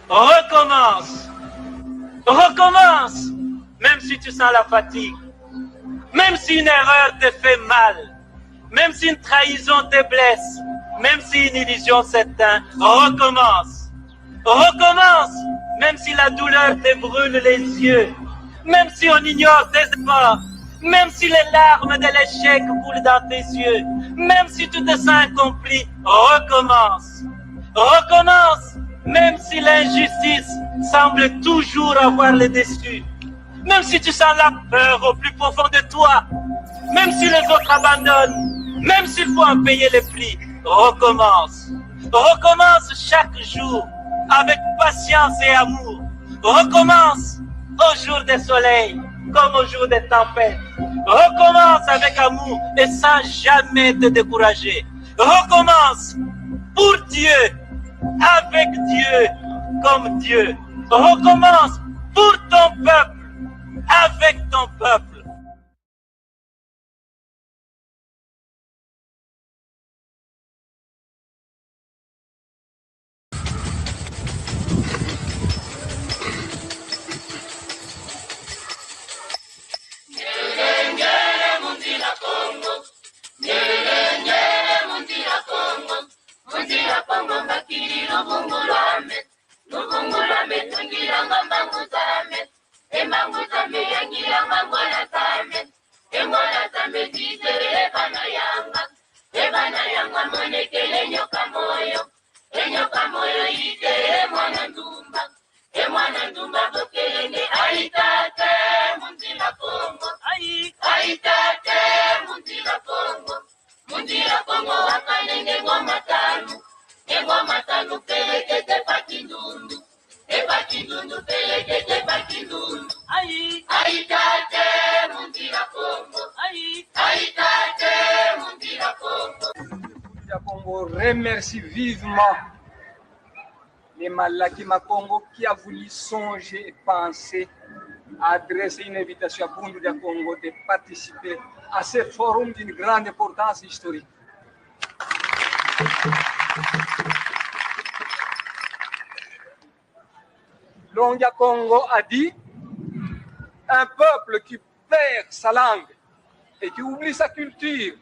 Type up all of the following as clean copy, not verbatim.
Recommence. Recommence. Même si tu sens la fatigue. Même si une erreur te fait mal. Même si une trahison te blesse. Même si une illusion s'éteint. Recommence. Recommence. Même si la douleur te brûle les yeux. Même si on ignore tes efforts. Même si les larmes de l'échec coulent dans tes yeux. Même si tu te sens incompris. Recommence. Recommence. Même si l'injustice semble toujours avoir le dessus. Même si tu sens la peur au plus profond de toi. Même si les autres abandonnent. Même s'il faut en payer les prix. Recommence. Recommence chaque jour avec patience et amour. Recommence au jour des soleils comme au jour des tempêtes. Recommence avec amour et sans jamais te décourager. Recommence pour Dieu, avec Dieu, comme Dieu. Recommence pour ton peuple, avec ton peuple. Remercie vivement les Malakima Congo qui a voulu songer et penser à adresser une invitation à Bundu de Congo de participer à ce forum d'une grande importance historique. Longia Congo a dit un peuple qui perd sa langue et qui oublie sa culture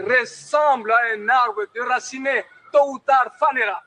ressemble à un arbre déraciné, tôt ou tard fanera.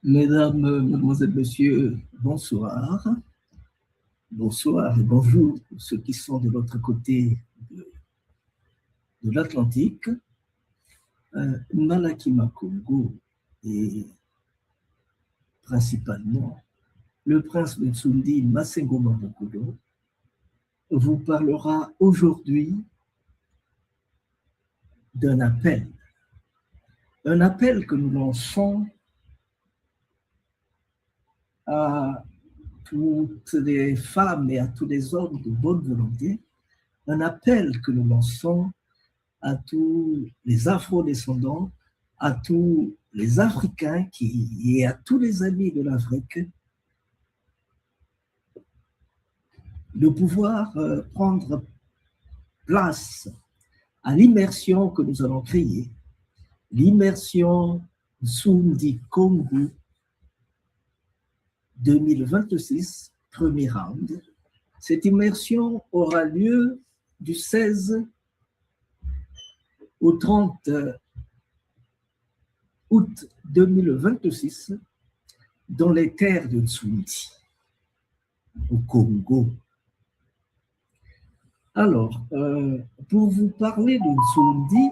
Mesdames, Mesdemoiselles, Messieurs, bonsoir. Bonsoir et bonjour pour ceux qui sont de l'autre côté de l'Atlantique, Malakima Congo et principalement le prince Nsundi Masengo Mabokolo vous parlera aujourd'hui d'un appel. Un appel que nous lançons à toutes les femmes et à tous les hommes de bonne volonté, un appel que nous lançons à tous les afro-descendants, à tous les Africains et à tous les amis de l'Afrique, de pouvoir prendre place à l'immersion que nous allons créer, l'immersion Nsundi Congo 2026, premier round. Cette immersion aura lieu du 16 au 30 août 2026 dans les terres de Nsundi, au Congo. Alors, pour vous parler de Nsundi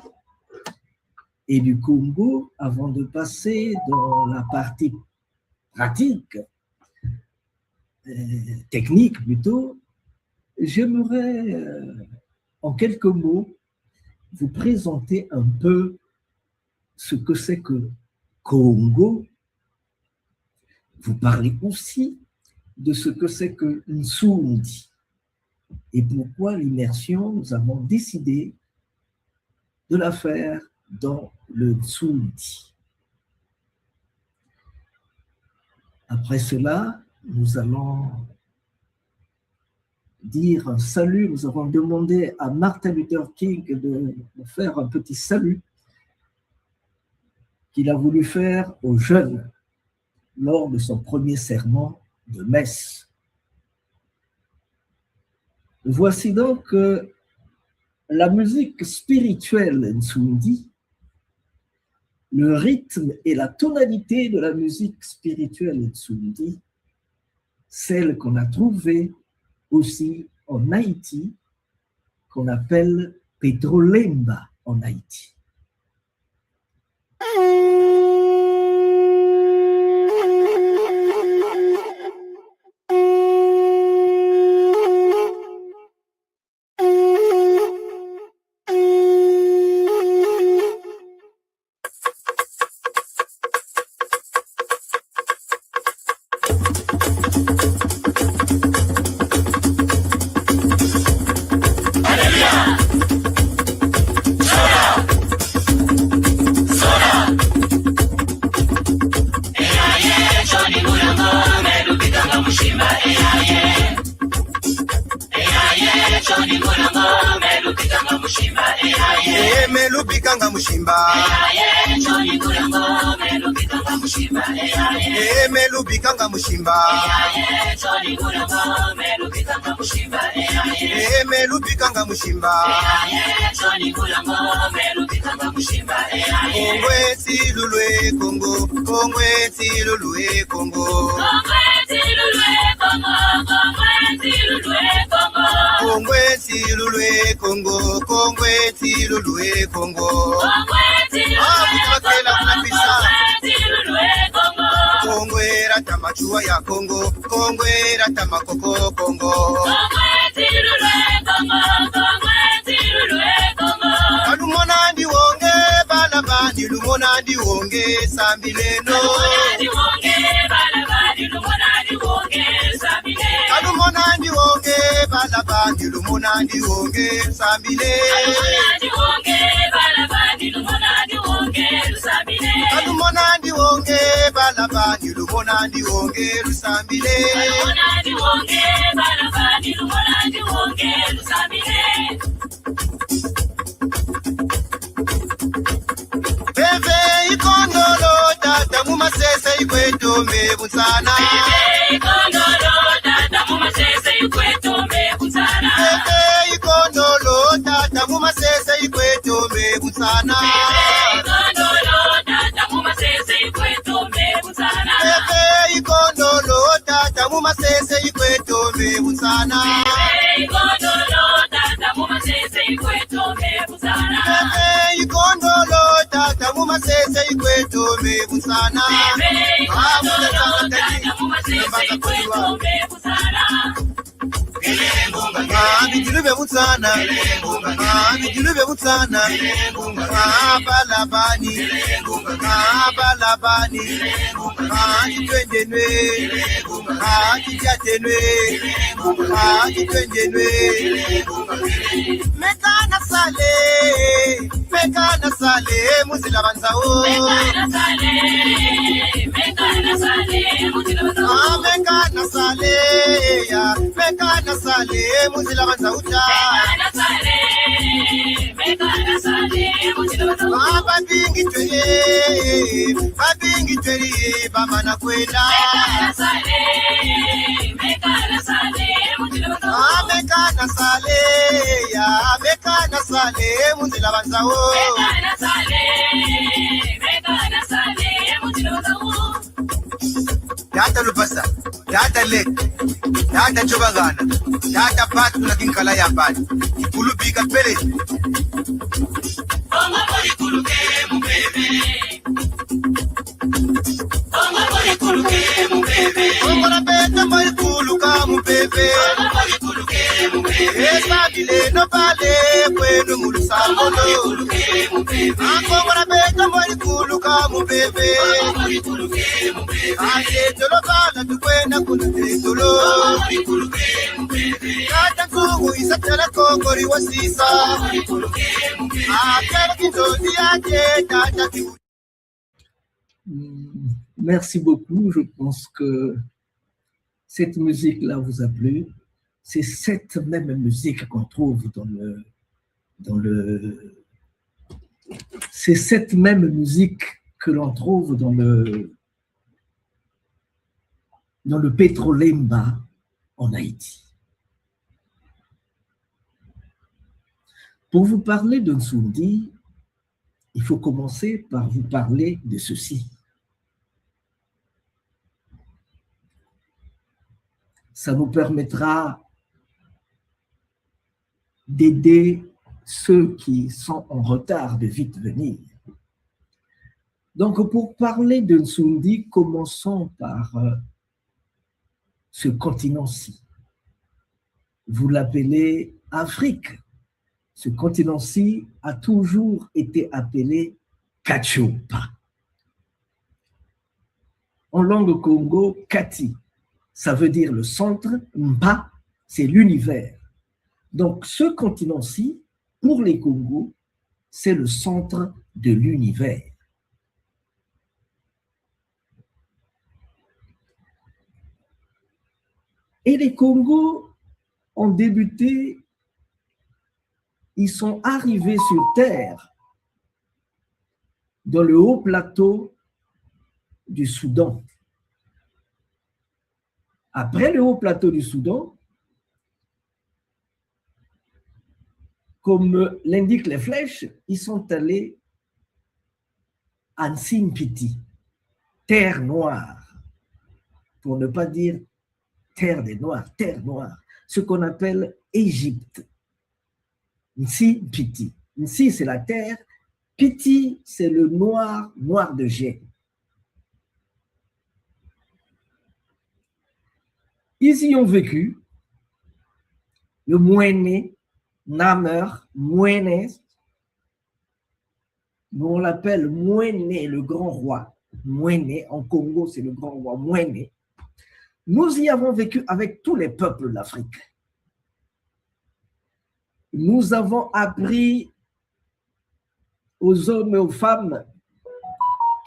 et du Congo, avant de passer dans la partie pratique, technique plutôt, j'aimerais en quelques mots vous présenter un peu ce que c'est que Congo. Vous parlez aussi de ce que c'est que Nsundi et pourquoi l'immersion, nous avons décidé de la faire dans le Nsundi. Après cela, nous allons dire un salut. Nous avons demandé à Martin Luther King de faire un petit salut qu'il a voulu faire aux jeunes lors de son premier sermon de messe. Voici donc la musique spirituelle Nsundi, le rythme et la tonalité de la musique spirituelle Nsundi, celle qu'on a trouvée aussi en Haïti, qu'on appelle Petrolemba en Haïti. Bijulube butsana, bijulube butsana, abalabani, atitwendenwe, atityatenwe, atitwendenwe. Mekana sale, muzila banzawo. Mekana sale, muzila banzawuta. Babingi tweli, bamana kwela. Mekana sale, muzila banzawo. Data lubasa, data lek, data jobangana, data pat laging kalayapan. Ikulubigat pele. Onga mori kuluke mu bebe. Onga mori kuluke mu bebe. Onga na beta mori kuluka mu bebe. Onga mori kuluke mu bebe. Esabile no vale kwenu mulusangolo. Onga na beta mori kuluka mu bebe. Onga mori kuluke mu bebe. Ate tolo bala tukwena kulute tolo. Onga mori kuluke mu bebe. Kata kuhu isatela kokori wasisa. Onga mori kuluke mu bebe. Merci beaucoup. Je pense que cette musique-là vous a plu. C'est cette même musique qu'on trouve c'est cette même musique que l'on trouve dans le Petrolemba en Haïti. Pour vous parler de Nsoundi, il faut commencer par vous parler de ceci. Ça nous permettra d'aider ceux qui sont en retard de vite venir. Donc, pour parler de Nsoundi, commençons par ce continent-ci. Vous l'appelez Afrique. Ce continent-ci a toujours été appelé Kachopa. En langue Congo, Kati, ça veut dire le centre, Mpa, c'est l'univers. Donc ce continent-ci, pour les Congos, c'est le centre de l'univers. Et les Congos ont débuté. Ils sont arrivés sur Terre dans le haut plateau du Soudan. Après le haut plateau du Soudan, comme l'indiquent les flèches, ils sont allés à Nsimpiti, terre noire, pour ne pas dire terre des Noirs, terre noire, ce qu'on appelle Égypte. Nsi Piti. Nsi, c'est la terre. Piti, c'est le noir, noir de jet. Ils y ont vécu. Le Mouéné, Namer, Mouéné. Nous, on l'appelle Mouéné, le grand roi. Mouéné, en Congo, c'est le grand roi Mouéné. Nous y avons vécu avec tous les peuples d'Afrique. Nous avons appris aux hommes et aux femmes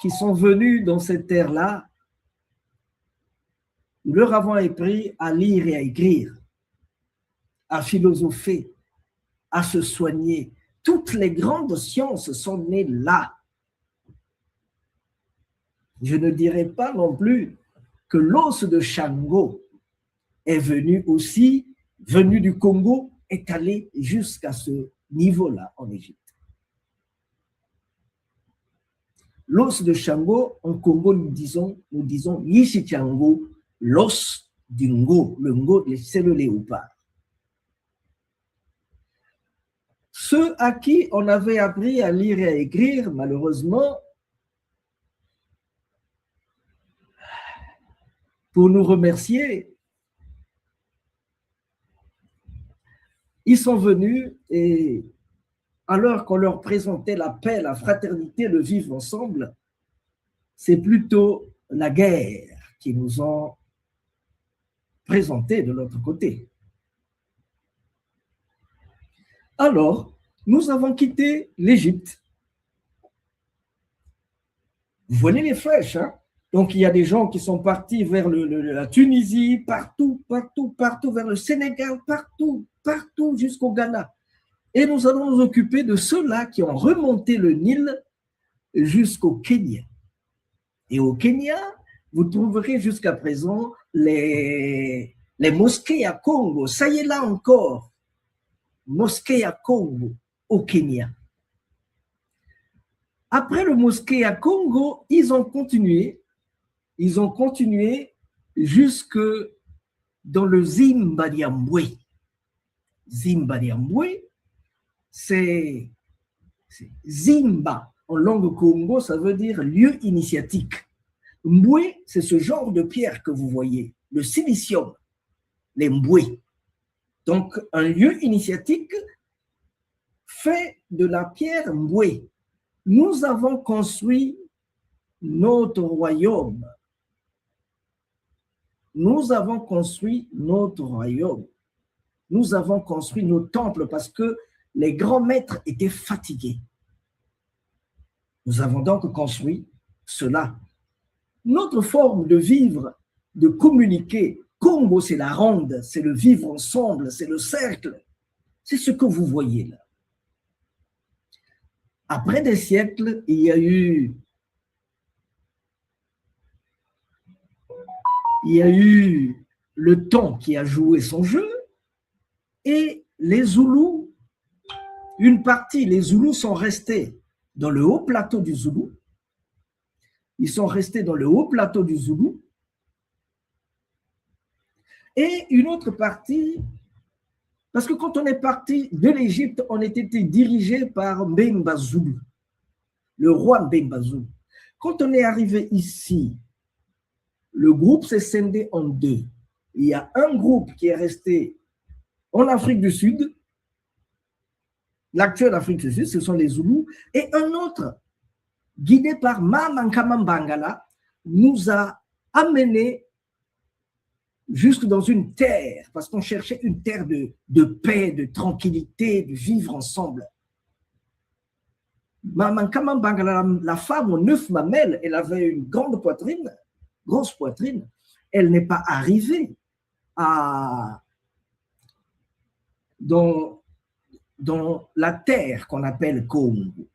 qui sont venus dans cette terre-là, nous leur avons appris à lire et à écrire, à philosopher, à se soigner. Toutes les grandes sciences sont nées là. Je ne dirais pas non plus que l'os de Shango est venu aussi, venu du Congo, est allé jusqu'à ce niveau-là en Égypte. L'os de Shango, en Congo, nous disons Yishichango, l'os du Ngo. Le Ngo, c'est le léopard. Ceux à qui on avait appris à lire et à écrire, malheureusement, pour nous remercier. Ils sont venus et alors qu'on leur présentait la paix, la fraternité, le vivre ensemble, c'est plutôt la guerre qui nous ont présenté de l'autre côté. Alors, nous avons quitté l'Égypte. Vous voyez les flèches, hein? Donc, il y a des gens qui sont partis vers la Tunisie, partout, vers le Sénégal, partout, jusqu'au Ghana. Et nous allons nous occuper de ceux-là qui ont remonté le Nil jusqu'au Kenya. Et au Kenya, vous trouverez jusqu'à présent les mosquées à Congo. Ça y est là encore, mosquées à Congo au Kenya. Après le mosquée à Congo, ils ont continué jusque dans le Zimbabwe. Zimbabwe, c'est Zimba. En langue Congo, ça veut dire lieu initiatique. Mbwe, c'est ce genre de pierre que vous voyez, le silicium, les mbwe. Donc, un lieu initiatique fait de la pierre mbwe. Nous avons construit notre royaume. Nous avons construit notre royaume. Nous avons construit nos temples parce que les grands maîtres étaient fatigués. Nous avons donc construit cela. Notre forme de vivre, de communiquer, Congo, c'est la ronde, c'est le vivre ensemble, c'est le cercle. C'est ce que vous voyez là. Après des siècles, il y a eu le temps qui a joué son jeu et les Zoulous, une partie, les Zoulous sont restés dans le haut plateau du Zoulou. Ils sont restés dans le haut plateau du Zoulou. Et une autre partie, parce que quand on est parti de l'Égypte, on était dirigé par Mbemba Zoulou, le roi Mbemba Zoulou. Quand on est arrivé ici, le groupe s'est scindé en deux. Il y a un groupe qui est resté en Afrique du Sud, l'actuelle Afrique du Sud, ce sont les Zoulous, et un autre, guidé par Mamankama Mbangala, nous a amenés jusque dans une terre, parce qu'on cherchait une terre de paix, de tranquillité, de vivre ensemble. Mamankama Mbangala, la femme aux 9 mamelles, elle avait une grande poitrine, grosse poitrine, elle n'est pas arrivée dans la terre qu'on appelle Congo.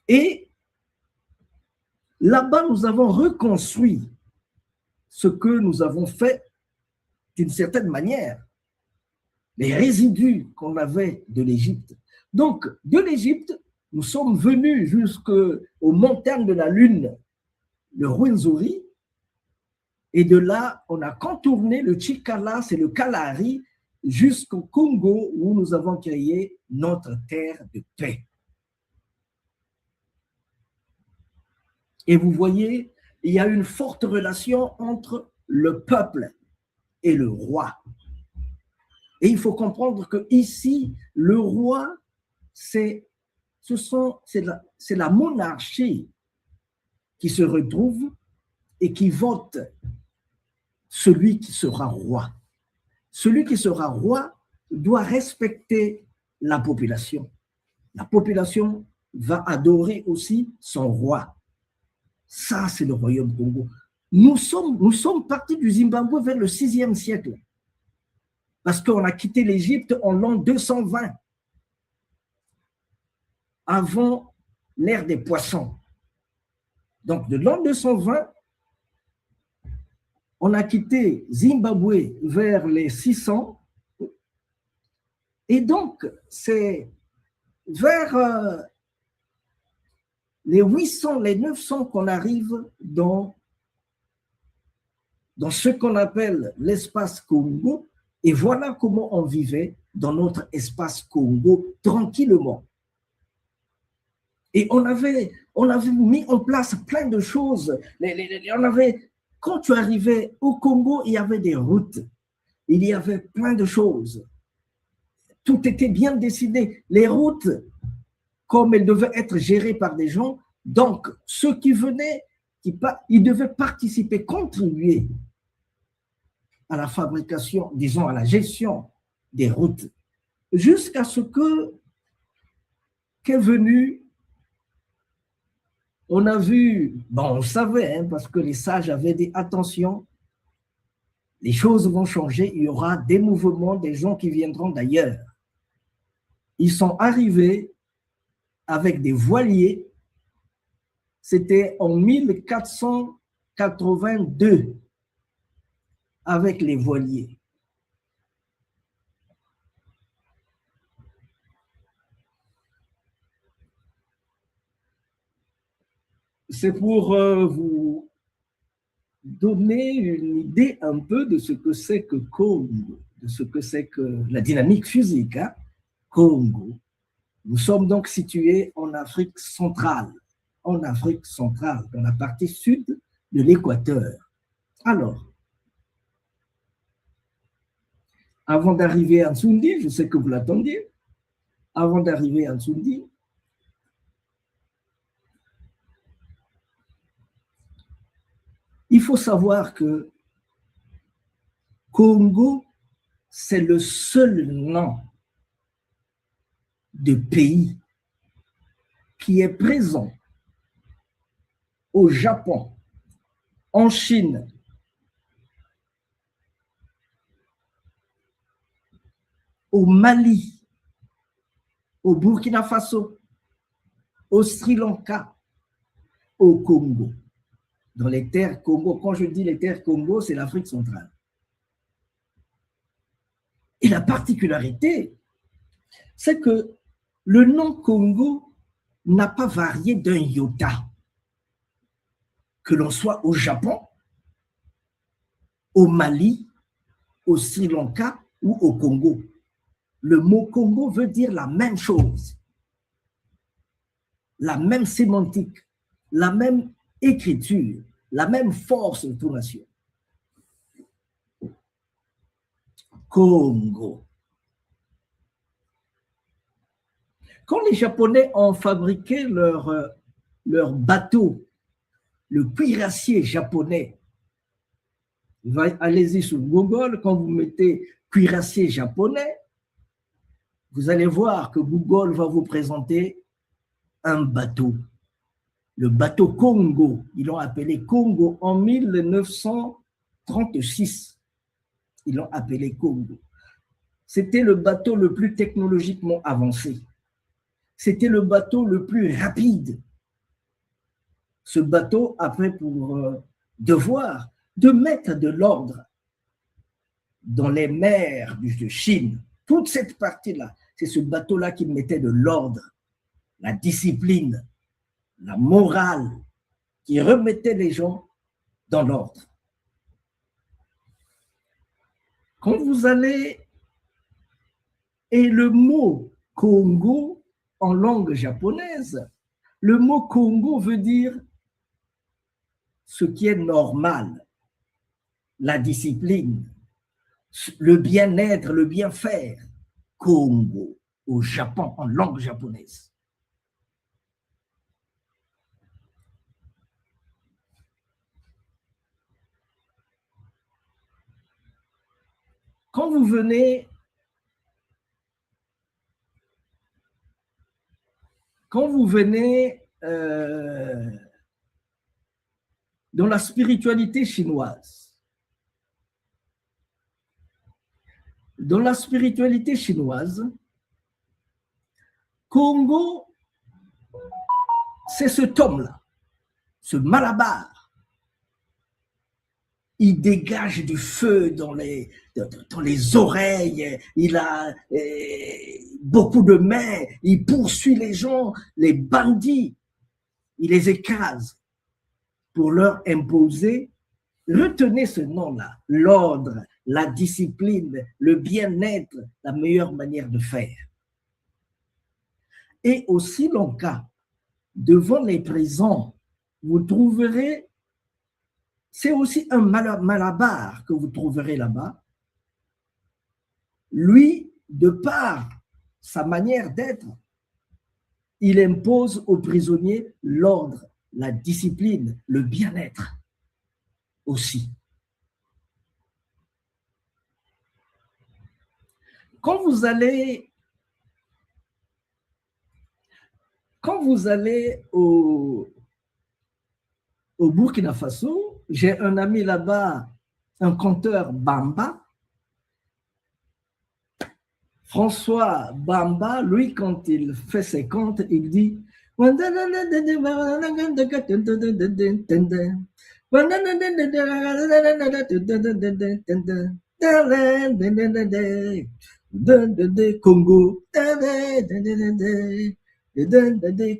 Et là-bas, nous avons reconstruit ce que nous avons fait d'une certaine manière, les résidus qu'on avait de l'Égypte. Donc, de l'Égypte, nous sommes venus jusqu'aux montagnes de la Lune, le Rwenzori, et de là, on a contourné le Chikala, c'est le Kalahari, jusqu'au Congo, où nous avons créé notre terre de paix. Et vous voyez, il y a une forte relation entre le peuple et le roi. Et il faut comprendre que ici, le roi, c'est la monarchie qui se retrouve et qui vote celui qui sera roi. Celui qui sera roi doit respecter la population. La population va adorer aussi son roi. Ça, c'est le royaume Congo. Nous sommes partis du Zimbabwe vers le 6e siècle parce qu'on a quitté l'Égypte en l'an 220, avant l'ère des poissons. Donc, de l'an 220, on a quitté Zimbabwe vers les 600. Et donc, c'est vers les 800, les 900 qu'on arrive dans ce qu'on appelle l'espace Congo. Et voilà comment on vivait dans notre espace Congo tranquillement. Et on avait mis en place plein de choses. On avait Quand tu arrivais au Congo, il y avait des routes, il y avait plein de choses. Tout était bien dessiné. Les routes, comme elles devaient être gérées par des gens, donc ceux qui venaient, ils devaient participer, contribuer à la fabrication, disons à la gestion des routes, jusqu'à ce qu'est venu, on a vu, bon on savait, hein, parce que les sages avaient dit attention, les choses vont changer, il y aura des mouvements, des gens qui viendront d'ailleurs. Ils sont arrivés avec des voiliers, c'était en 1482, avec les voiliers. C'est pour vous donner une idée un peu de ce que c'est que Congo, de ce que c'est que la dynamique physique, hein? Congo. Nous sommes donc situés en Afrique centrale, dans la partie sud de l'équateur. Alors, avant d'arriver à Nsoundi, je sais que vous l'attendiez, avant d'arriver à Nsoundi, il faut savoir que Congo, c'est le seul nom de pays qui est présent au Japon, en Chine, au Mali, au Burkina Faso, au Sri Lanka, au Congo. Dans les terres Congo, quand je dis les terres Congo, c'est l'Afrique centrale. Et la particularité, c'est que le nom Congo n'a pas varié d'un iota. Que l'on soit au Japon, au Mali, au Sri Lanka ou au Congo. Le mot Congo veut dire la même chose, la même sémantique, la même écriture, la même force de tonation. Congo. Quand les Japonais ont fabriqué leur bateau, le cuirassier japonais, allez-y sur Google, quand vous mettez cuirassier japonais, vous allez voir que Google va vous présenter un bateau. Le bateau Congo, ils l'ont appelé Congo en 1936. Ils l'ont appelé Congo. C'était le bateau le plus technologiquement avancé. C'était le bateau le plus rapide. Ce bateau avait pour devoir de mettre de l'ordre dans les mers de Chine. Toute cette partie-là, c'est ce bateau-là qui mettait de l'ordre, la discipline, la morale, qui remettait les gens dans l'ordre. Quand vous allez, et le mot Congo en langue japonaise, le mot Congo veut dire ce qui est normal, la discipline, le bien-être, le bien-faire. Congo, au Japon, en langue japonaise. Quand vous venez dans la spiritualité chinoise, Congo, c'est ce tome-là, ce malabar. Il dégage du feu dans les oreilles, il a beaucoup de mains, il poursuit les gens, les bandits, il les écrase pour leur imposer. Retenez ce nom-là, l'ordre, la discipline, le bien-être, la meilleure manière de faire. Et au Sri Lanka, devant les prisons, vous trouverez c'est aussi un malabar que vous trouverez là-bas. Lui, de par sa manière d'être, il impose aux prisonniers l'ordre, la discipline, le bien-être aussi. Quand vous allez au Burkina Faso, j'ai un ami là-bas, un conteur Bamba, François Bamba, lui, quand il fait ses contes, il dit Congo,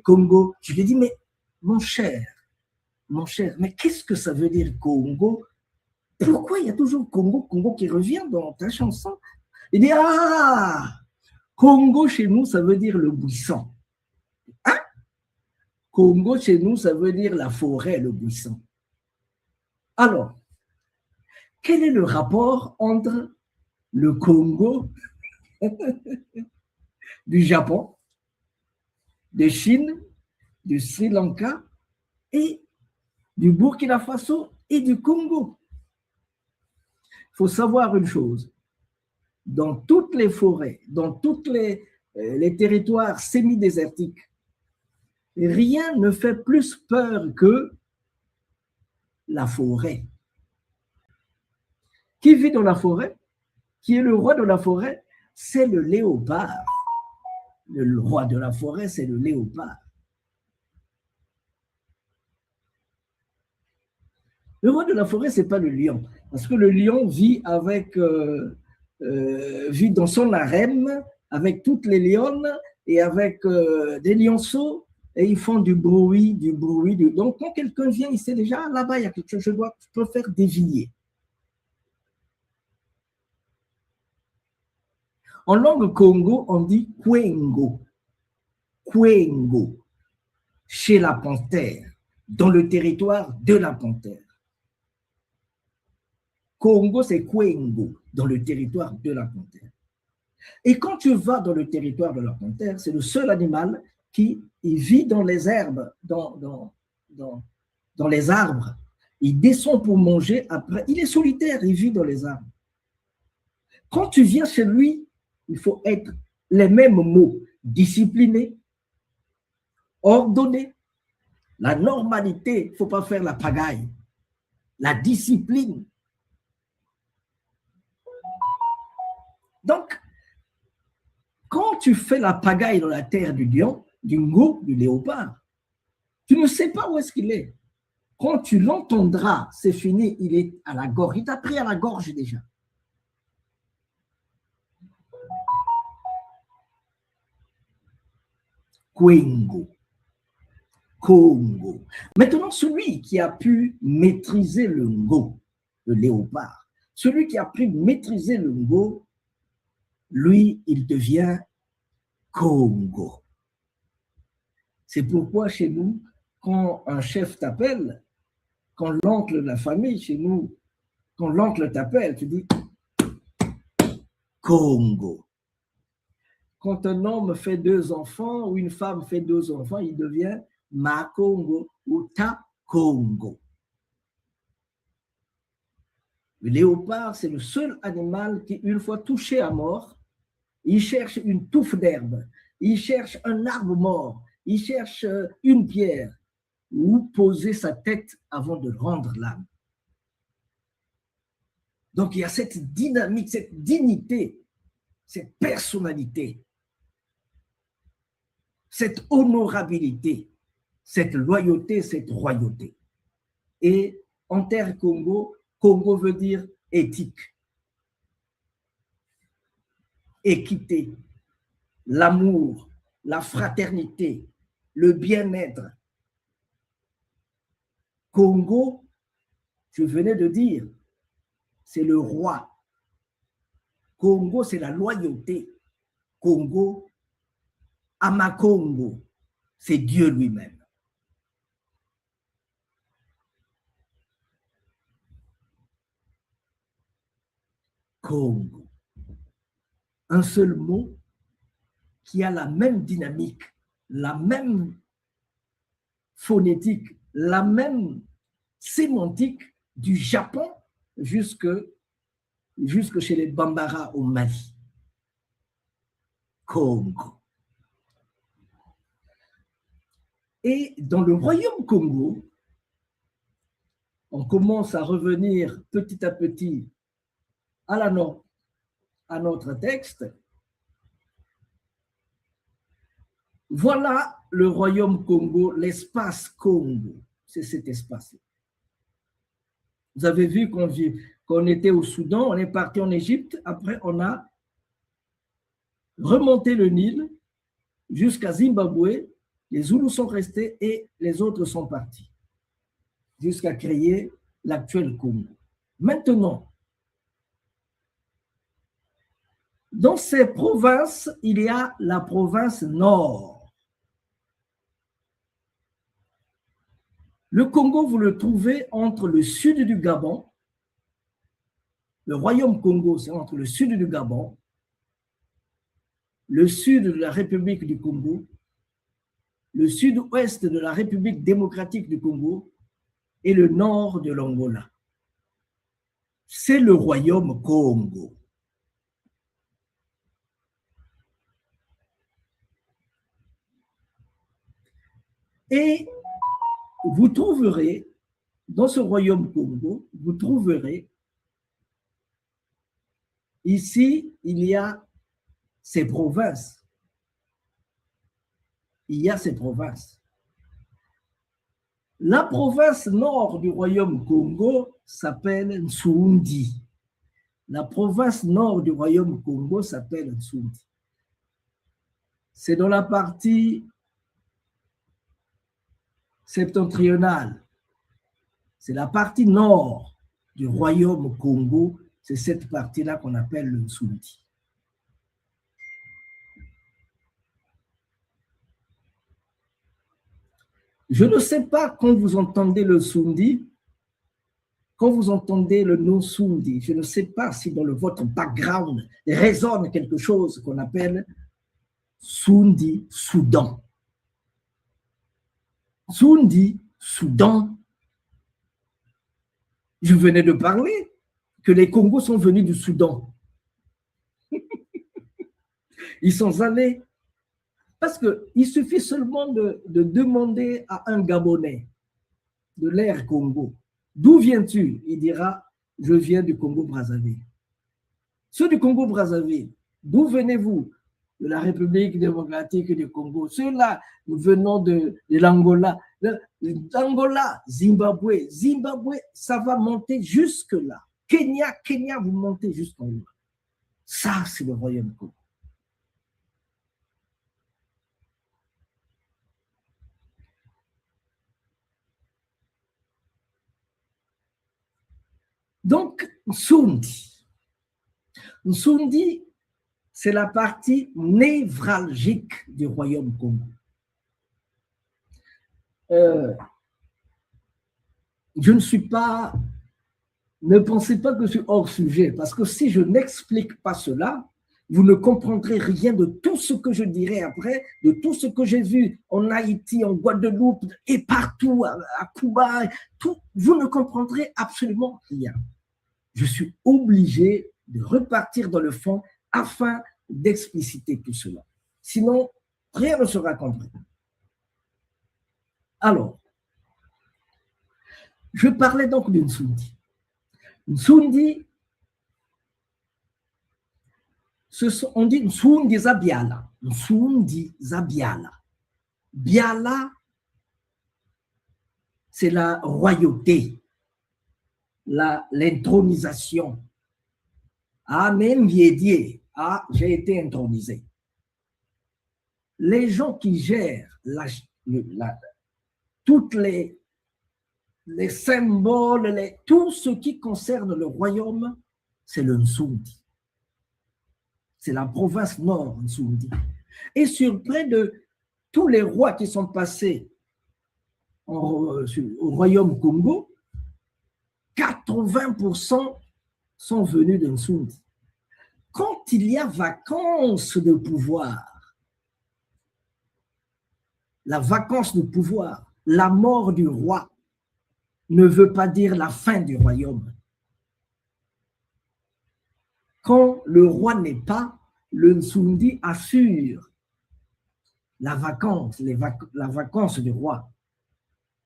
Congo. Je lui ai dit, mais mon cher, mais qu'est-ce que ça veut dire Congo? Pourquoi il y a toujours Congo, Congo qui revient dans ta chanson? Il dit, ah, Congo chez nous, ça veut dire le buisson. Hein? Congo chez nous, ça veut dire la forêt, le buisson. Alors, quel est le rapport entre le Congo du Japon, de Chine, du Sri Lanka et du Burkina Faso et du Congo? Il faut savoir une chose. Dans toutes les forêts, dans tous les territoires semi-désertiques, rien ne fait plus peur que la forêt. Qui vit dans la forêt? Qui est le roi de la forêt? C'est le léopard. Le roi de la forêt, c'est le léopard. Le roi de la forêt, ce n'est pas le lion. Parce que le lion vit avec... vit dans son harem avec toutes les lionnes et avec des lionceaux et ils font du bruit. Donc, quand quelqu'un vient, il sait déjà, là-bas, il y a quelque chose, je peux faire dévier. En langue Congo, on dit Kwengo. Kwengo, chez la panthère, dans le territoire de la panthère. Congo, c'est Kwengo, dans le territoire de la panthère. Et quand tu vas dans le territoire de la panthère, c'est le seul animal qui vit dans les herbes, dans les arbres. Il descend pour manger, après, il est solitaire, il vit dans les arbres. Quand tu viens chez lui, il faut être les mêmes mots, discipliné, ordonné, la normalité, il ne faut pas faire la pagaille, la discipline. Donc, quand tu fais la pagaille dans la terre du lion, du ngou, du léopard, tu ne sais pas où est-ce qu'il est. Quand tu l'entendras, c'est fini, il est à la gorge. Il t'a pris à la gorge déjà. Kwengo. Congo. Maintenant, celui qui a pu maîtriser le ngou, le léopard, celui qui a pu maîtriser le ngou, lui, il devient Congo. C'est pourquoi chez nous, quand un chef t'appelle, quand l'oncle de la famille chez nous, quand l'oncle t'appelle, tu dis Congo. Quand un homme fait 2 enfants ou une femme fait 2 enfants, il devient Ma Congo ou Ta Congo. Le léopard, c'est le seul animal qui, une fois touché à mort, il cherche une touffe d'herbe, il cherche un arbre mort, il cherche une pierre où poser sa tête avant de rendre l'âme. Donc il y a cette dynamique, cette dignité, cette personnalité, cette honorabilité, cette loyauté, cette royauté. Et en terre Congo, Congo veut dire éthique, équité, l'amour, la fraternité, le bien-être. Congo, je venais de dire, c'est le roi. Congo, c'est la loyauté. Congo, Amakongo, c'est Dieu lui-même. Congo. Un seul mot qui a la même dynamique, la même phonétique, la même sémantique du Japon jusque chez les Bambara au Mali. Congo. Et dans le royaume Congo, on commence à revenir petit à petit à notre texte. Voilà le royaume Congo, l'espace Congo, c'est cet espace-là. Vous avez vu qu'on était au Soudan, on est parti en Égypte, après on a remonté le Nil jusqu'à Zimbabwe, les Zoulous sont restés et les autres sont partis, jusqu'à créer l'actuel Congo. Maintenant, dans ces provinces, il y a la province nord. Le Congo, vous le trouvez entre le sud du Gabon. Le royaume Congo, c'est entre le sud du Gabon, le sud de la République du Congo, le sud-ouest de la République démocratique du Congo et le nord de l'Angola. C'est le royaume Congo. Et vous trouverez, dans ce royaume Congo, vous trouverez, ici, il y a ces provinces. Il y a ces provinces. La province nord du royaume Congo s'appelle Nsoundi. La province nord du royaume Congo s'appelle Nsoundi. C'est dans la partie septentrionale. C'est la partie nord du royaume Congo. C'est cette partie-là qu'on appelle le Nsoundi. Je ne sais pas quand vous entendez le Sundi, quand vous entendez le nom Sundi, je ne sais pas si dans votre background résonne quelque chose qu'on appelle Sundi, Soudan. Sundi, Soudan. Je venais de parler que les Congos sont venus du Soudan. Ils sont allés. Parce qu'il suffit seulement de demander à un Gabonais de l'ère Congo, d'où viens-tu? Il dira, je viens du Congo-Brazzaville. Ceux du Congo-Brazzaville, d'où venez-vous? De la République démocratique du Congo. Ceux-là, nous venons de l'Angola. L'Angola, Zimbabwe. Zimbabwe, ça va monter jusque-là. Kenya, vous montez jusqu'en haut. Ça, c'est le royaume Congo. Donc, Nsoundi, c'est la partie névralgique du royaume Congo. Je ne suis pas, ne pensez pas que je suis hors sujet, parce que si je n'explique pas cela, vous ne comprendrez rien de tout ce que je dirai après, de tout ce que j'ai vu en Haïti, en Guadeloupe et partout, à Cuba, tout, vous ne comprendrez absolument rien. Je suis obligé de repartir dans le fond afin d'expliciter tout cela. Sinon, rien ne sera compris. Alors, je parlais donc d'une Nsoundi. Nsoundi, on dit Nsoundi Zabiala. Nsoundi Zabiala. Biala, c'est la royauté. L'intronisation. Ah, même Viedier, ah, j'ai été intronisé. Les gens qui gèrent toutes les symboles, tout ce qui concerne le royaume, c'est le Nsoundi. C'est la province nord, Nsoundi. Et sur près de tous les rois qui sont passés au royaume Congo, 80% sont venus de Nsoundi. quand il y a vacance de pouvoir, la vacance de pouvoir, la mort du roi ne veut pas dire la fin du royaume. Quand le roi n'est pas, le Nsundi assure la vacance, la vacance du roi.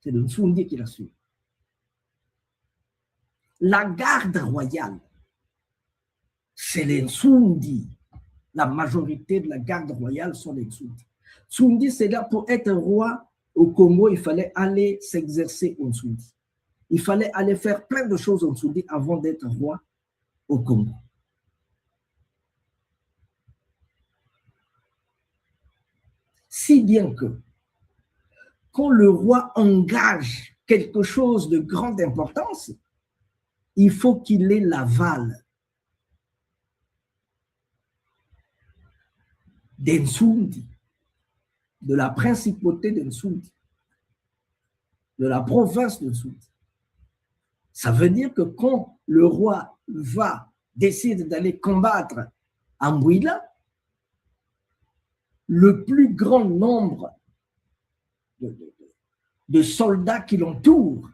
C'est le Nsundi qui l'assure. La garde royale, c'est les Nsundi. La majorité de la garde royale sont les Nsundi. Nsundi, c'est là pour être roi au Congo, il fallait aller s'exercer au Nsundi. Il fallait aller faire plein de choses au Nsundi avant d'être roi au Congo. Si bien que quand le roi engage quelque chose de grande importance, il faut qu'il ait l'aval d'Nsundi, de la principauté d'Nsundi, de la province d'Nsundi. Ça veut dire que quand le roi décide d'aller combattre Ambwila, le plus grand nombre de soldats qui l'entourent,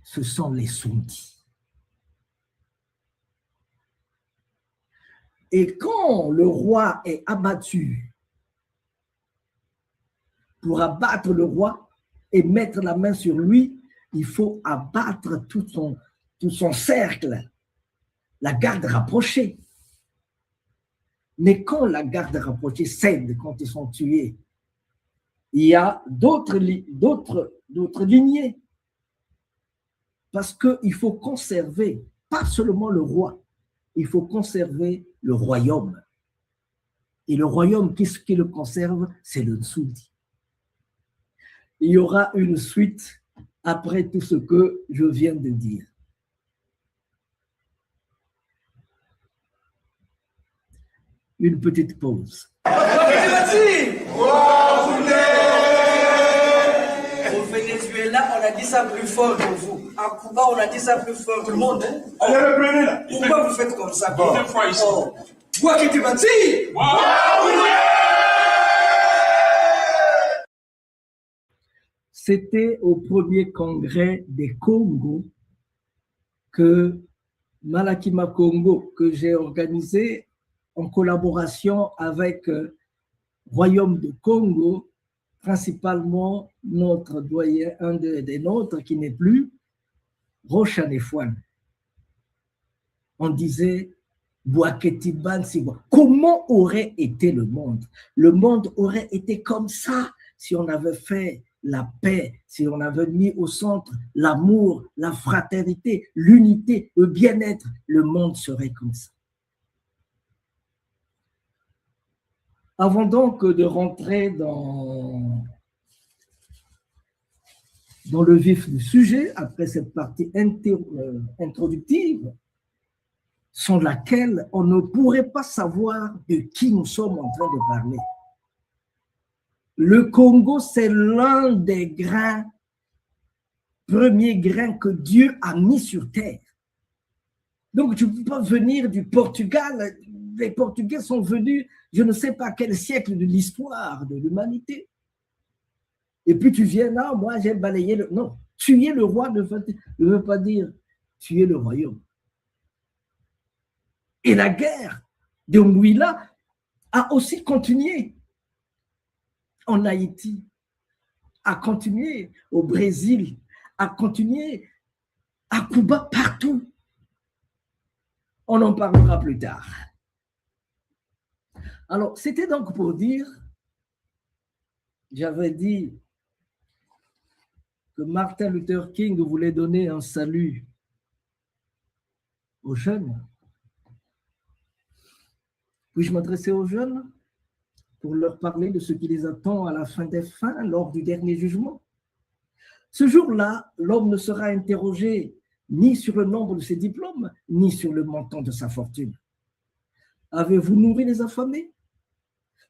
ce sont les Sundis. Et quand le roi est abattu, pour abattre le roi et mettre la main sur lui, il faut abattre tout son cercle, la garde rapprochée. Mais quand la garde rapprochée cède, quand ils sont tués, il y a d'autres lignées. Parce qu'il faut conserver, pas seulement le roi, il faut conserver le royaume. Et le royaume, qu'est-ce qui le conserve? C'est le Nsundi. Il y aura une suite après tout ce que je viens de dire. Une petite pause. Au Venezuela, on a dit ça plus fort que vous. À Cuba, on a dit ça plus fort. Tout le monde. Hein? Allez, reprenez là. Pourquoi vous faites comme ça? Deuxième fois ici. Toi qui te vas dire. C'était au premier congrès des Congo que Malakima Congo, que j'ai organisé en collaboration avec Royaume de Congo, principalement notre doyen, un des nôtres qui n'est plus, Rochanefouane. On disait Boaketiban Siwa. Comment aurait été le monde? Le monde aurait été comme ça si on avait fait la paix, si on avait mis au centre l'amour, la fraternité, l'unité, le bien-être. Le monde serait comme ça. Avant donc de rentrer dans le vif du sujet, après cette partie introductive, sans laquelle on ne pourrait pas savoir de qui nous sommes en train de parler. Le Congo, c'est l'un des premiers grains que Dieu a mis sur terre. Donc, tu ne peux pas venir du Portugal. Les Portugais sont venus, je ne sais pas quel siècle de l'histoire de l'humanité. Et puis tu viens là, moi j'ai balayé le... Non, tu es le roi ne veut pas dire tu es le royaume. Et la guerre de Mouila a aussi continué en Haïti, a continué au Brésil, a continué à Cuba, partout. On en parlera plus tard. Alors, c'était donc pour dire, j'avais dit que Martin Luther King voulait donner un salut aux jeunes. Puis-je m'adresser aux jeunes pour leur parler de ce qui les attend à la fin des fins, lors du dernier jugement? Ce jour-là, l'homme ne sera interrogé ni sur le nombre de ses diplômes, ni sur le montant de sa fortune. Avez-vous nourri les affamés?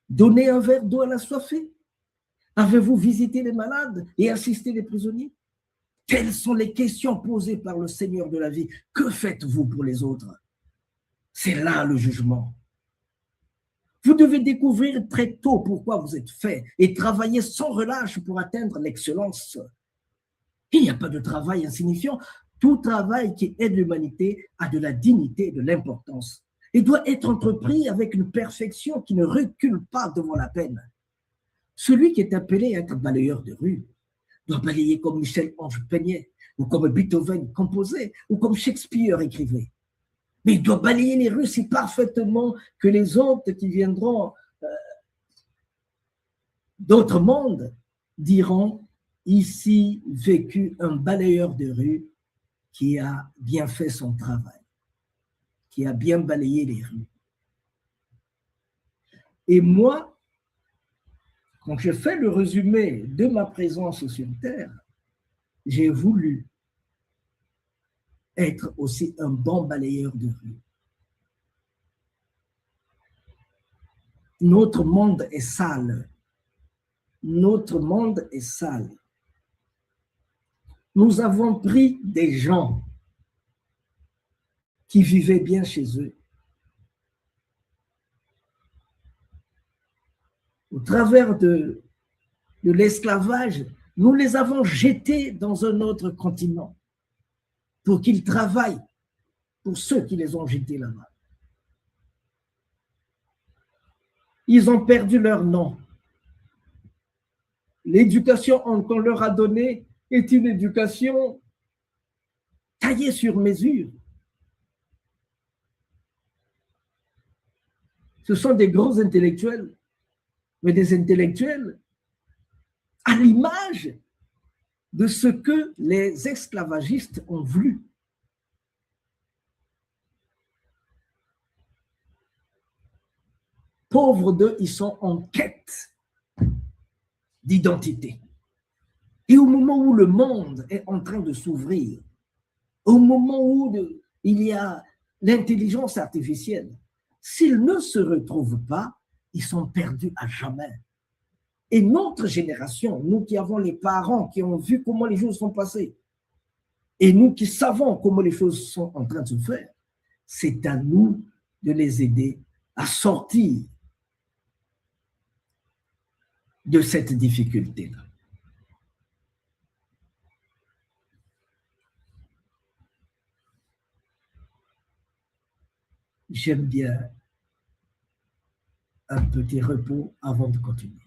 Donné un verre d'eau à l'assoiffé? Avez-vous visité les malades et assisté les prisonniers? Telles sont les questions posées par le Seigneur de la vie. Que faites-vous pour les autres? C'est là le jugement. Vous devez découvrir très tôt pourquoi vous êtes fait et travailler sans relâche pour atteindre l'excellence. Il n'y a pas de travail insignifiant. Tout travail qui aide l'humanité a de la dignité et de l'importance et doit être entrepris avec une perfection qui ne recule pas devant la peine. Celui qui est appelé à être balayeur de rue doit balayer comme Michel-Ange peignait, ou comme Beethoven composait, ou comme Shakespeare écrivait. Mais il doit balayer les rues si parfaitement que les autres qui viendront d'autres mondes diront « Ici vécut un balayeur de rue qui a bien fait son travail, qui a bien balayé les rues. » Et moi, quand je fais le résumé de ma présence sur Terre, j'ai voulu être aussi un bon balayeur de rue. Notre monde est sale. Notre monde est sale. Nous avons pris des gens qui vivaient bien chez eux. Au travers de l'esclavage, nous les avons jetés dans un autre continent pour qu'ils travaillent pour ceux qui les ont jetés là-bas. Ils ont perdu leur nom. L'éducation qu'on leur a donnée est une éducation taillée sur mesure. Ce sont des gros intellectuels, mais des intellectuels à l'image de ce que les esclavagistes ont voulu. Pauvres d'eux, ils sont en quête d'identité. Et au moment où le monde est en train de s'ouvrir, au moment où il y a l'intelligence artificielle, s'ils ne se retrouvent pas, ils sont perdus à jamais. Et notre génération, nous qui avons les parents qui ont vu comment les choses sont passées, et nous qui savons comment les choses sont en train de se faire, c'est à nous de les aider à sortir de cette difficulté-là. J'aime bien un petit repos avant de continuer.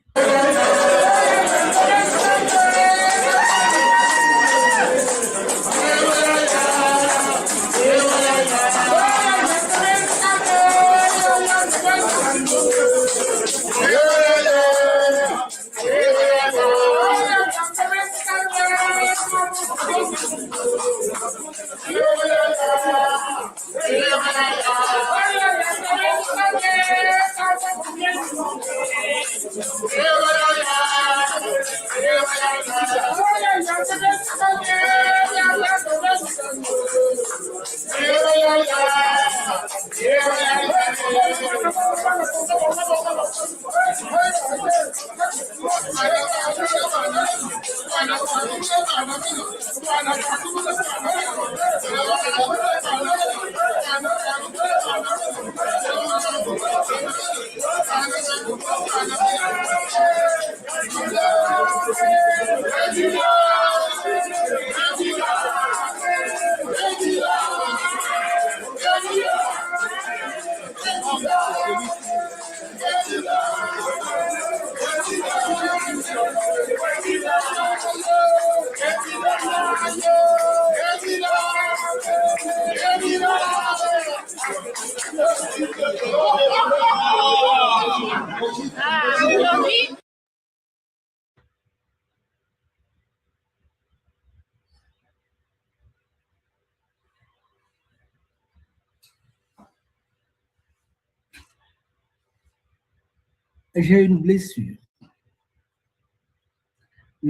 J'ai une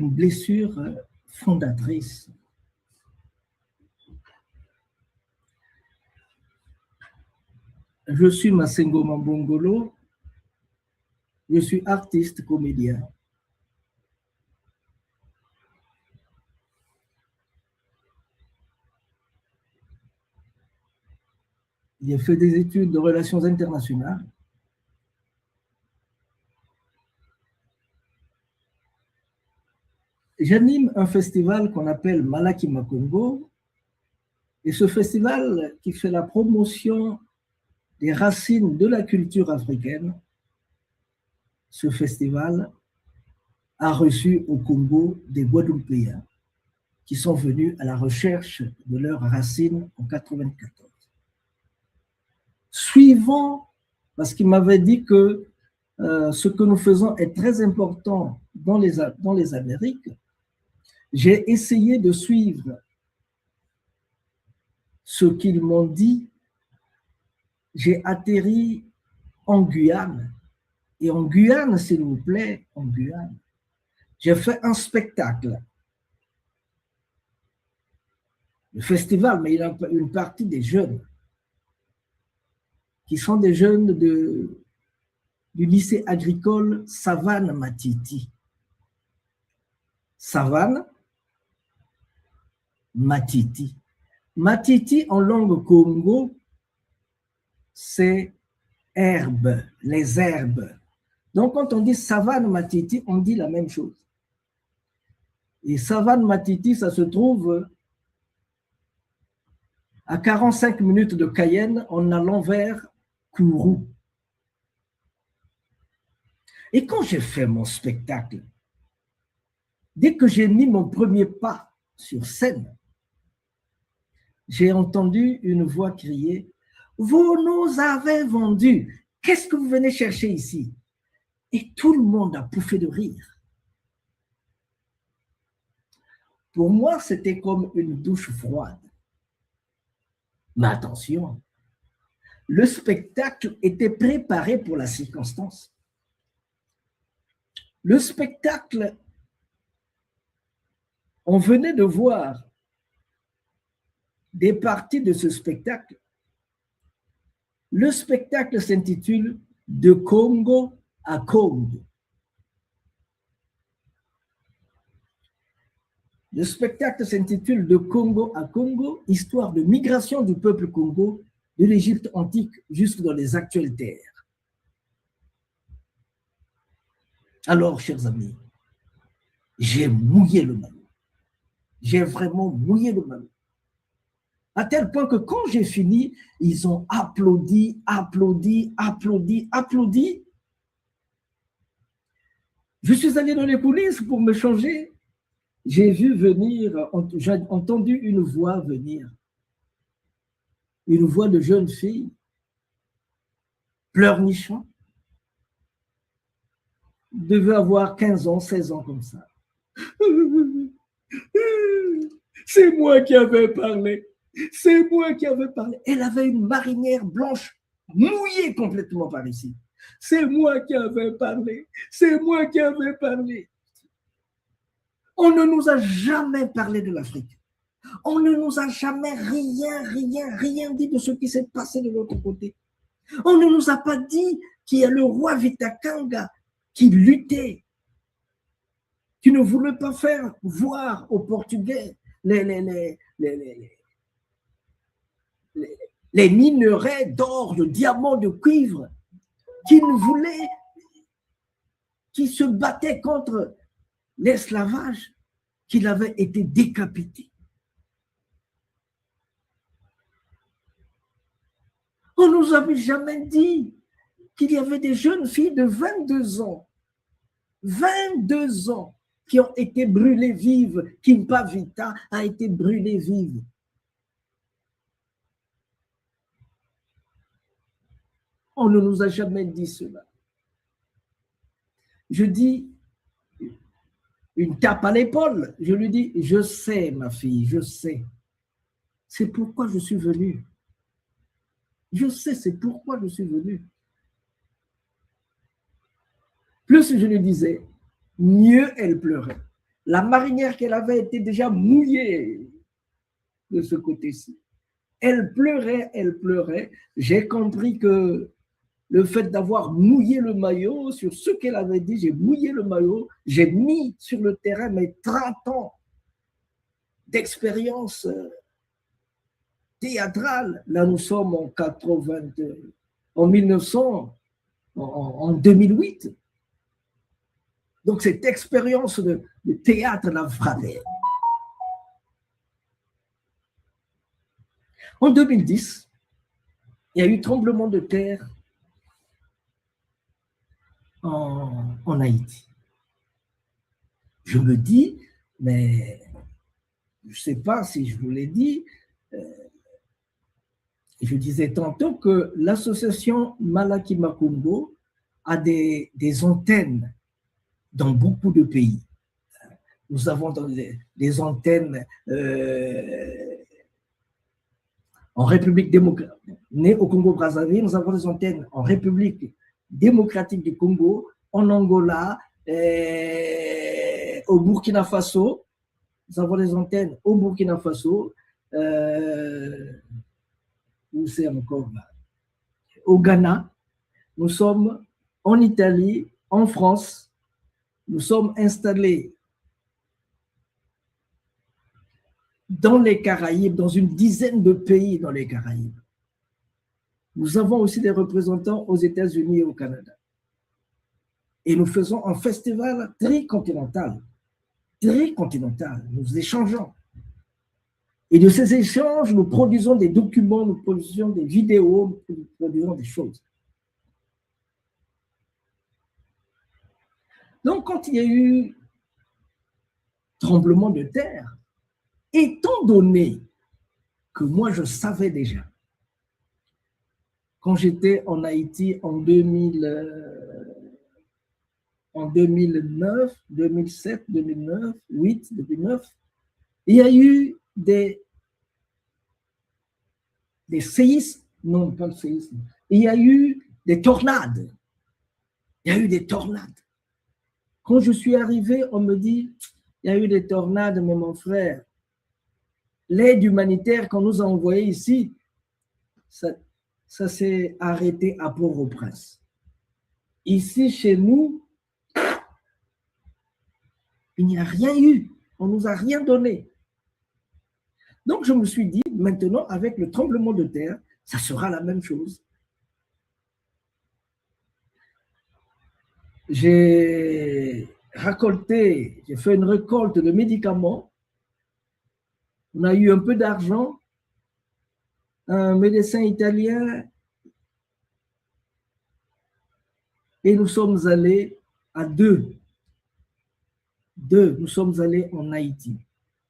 blessure fondatrice. Je suis Masengo Mambongolo, je suis artiste, comédien. J'ai fait des études de relations internationales. j'anime un festival qu'on appelle Malaki Makongo. Et ce festival qui fait la promotion des racines de la culture africaine, ce festival a reçu au Congo des Guadeloupéens qui sont venus à la recherche de leurs racines en 1994. Suivant, parce qu'il m'avait dit que ce que nous faisons est très important dans les Amériques, j'ai essayé de suivre ce qu'ils m'ont dit. J'ai atterri en Guyane. Et en Guyane, s'il vous plaît, en Guyane, j'ai fait un spectacle. Le festival, mais il y a une partie des jeunes qui sont des jeunes du lycée agricole Savane Matiti. Savane Matiti. Matiti en langue Congo, c'est herbe, les herbes. Donc quand on dit Savane Matiti, on dit la même chose. Et Savane Matiti, ça se trouve à 45 minutes de Cayenne en allant vers Kourou. Et quand j'ai fait mon spectacle, dès que j'ai mis mon premier pas sur scène, j'ai entendu une voix crier « Vous nous avez vendus, qu'est-ce que vous venez chercher ici ?» Et tout le monde a pouffé de rire. Pour moi, c'était comme une douche froide. Mais attention, le spectacle était préparé pour la circonstance. Le spectacle, on venait de voir des parties de ce spectacle. Le spectacle s'intitule « De Congo à Congo ». Le spectacle s'intitule « De Congo à Congo, histoire de migration du peuple Congo de l'Égypte antique jusque dans les actuelles terres ». Alors, chers amis, j'ai mouillé le maillot. J'ai vraiment mouillé le maillot. À tel point que quand j'ai fini, ils ont applaudi, applaudi, applaudi, applaudi. Je suis allé dans les coulisses pour me changer. J'ai vu venir, j'ai entendu une voix venir. Une voix de jeune fille, pleurnichant. Devait avoir 15 ans, 16 ans comme ça. C'est moi qui avais parlé. C'est moi qui avais parlé. Elle avait une marinière blanche mouillée complètement par ici. C'est moi qui avais parlé. C'est moi qui avais parlé. On ne nous a jamais parlé de l'Afrique. On ne nous a jamais rien dit de ce qui s'est passé de l'autre côté. On ne nous a pas dit qu'il y a le roi Vitakanga qui luttait, qui ne voulait pas faire voir aux Portugais les minerais d'or, de diamants, de cuivre, qui se battaient contre l'esclavage, qu'il avait été décapité. On ne nous avait jamais dit qu'il y avait des jeunes filles de 22 ans, qui ont été brûlées vives, Kimpa Vita a été brûlée vive. On ne nous a jamais dit cela. Je dis, une tape à l'épaule, je lui dis, je sais ma fille, je sais. C'est pourquoi je suis venu. Je sais, c'est pourquoi je suis venu. Plus je lui disais, mieux elle pleurait. La marinière qu'elle avait était déjà mouillée de ce côté-ci. Elle pleurait. J'ai compris que le fait d'avoir mouillé le maillot, sur ce qu'elle avait dit, j'ai mouillé le maillot, j'ai mis sur le terrain mes 30 ans d'expérience théâtrale. Là, nous sommes en 2008. Donc, cette expérience de théâtre l'a frappé. En 2010, il y a eu tremblement de terre en Haïti. Je me dis, mais je ne sais pas si je vous l'ai dit, je disais tantôt que l'association Malakima Congo a des antennes dans beaucoup de pays. Nous avons des antennes en République démocratique, née au Congo-Brazzaville, nous avons des antennes en République démocratique du Congo, en Angola, au Burkina Faso. Nous avons des antennes au Burkina Faso, où c'est encore là, au Ghana. Nous sommes en Italie, en France. Nous sommes installés dans les Caraïbes, dans une dizaine de pays dans les Caraïbes. Nous avons aussi des représentants aux États-Unis et au Canada. Et nous faisons un festival tricontinental. Tricontinental. Nous échangeons. Et de ces échanges, nous produisons des documents, nous produisons des vidéos, nous produisons des choses. Donc, quand il y a eu tremblement de terre, étant donné que moi, je savais déjà, quand j'étais en Haïti en 2009, 2007, 2009, 2008, 2009, il y a eu des séismes, non, pas de séismes, il y a eu des tornades. Il y a eu des tornades. Quand je suis arrivé, on me dit, il y a eu des tornades, mais mon frère, l'aide humanitaire qu'on nous a envoyée ici, ça s'est arrêté à Port-au-Prince. Ici, chez nous, il n'y a rien eu. On ne nous a rien donné. Donc, je me suis dit, maintenant, avec le tremblement de terre, ça sera la même chose. J'ai fait une récolte de médicaments. On a eu un peu d'argent. Un médecin italien. Et nous sommes allés à deux. Nous sommes allés en Haïti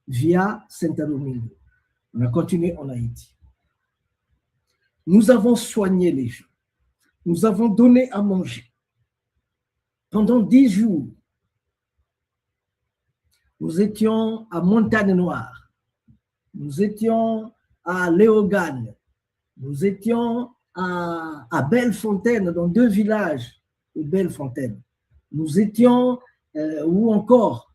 via Saint-Domingue. On a continué en Haïti. Nous avons soigné les gens. Nous avons donné à manger. Pendant 10 jours, nous étions à Montagne-Noire, nous étions à Léogane, nous étions à Bellefontaine, dans 2 villages de Bellefontaine. Nous étions, où encore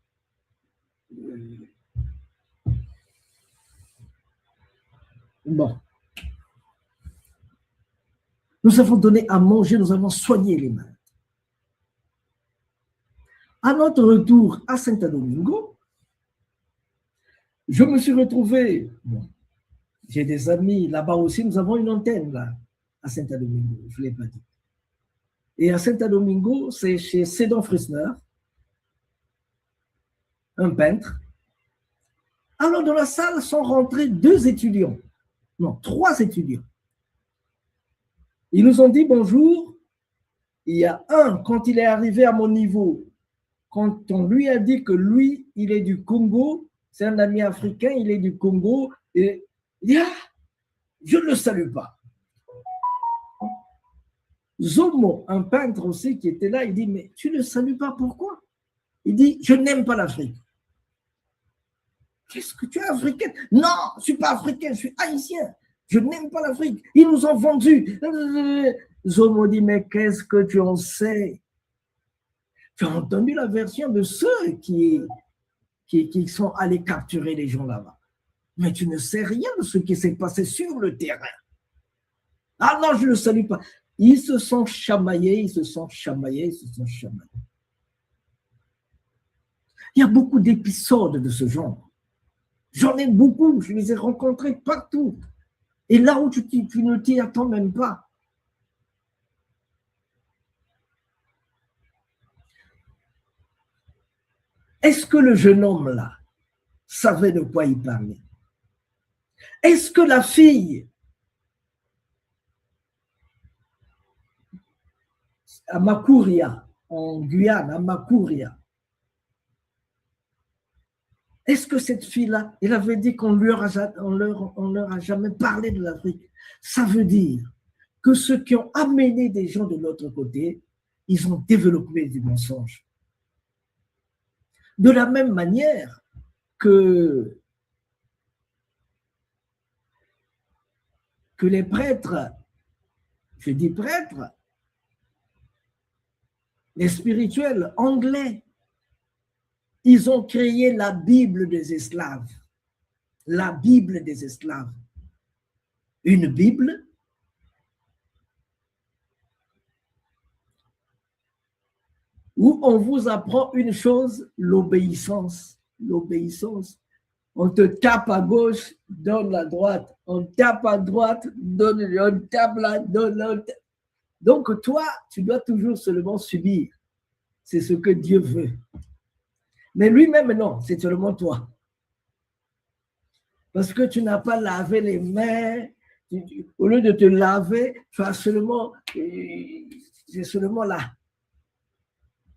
bon. Nous avons donné à manger, nous avons soigné les malades. À notre retour à Saint-Domingo, je me suis retrouvé, bon, j'ai des amis là-bas aussi, nous avons une antenne là, à Saint-Domingo, je ne l'ai pas dit. Et à Saint-Domingo, c'est chez Sédan Frisner, un peintre. Alors dans la salle sont rentrés 2 étudiants, non, 3 étudiants. Ils nous ont dit bonjour. Il y a un, quand il est arrivé à mon niveau, quand on lui a dit que lui, il est du Congo, c'est un ami africain, il est du Congo, et il dit, je ne le salue pas. Zomo, un peintre aussi qui était là, il dit, mais tu ne le salues pas, pourquoi? Il dit, je n'aime pas l'Afrique. Qu'est-ce que tu es africain? Non, je ne suis pas africain, je suis haïtien. Je n'aime pas l'Afrique. Ils nous ont vendus. Zomo dit, mais qu'est-ce que tu en sais? Tu as entendu la version de ceux qui sont allés capturer les gens là-bas. Mais tu ne sais rien de ce qui s'est passé sur le terrain. Ah non, je ne le salue pas. Ils se sont chamaillés, ils se sont chamaillés. Il y a beaucoup d'épisodes de ce genre. J'en ai beaucoup, je les ai rencontrés partout. Et là où tu ne t'y attends même pas. Est-ce que le jeune homme-là savait de quoi il parlait? Est-ce que la fille à Makuria, en Guyane, à Makuria, est-ce que cette fille-là, elle avait dit qu'on leur a jamais parlé de l'Afrique? Ça veut dire que ceux qui ont amené des gens de l'autre côté, ils ont développé du mensonge. De la même manière que les prêtres, je dis prêtres, les spirituels anglais, ils ont créé la Bible des esclaves. La Bible des esclaves. Une Bible où on vous apprend une chose, l'obéissance. L'obéissance. On te tape à gauche, donne la droite. On tape à droite, on tape là, donne l'autre. Donc toi, tu dois toujours seulement subir. C'est ce que Dieu veut. Mais lui-même, non, c'est seulement toi. Parce que tu n'as pas lavé les mains. Au lieu de te laver, tu as seulement, c'est seulement là.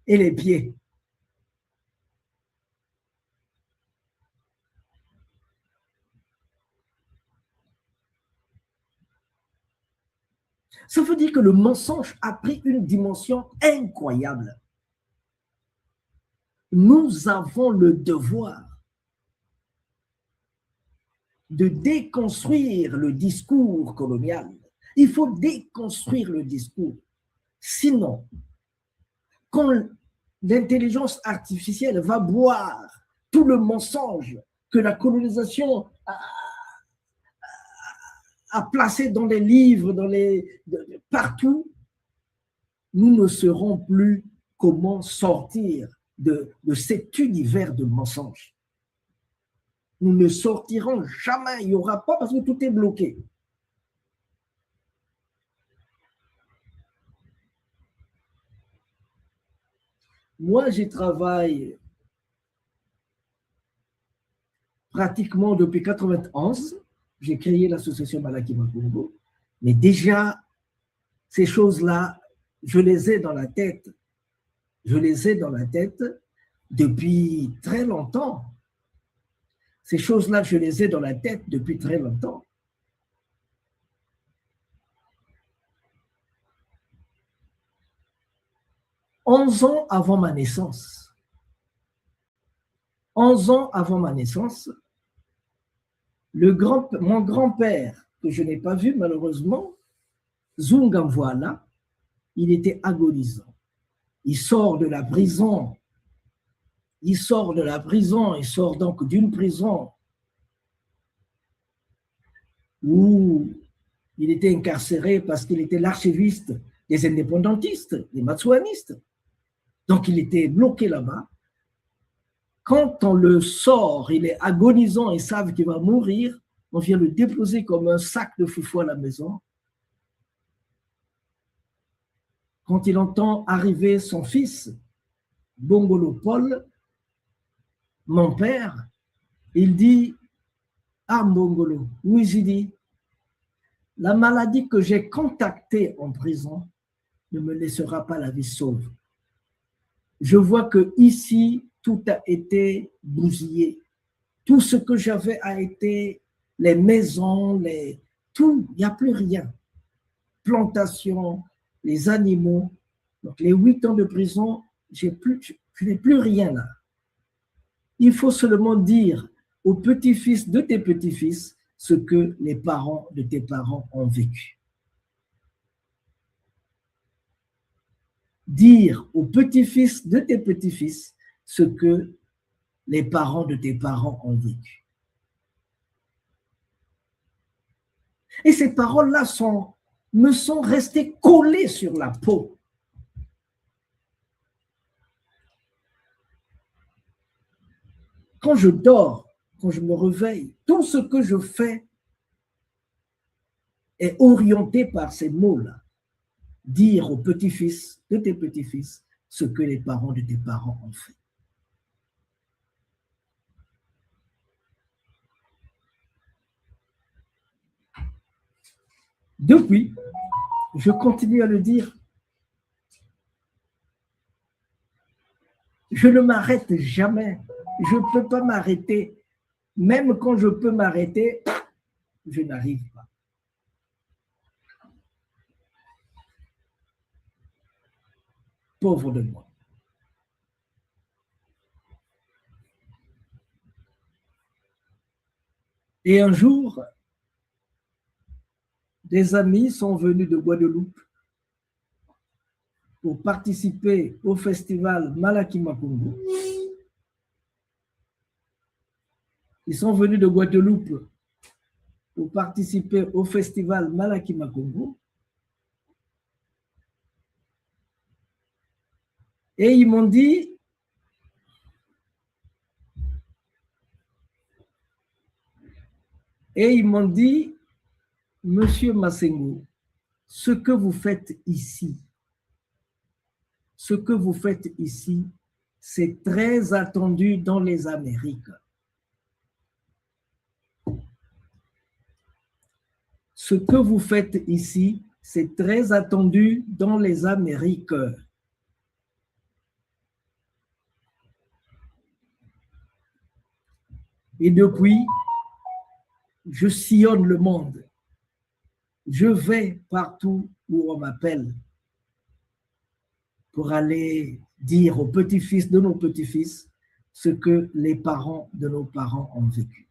Et les pieds. Ça veut dire que le mensonge a pris une dimension incroyable. Nous avons le devoir de déconstruire le discours colonial. Il faut déconstruire le discours. Sinon, quand l'intelligence artificielle va boire tout le mensonge que la colonisation a placé dans les livres, partout, nous ne saurons plus comment sortir de cet univers de mensonges. Nous ne sortirons jamais, il n'y aura pas parce que tout est bloqué. Moi, j'y travaille pratiquement depuis 1991. J'ai créé l'association Malaki Makungu. Mais déjà, ces choses-là, je les ai dans la tête. Je les ai dans la tête depuis très longtemps. Ces choses-là, je les ai dans la tête depuis très longtemps. Onze ans avant ma naissance, 11 ans avant ma naissance, mon grand-père, que je n'ai pas vu malheureusement, Zungamvoala, il était agonisant. Il sort de la prison. Il sort donc d'une prison où il était incarcéré parce qu'il était l'archiviste des indépendantistes, des matsouanistes. Donc il était bloqué là-bas. Quand on le sort, il est agonisant, ils savent qu'il va mourir, on vient le déposer comme un sac de foufou à la maison. Quand il entend arriver son fils, Bongolo Paul, mon père, il dit, ah Bongolo, oui, j'ai dit, la maladie que j'ai contactée en prison ne me laissera pas la vie sauve. Je vois que ici, tout a été bousillé. Tout ce que j'avais a été les maisons, tout, il n'y a plus rien. Plantation, les animaux. Donc les 8 ans de prison, je n'ai plus rien là. Il faut seulement dire aux petits-fils de tes petits-fils ce que les parents de tes parents ont vécu. Dire aux petits-fils de tes petits-fils ce que les parents de tes parents ont vécu. Et ces paroles-là me sont restées collées sur la peau. Quand je dors, quand je me réveille, tout ce que je fais est orienté par ces mots-là. Dire aux petits-fils de tes petits-fils ce que les parents de tes parents ont fait. Depuis, je continue à le dire, je ne m'arrête jamais. Je ne peux pas m'arrêter. Même quand je peux m'arrêter, je n'arrive pas. Pauvre de moi. Et un jour, des amis sont venus de Guadeloupe pour participer au festival Malakima Congo. Ils sont venus de Guadeloupe pour participer au festival Malakima Congo. Et ils m'ont dit, Monsieur Massengo, ce que vous faites ici, c'est très attendu dans les Amériques. Ce que vous faites ici, c'est très attendu dans les Amériques. Et depuis, je sillonne le monde. Je vais partout où on m'appelle pour aller dire aux petits-fils de nos petits-fils ce que les parents de nos parents ont vécu.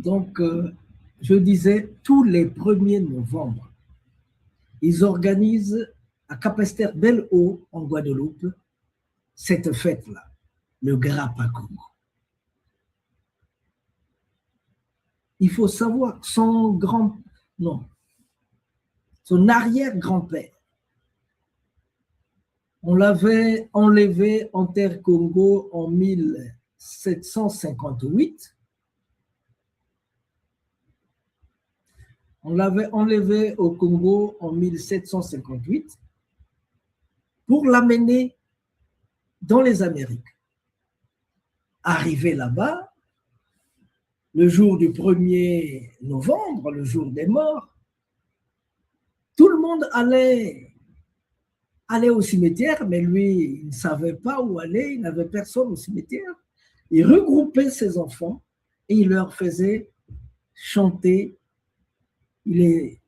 Donc, je disais, tous les 1er novembre, ils organisent à Capesterre-Belle-Eau, en Guadeloupe, cette fête-là, le Grappa Congo. Il faut savoir, son arrière-grand-père, on l'avait enlevé en terre Congo en 1758. On l'avait enlevé au Congo en 1758 pour l'amener dans les Amériques. Arrivé là-bas, le jour du 1er novembre, le jour des morts, tout le monde allait au cimetière, mais lui, il ne savait pas où aller, il n'avait personne au cimetière. Il regroupait ses enfants et il leur faisait chanter. Il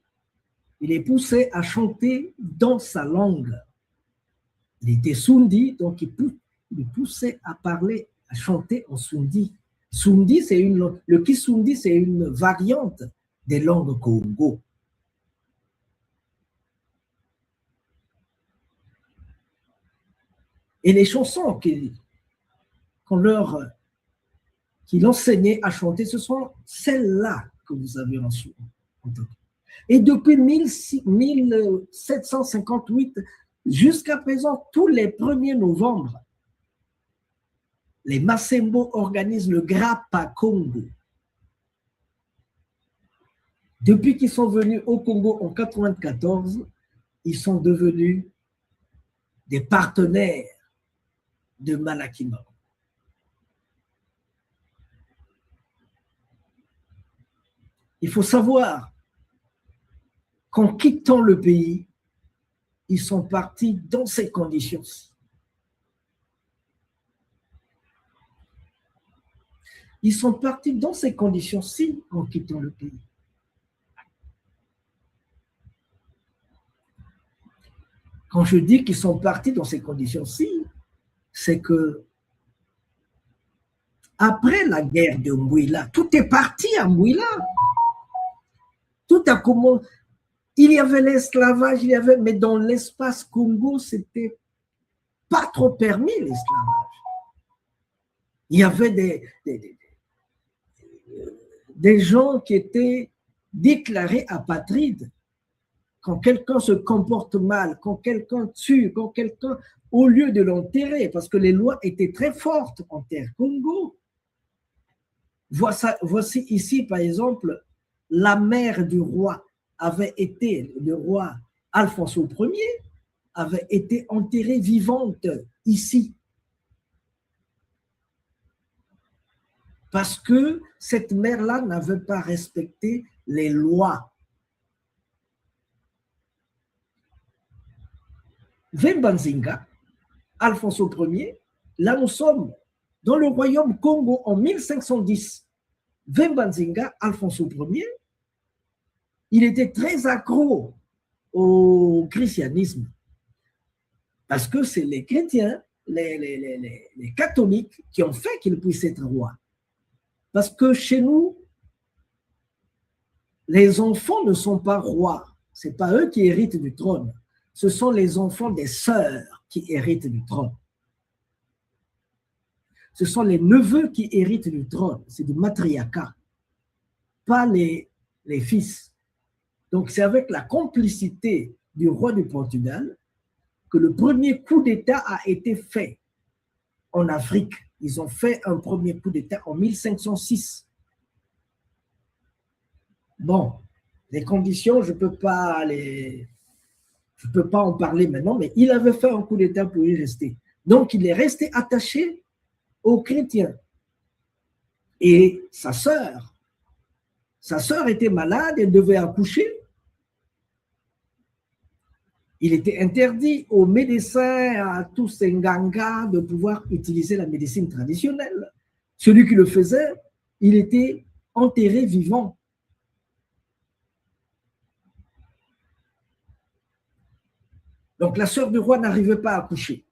les poussait à chanter dans sa langue. Il était Sundi, donc il poussait à parler, à chanter en Sundi. Sundi, le Kisundi, c'est une variante des langues Congo. Et les chansons qu'il enseignait à chanter, ce sont celles-là que vous avez reçues. Et depuis 1758 jusqu'à présent, tous les 1er novembre, les Massembo organisent le Grappa Congo. Depuis qu'ils sont venus au Congo en 1994, ils sont devenus des partenaires de Malakima. Il faut savoir qu'en quittant le pays, ils sont partis dans ces conditions-ci. Ils sont partis dans ces conditions-ci en quittant le pays. Quand je dis qu'ils sont partis dans ces conditions-ci, c'est que après la guerre de Mbouila, tout est parti à Mbouila. Tout a commencé. Il y avait l'esclavage, mais dans l'espace Congo, c'était pas trop permis l'esclavage. Il y avait des gens qui étaient déclarés apatrides. Quand quelqu'un se comporte mal, quand quelqu'un tue, quand quelqu'un, au lieu de l'enterrer, parce que les lois étaient très fortes en terre Congo. Voici ici, par exemple, la mère du roi le roi Alphonse Ier avait été enterrée vivante ici. Parce que cette mère-là n'avait pas respecté les lois. Vembanzinga, Alphonse Ier, là nous sommes dans le royaume Congo en 1510. Vembanzinga, Alphonse Ier, il était très accro au christianisme parce que c'est les chrétiens, les catholiques qui ont fait qu'il puisse être roi. Parce que chez nous, les enfants ne sont pas rois. Ce n'est pas eux qui héritent du trône. Ce sont les enfants des sœurs qui héritent du trône. Ce sont les neveux qui héritent du trône. C'est du matriarcat, pas les fils. Donc, c'est avec la complicité du roi du Portugal que le premier coup d'État a été fait en Afrique. Ils ont fait un premier coup d'État en 1506. Bon, les conditions, je ne peux pas en parler maintenant, mais il avait fait un coup d'État pour y rester. Donc, il est resté attaché aux chrétiens. Et sa sœur était malade, elle devait accoucher. Il était interdit aux médecins, à tous ces ngangas, de pouvoir utiliser la médecine traditionnelle. Celui qui le faisait, il était enterré vivant. Donc la sœur du roi n'arrivait pas à accoucher.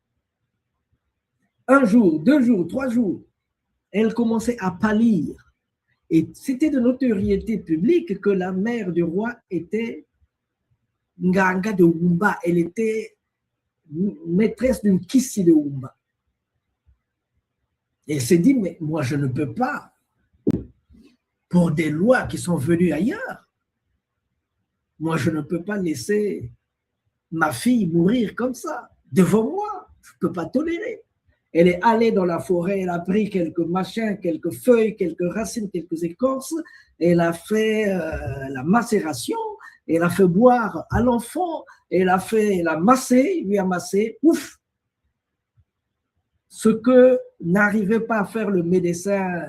Un jour, 2 jours, 3 jours, elle commençait à pâlir. Et c'était de notoriété publique que la mère du roi était Nganga de Wumba. Elle était maîtresse d'une Kissi de Wumba. Et elle s'est dit, mais moi je ne peux pas, pour des lois qui sont venues ailleurs, moi je ne peux pas laisser ma fille mourir comme ça, devant moi, je ne peux pas tolérer. Elle est allée dans la forêt, elle a pris quelques machins, quelques feuilles, quelques racines, quelques écorces, elle a fait la macération, elle a fait boire à l'enfant, elle a massé, lui a massé, ouf! Ce que n'arrivait pas à faire le médecin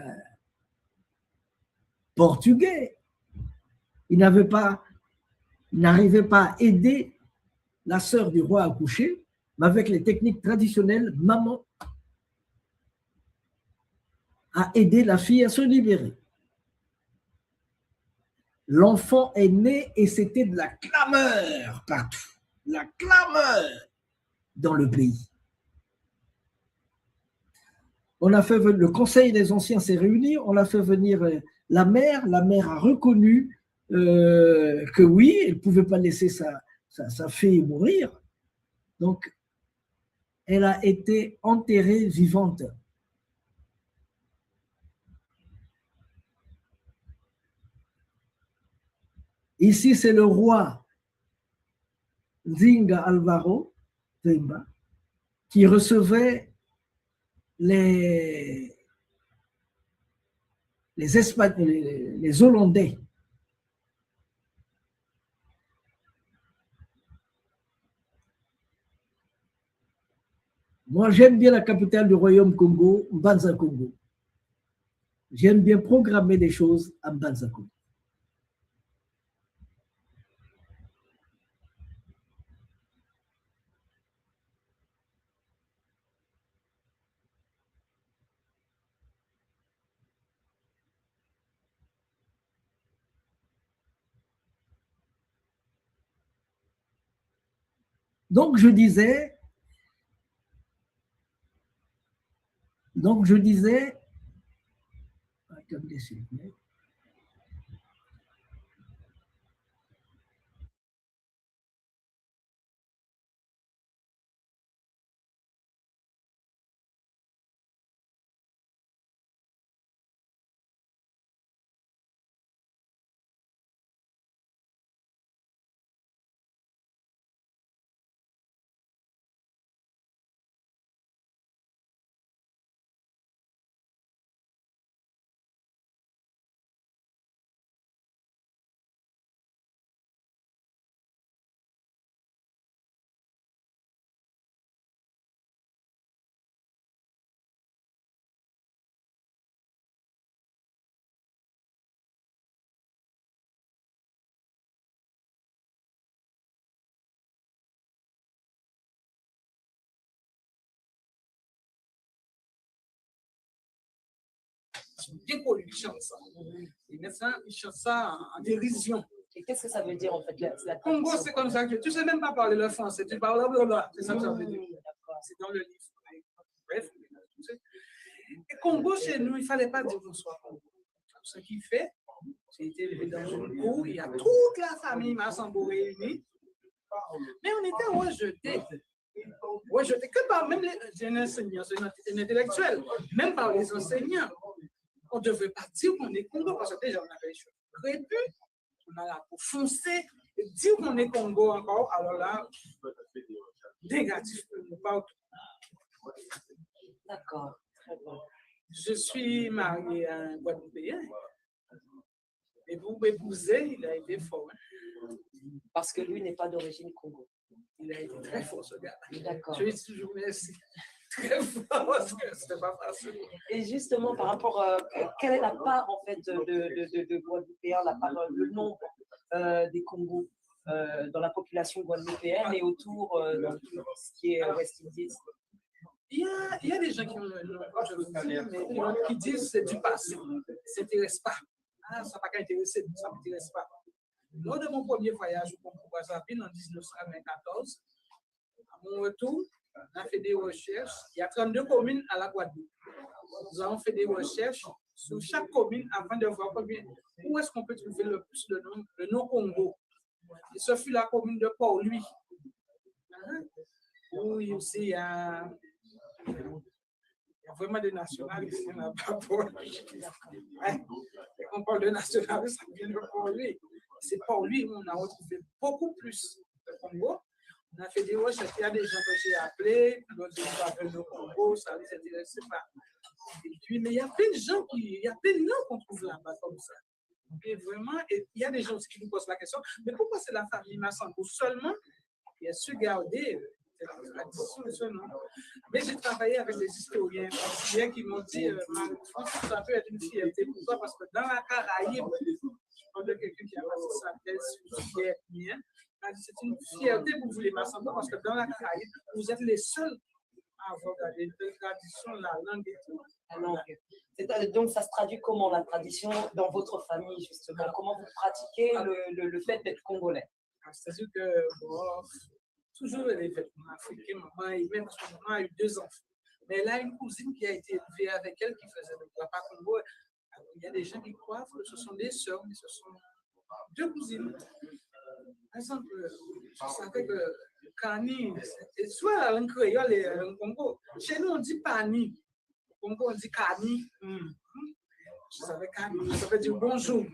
portugais. Il n'arrivait pas à aider la sœur du roi à coucher, mais avec les techniques traditionnelles, maman a aidé la fille à se libérer. L'enfant est né et c'était de la clameur partout, la clameur dans le pays. On a fait le conseil des anciens s'est réuni, on a fait venir la mère a reconnu que oui, elle ne pouvait pas laisser sa fille mourir. Donc, elle a été enterrée vivante. Ici, c'est le roi Zinga Alvaro qui recevait les Hollandais. Moi, j'aime bien la capitale du royaume Congo, Mbanza Congo. J'aime bien programmer des choses à Mbanza Congo. Donc, je disais, attendez, s'il vous plaît. Décolle, il chante ça. Les médecins, ils chantent ça en dérision. Et qu'est-ce que ça veut dire en fait la Congo, c'est comme ça que tu ne sais même pas parler le français, tu parles blablabla. C'est ça que ça veut dire. C'est dans le livre. Bref, tu sais. Et Congo, chez nous, il ne fallait pas dire bonsoir Congo. Ce qu'il fait, c'est été élevé dans une cour, il y a toute la famille Massambo réunie, mais on était rejetés. Rejetés que par même les enseignants, c'est un intellectuel, même par les enseignants. On ne devait pas dire qu'on est Congo, parce que déjà on avait les cheveux crépus, on a la peau foncée, et dire qu'on est Congo encore, alors là, négatif, partout. D'accord, très bien. Je suis marié à un Guadeloupéen, et pour m'épouser, il a été fort. Parce que lui n'est pas d'origine Congo. Il a été très fort, ce gars. D'accord. Je lui dis toujours merci. Très fort, parce que c'était pas facile. Et justement, par rapport, quelle est la part en fait de Guadeloupéens, le nombre des Congos dans la population guadeloupéenne et autour dans tout ce qui est West Indies? Il y a des gens qui ont le nom, je veux dire, mais qui disent que c'est du passé, ça ne s'intéresse pas. Ah, ça n'a pas qu'à intéresser, ça ne m'intéresse pas. Lors de mon premier voyage au Congo-Brazzaville en 1994, à mon retour, on a fait des recherches. Il y a 32 communes à la Guadeloupe. nous avons fait des recherches sur chaque commune avant de voir où est-ce qu'on peut trouver le plus de noms Congo. Et ce fut la commune de Port-Louis. Oui, aussi, il y a vraiment des nationalistes là-bas. On parle de nationalistes, ça vient de Port-Louis. C'est Port-Louis où on a retrouvé beaucoup plus de Congo. On a fait des recherches, il y a des gens que j'ai appelés, d'autres gens appellent le Congo, ça les intéresse pas. Et puis, mais il y a plein de gens il y a plein de noms qu'on trouve là-bas comme ça. Et vraiment, il y a des gens aussi qui nous posent la question, mais pourquoi c'est la famille Massango seulement qui a su garder la tradition seulement? Mais j'ai travaillé avec des historiens qui m'ont dit, ça peut être une fierté pour toi, parce que dans la Caraïbe, je parle de quelqu'un qui a passé sa thèse sur bien. C'est une fierté pour vous les Massango, parce que dans la Caraïbe, vous êtes les seuls à avoir gardé la tradition, la langue et tout. La langue. Donc, ça se traduit comment, la tradition, dans votre famille, justement? Comment vous pratiquez le fait d'être congolais? C'est-à-dire que, toujours les vêtements africains, maman et même parce que maman a eu 2 enfants. Mais elle a une cousine qui a été élevée avec elle qui faisait le papa Congo. Il y a des gens qui croient que ce sont des sœurs, mais ce sont 2 cousines. Par exemple, je savais que Kani, soit en créole et en Congo, chez nous on dit Pani, au Congo on dit Kani. Je savais Kani, je savais dire bonjour,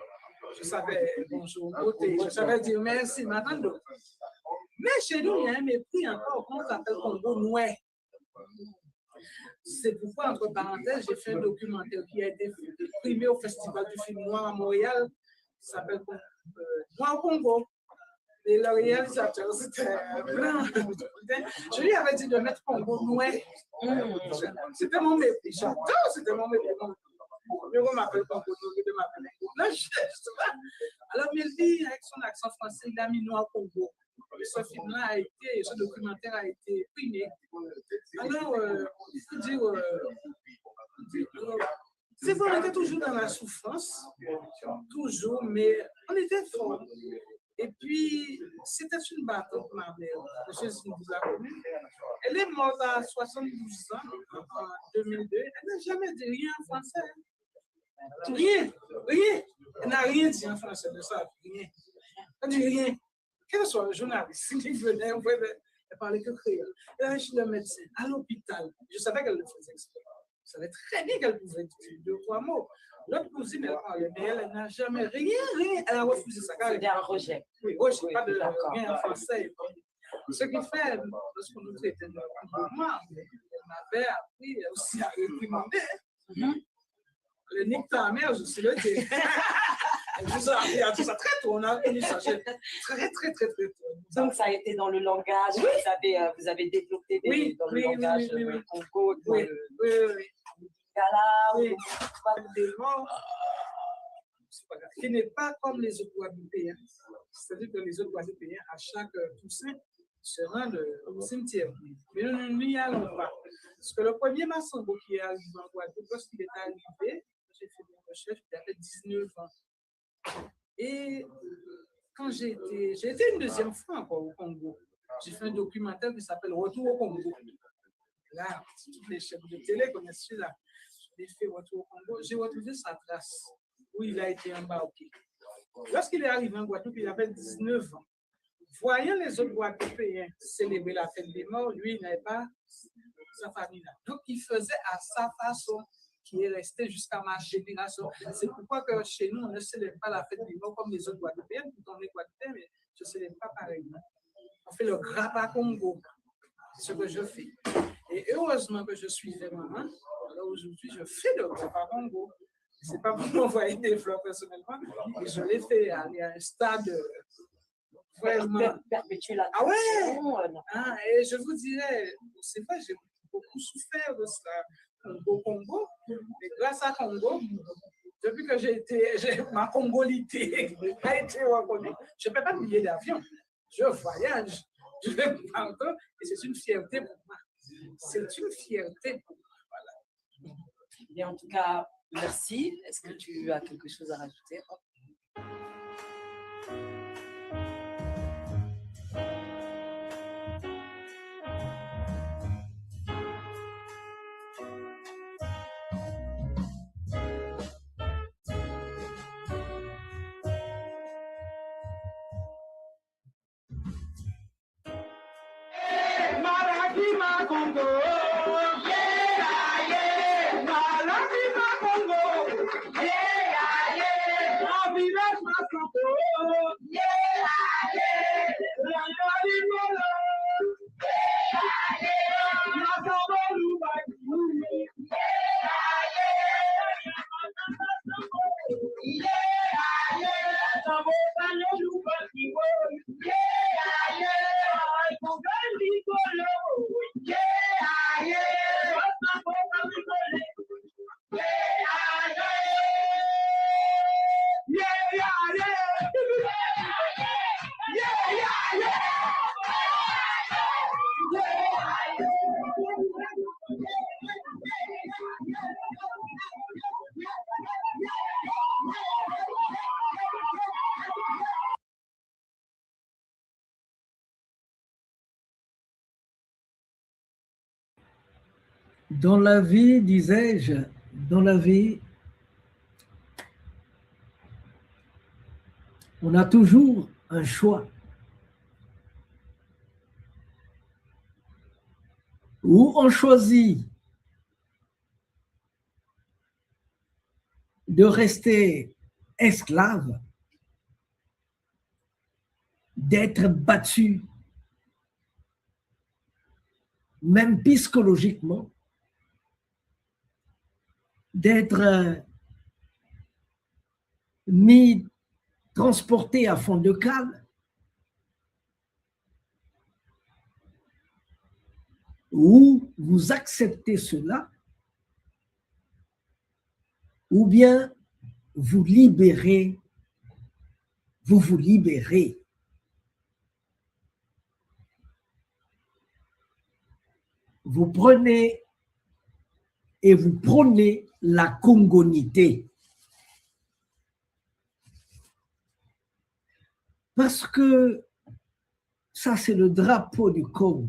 je savais bonjour, côté, je savais dire merci, m'attendons. Mais chez nous, il y a un mépris encore, qu'on s'appelle Congo Noué. C'est pourquoi, entre parenthèses, j'ai fait un documentaire qui a été primé au Festival du film noir à Montréal, qui s'appelle Noir au Congo. Et le réalisateur, c'était blanc. Je lui avais dit de mettre Congo Noué. C'était mon mépris. J'adore, c'était mon mépris. Je m'appelle Congo Noué, de m'appeler Congo. Alors, Melville, avec son accent français, il a mis Noir Congo. Ce film-là ce documentaire a été primé. Alors, il faut dire, c'est vrai, on était toujours dans la souffrance, toujours, mais on était fort. Et puis, c'était une bataille pour ma mère. Elle est morte à 72 ans, en 2002. Elle n'a jamais dit rien en français. Rien. Elle n'a rien dit en français de ça. Rien. Elle n'a dit rien. Quel soit le journaliste qui venait, on pouvait parler que créole. Elle avait chez le médecin, à l'hôpital. Je savais qu'elle le faisait exprès. Je savais très bien qu'elle pouvait dire 2 ou 3 mots. L'autre cousine, elle parlait, mais elle n'a jamais rien. Elle a refusé ça. C'était un rejet. Oui, je n'ai pas de rien en français. Ce qui fait, lorsqu'on nous traitait de moi, elle m'avait appris aussi à réprimander. Le nique ta mère, je suis le dire. Elle nous a appris à tout ça très tôt. On a appris ça très tôt. Donc, ça a été dans le langage. Oui. Vous avez développé dans le langage Congo. Oui. Qui n'est pas comme les autres Guadeloupéens. C'est-à-dire que les autres Guadeloupéens, à chaque Toussaint, se rendent au cimetière. Mais nous n'y allons pas. Parce que le premier Massango qui est arrivé en Guadeloupe, lorsqu'il est arrivé, j'ai fait des recherches, il avait 19 ans. Et quand j'ai été une 2e fois encore au Congo, j'ai fait un documentaire qui s'appelle Retour au Congo. Là, tous les chefs de télé connaissent celui-là. J'ai fait Retour au Congo, j'ai retrouvé sa trace où il a été embarqué. Lorsqu'il est arrivé en Guadeloupe, il avait 19 ans. Voyant les autres Guadeloupéens célébrer la fête des morts, lui, il n'avait pas sa famille là. Donc, il faisait à sa façon, qui est resté jusqu'à ma génération. C'est pourquoi que chez nous, on ne célèbre pas la fête des morts comme les autres Guadeloupéens. Tout on est Guadeloupéen, mais je ne célèbre pas pareil. On fait le grappa Congo. C'est ce que je fais. Et heureusement que je suis maman. Alors aujourd'hui, je fais le grappa Congo. Ce n'est pas pour m'envoyer des fleurs personnellement, mais je l'ai fait aller à un stade vraiment. Perpétuer la tradition. Et je vous dirais, c'est vrai, j'ai beaucoup souffert de cela au Congo, mais grâce à Congo, depuis que ma congolité a été reconnue, je ne peux pas me billet d'avion. Je voyage, je vais partout, et c'est une fierté pour moi. C'est une fierté pour moi. Voilà. Et en tout cas, merci. Est-ce que tu as quelque chose à rajouter? Congo. Yeah, yeah. La viva Congo. Yeah, yeah. La viva Congo. Yeah, yeah. La viva Congo. Yeah, yeah. La Congo. Dans la vie, disais-je, dans la vie, on a toujours un choix. Ou on choisit de rester esclave, d'être battu, même psychologiquement, d'être mis, transporté à fond de cale, ou vous acceptez cela, ou bien vous libérez, vous libérez. Vous prenez et vous prônez la congonité. Parce que ça, c'est le drapeau du Congo.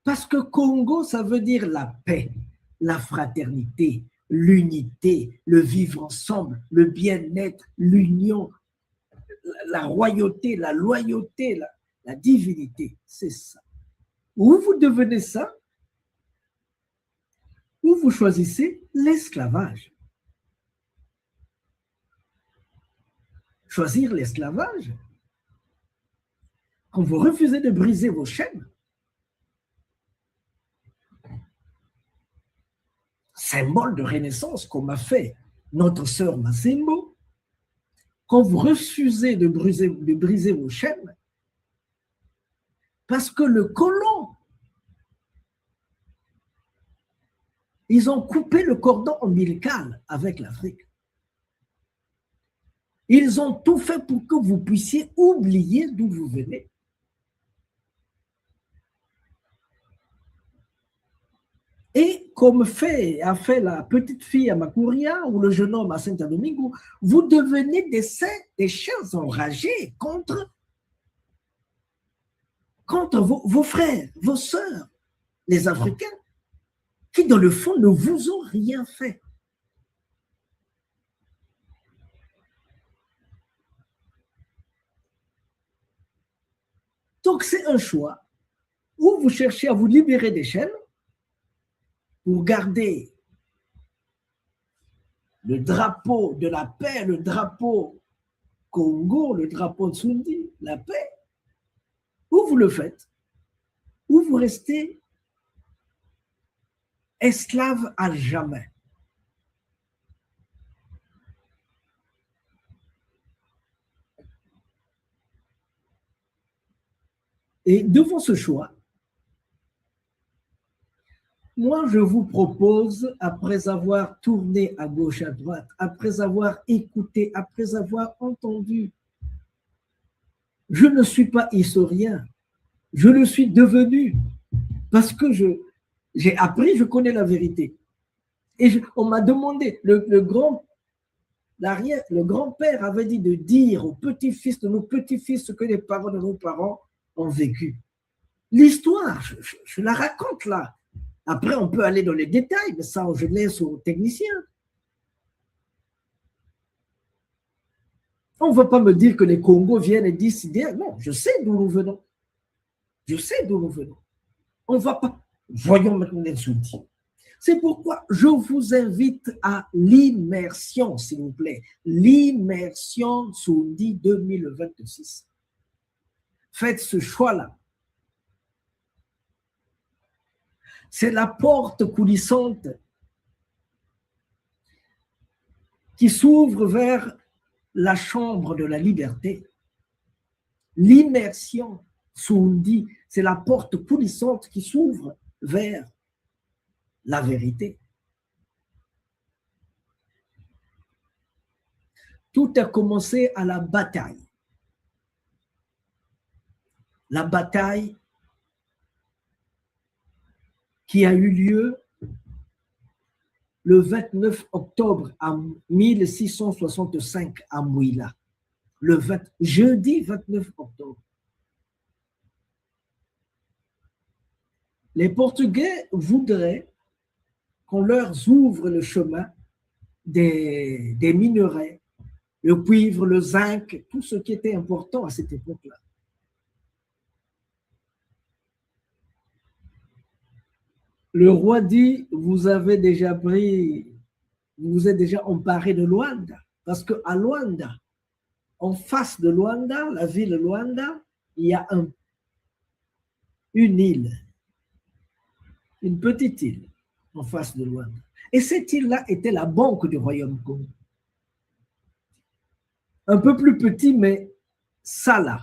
Parce que Congo, ça veut dire la paix, la fraternité, l'unité, le vivre ensemble, le bien-être, l'union, la royauté, la loyauté, la divinité. C'est ça. Ou vous devenez ça, ou vous choisissez l'esclavage. Choisir l'esclavage, quand vous refusez de briser vos chaînes, symbole de renaissance comme a fait notre sœur Massimbo, quand vous refusez de briser vos chaînes, parce que le colon, ils ont coupé le cordon ombilical avec l'Afrique. Ils ont tout fait pour que vous puissiez oublier d'où vous venez. Et comme a fait la petite fille à Makuria ou le jeune homme à Saint-Domingo, vous devenez des chiens enragés contre vos frères, vos sœurs, les Africains, qui dans le fond ne vous ont rien fait. Donc c'est un choix où vous cherchez à vous libérer des chaînes pour garder le drapeau de la paix, le drapeau Congo, le drapeau Tsundi, la paix, ou vous le faites, ou vous restez esclave à jamais. Et devant ce choix, moi, je vous propose, après avoir tourné à gauche, à droite, après avoir écouté, après avoir entendu, je ne suis pas historien, je le suis devenu, parce que j'ai appris, je connais la vérité. Et on m'a demandé, le grand-père avait dit de dire aux petits-fils de nos petits-fils ce que les parents de nos parents ont vécu. L'histoire, je la raconte là. Après, on peut aller dans les détails, mais ça, je laisse aux techniciens. On ne va pas me dire que les Congos viennent et décider. Non, je sais d'où nous venons. Je sais d'où nous venons. On ne va pas. Voyons maintenant Nsoundi. C'est pourquoi je vous invite à l'immersion, s'il vous plaît. L'immersion Nsoundi 2026. Faites ce choix-là. C'est la porte coulissante qui s'ouvre vers la chambre de la liberté. L'immersion Nsoundi, c'est la porte coulissante qui s'ouvre vers la vérité. Tout a commencé à la bataille. La bataille qui a eu lieu le 29 octobre 1665 à Mouila. Jeudi 29 octobre. Les Portugais voudraient qu'on leur ouvre le chemin des minerais, le cuivre, le zinc, tout ce qui était important à cette époque-là. Le roi dit, vous vous êtes déjà emparé de Luanda, parce qu'à Luanda, en face de Luanda, la ville de Luanda, il y a une île, une petite île en face de Luanda. Et cette île-là était la banque du royaume Congo. Un peu plus petit, mais ça là.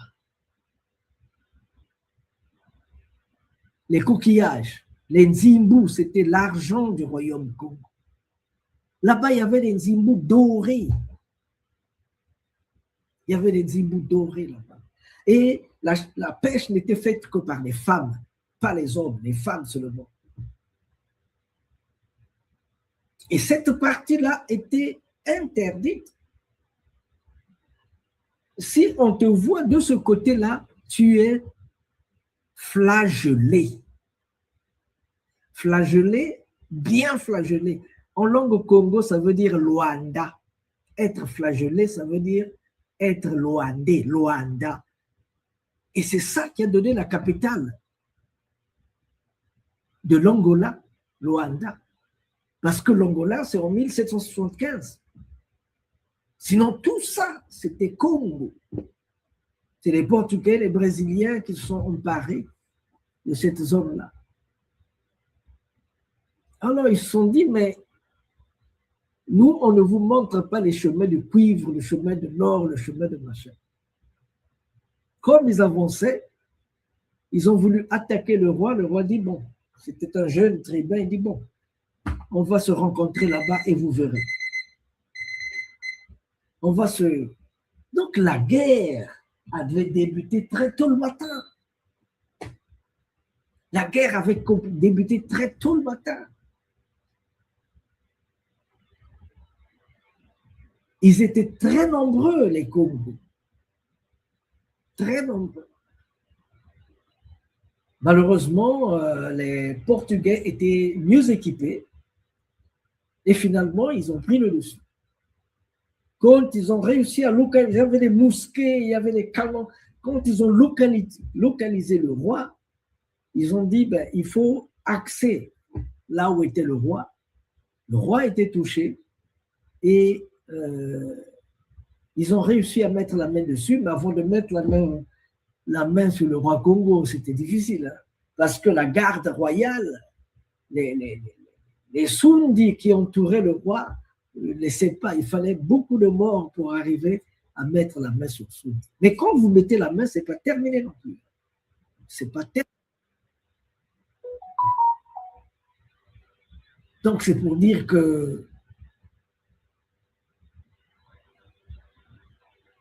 Les coquillages, les nzimbu, c'était l'argent du royaume Congo. Là-bas, il y avait des nzimbu dorés. Il y avait des nzimbu dorés là-bas. Et la pêche n'était faite que par les femmes, pas les hommes, les femmes seulement. Et cette partie-là était interdite. Si on te voit de ce côté-là, tu es flagellé. Flagellé, bien flagellé. En langue Congo, ça veut dire Luanda. Être flagellé, ça veut dire être Luandais, Luanda. Et c'est ça qui a donné la capitale de l'Angola, Luanda. Parce que l'Angola, c'est en 1775. Sinon, tout ça, c'était Congo. C'est les Portugais, les Brésiliens qui se sont emparés de cette zone-là. Alors, ils se sont dit, mais nous, on ne vous montre pas les chemins de cuivre, le chemin de l'or, le chemin de machin. Comme ils avançaient, ils ont voulu attaquer le roi. Le roi dit, bon, c'était un jeune tribun, il dit, bon, on va se rencontrer là-bas et vous verrez. Donc, la guerre avait débuté très tôt le matin. La guerre avait débuté très tôt le matin. Ils étaient très nombreux, les Congos. Très nombreux. Malheureusement, les Portugais étaient mieux équipés et finalement, ils ont pris le dessus. Quand ils ont réussi à localiser, il y avait des mousquets, il y avait des canons. Quand ils ont localisé le roi, ils ont dit, ben, il faut axer là où était le roi. Le roi était touché et ils ont réussi à mettre la main dessus, mais avant de mettre la main sur le roi Congo, c'était difficile, hein, parce que la garde royale, les Sundis qui entouraient le roi, ne laissaient pas. Il fallait beaucoup de morts pour arriver à mettre la main sur Sundi. Mais quand vous mettez la main, ce n'est pas terminé non plus. Ce n'est pas terminé. Donc, c'est pour dire que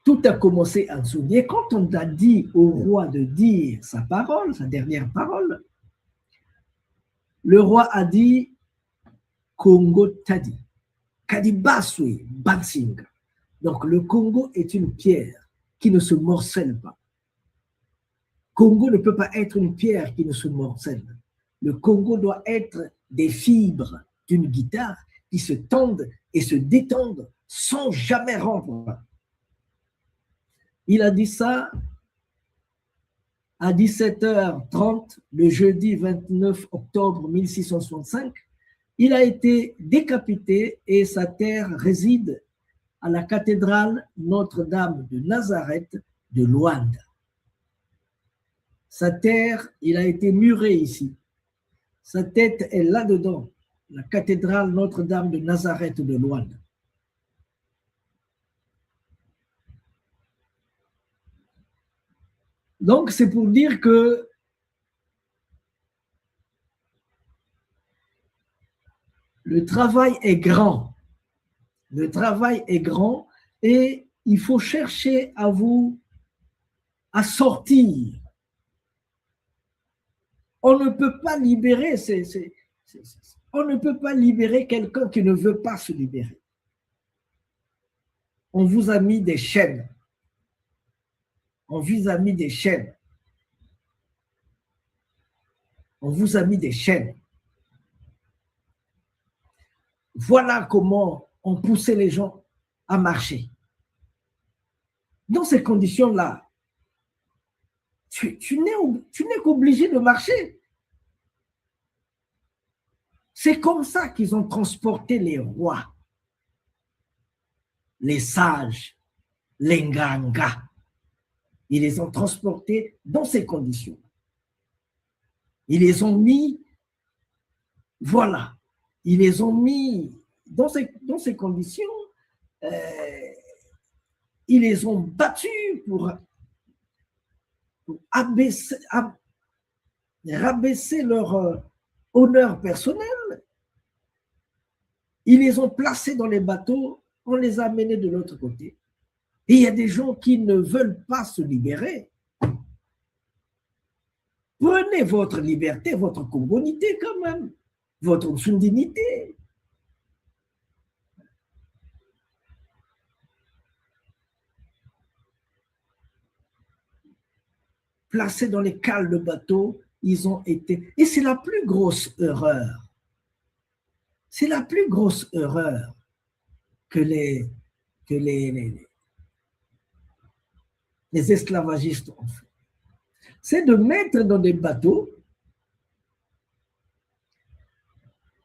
tout a commencé à Nsoundi. Et quand on a dit au roi de dire sa parole, sa dernière parole, le roi a dit Congo Tadi. Kadibasui Bansinga. Donc, le Congo est une pierre qui ne se morcelle pas. Congo ne peut pas être une pierre qui ne se morcelle. Le Congo doit être des fibres d'une guitare qui se tendent et se détendent sans jamais rompre. Il a dit ça à 17h30, le jeudi 29 octobre 1665, il a été décapité et sa terre réside à la cathédrale Notre-Dame de Nazareth de Luanda. Sa terre, il a été muré ici. Sa tête est là-dedans, la cathédrale Notre-Dame de Nazareth de Luanda. Donc, c'est pour dire que le travail est grand. Le travail est grand et il faut chercher à sortir. On ne peut pas libérer, on ne peut pas libérer quelqu'un qui ne veut pas se libérer. On vous a mis des chaînes. On vous a mis des chaînes. On vous a mis des chaînes. Voilà comment on poussait les gens à marcher. Dans ces conditions-là, tu n'es qu'obligé de marcher. C'est comme ça qu'ils ont transporté les rois, les sages, les ngangas. Ils les ont transportés dans ces conditions. Ils les ont mis, voilà, ils les ont mis dans ces conditions. Ils les ont battus pour rabaisser leur honneur personnel. Ils les ont placés dans les bateaux, on les a amenés de l'autre côté. Et il y a des gens qui ne veulent pas se libérer. Prenez votre liberté, votre congolité quand même, votre dignité. Placés dans les cales de bateau, ils ont été... Et c'est la plus grosse erreur. C'est la plus grosse erreur que les esclavagistes ont fait. C'est de mettre dans des bateaux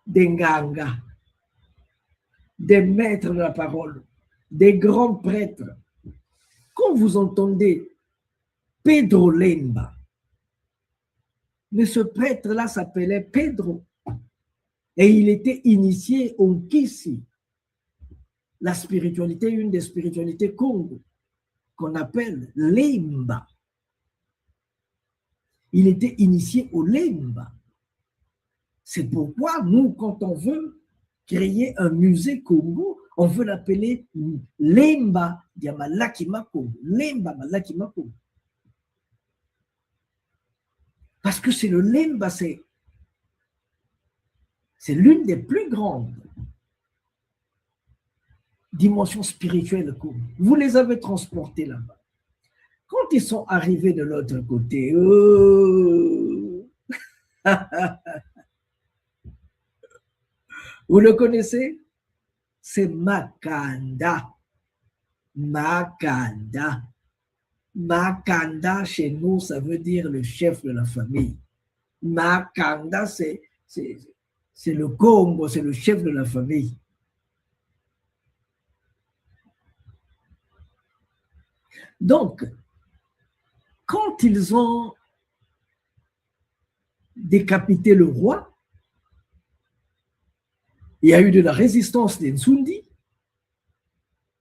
des ngangas, des maîtres de la parole, des grands prêtres. Quand vous entendez Pedro Lemba, mais ce prêtre-là s'appelait Pedro et il était initié au Nkisi, la spiritualité, une des spiritualités Congo, qu'on appelle Lemba. Il était initié au Lemba. C'est pourquoi nous, quand on veut créer un musée Congo, on veut l'appeler Lemba Diamalakima Congo. Lemba Malakima Congo. Parce que c'est le Lemba, c'est l'une des plus grandes dimensions spirituelles Congo. Vous les avez transportés là-bas. Quand ils sont arrivés de l'autre côté, vous le connaissez? C'est Makanda. Makanda. Makanda, chez nous, ça veut dire le chef de la famille. Makanda, c'est le Congo, c'est le chef de la famille. Donc, quand ils ont décapité le roi, il y a eu de la résistance des Nsundi.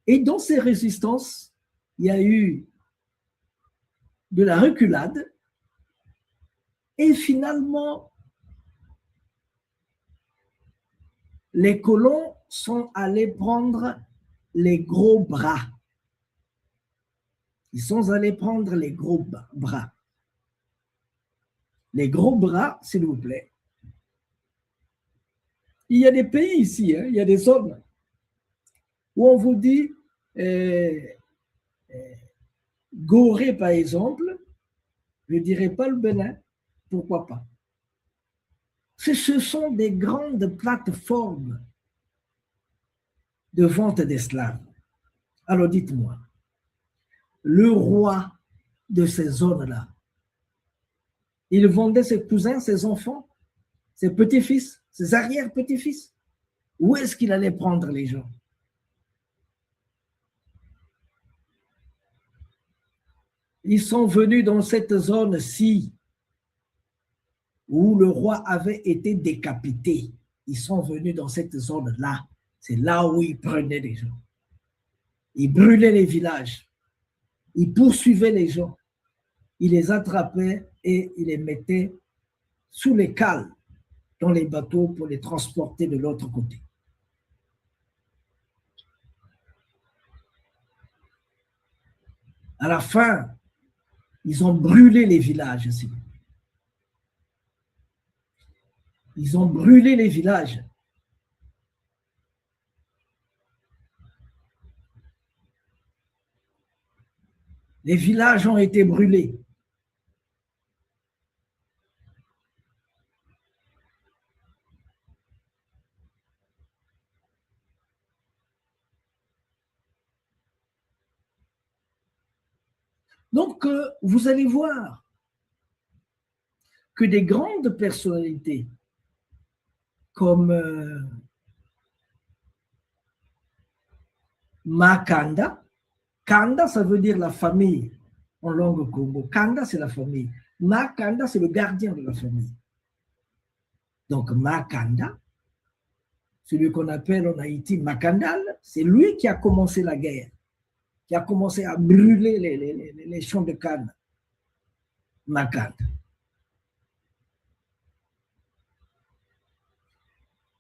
Et dans ces résistances, il y a eu de la reculade. Et finalement, les colons sont allés prendre les gros bras. Ils sont allés prendre les gros bras. Les gros bras, s'il vous plaît. Il y a des pays ici, il y a des zones où on vous dit, Gorée par exemple, je ne dirais pas le Bénin, pourquoi pas. Ce sont des grandes plateformes de vente d'esclaves. Alors dites-moi, le roi de ces zones-là, Il vendait ses cousins, ses enfants, ses petits-fils, ses arrière-petits-fils. Où est-ce qu'il allait prendre les gens? Ils sont venus dans cette zone-ci où le roi avait été décapité. Ils sont venus dans cette zone-là. C'est là où ils prenaient les gens. Ils brûlaient les villages. Ils poursuivaient les gens. Ils les attrapaient et ils les mettaient sous les cales dans les bateaux pour les transporter de l'autre côté. À la fin, ils ont brûlé les villages aussi. Ils ont brûlé les villages. Les villages ont été brûlés. Donc, vous allez voir que des grandes personnalités comme Makanda, Kanda, ça veut dire la famille en langue Congo. Kanda, c'est la famille. Makanda, c'est le gardien de la famille. Donc, Makanda, celui qu'on appelle en Haïti Makandal, c'est lui qui a commencé la guerre, qui a commencé à brûler les champs de canne. Makanda.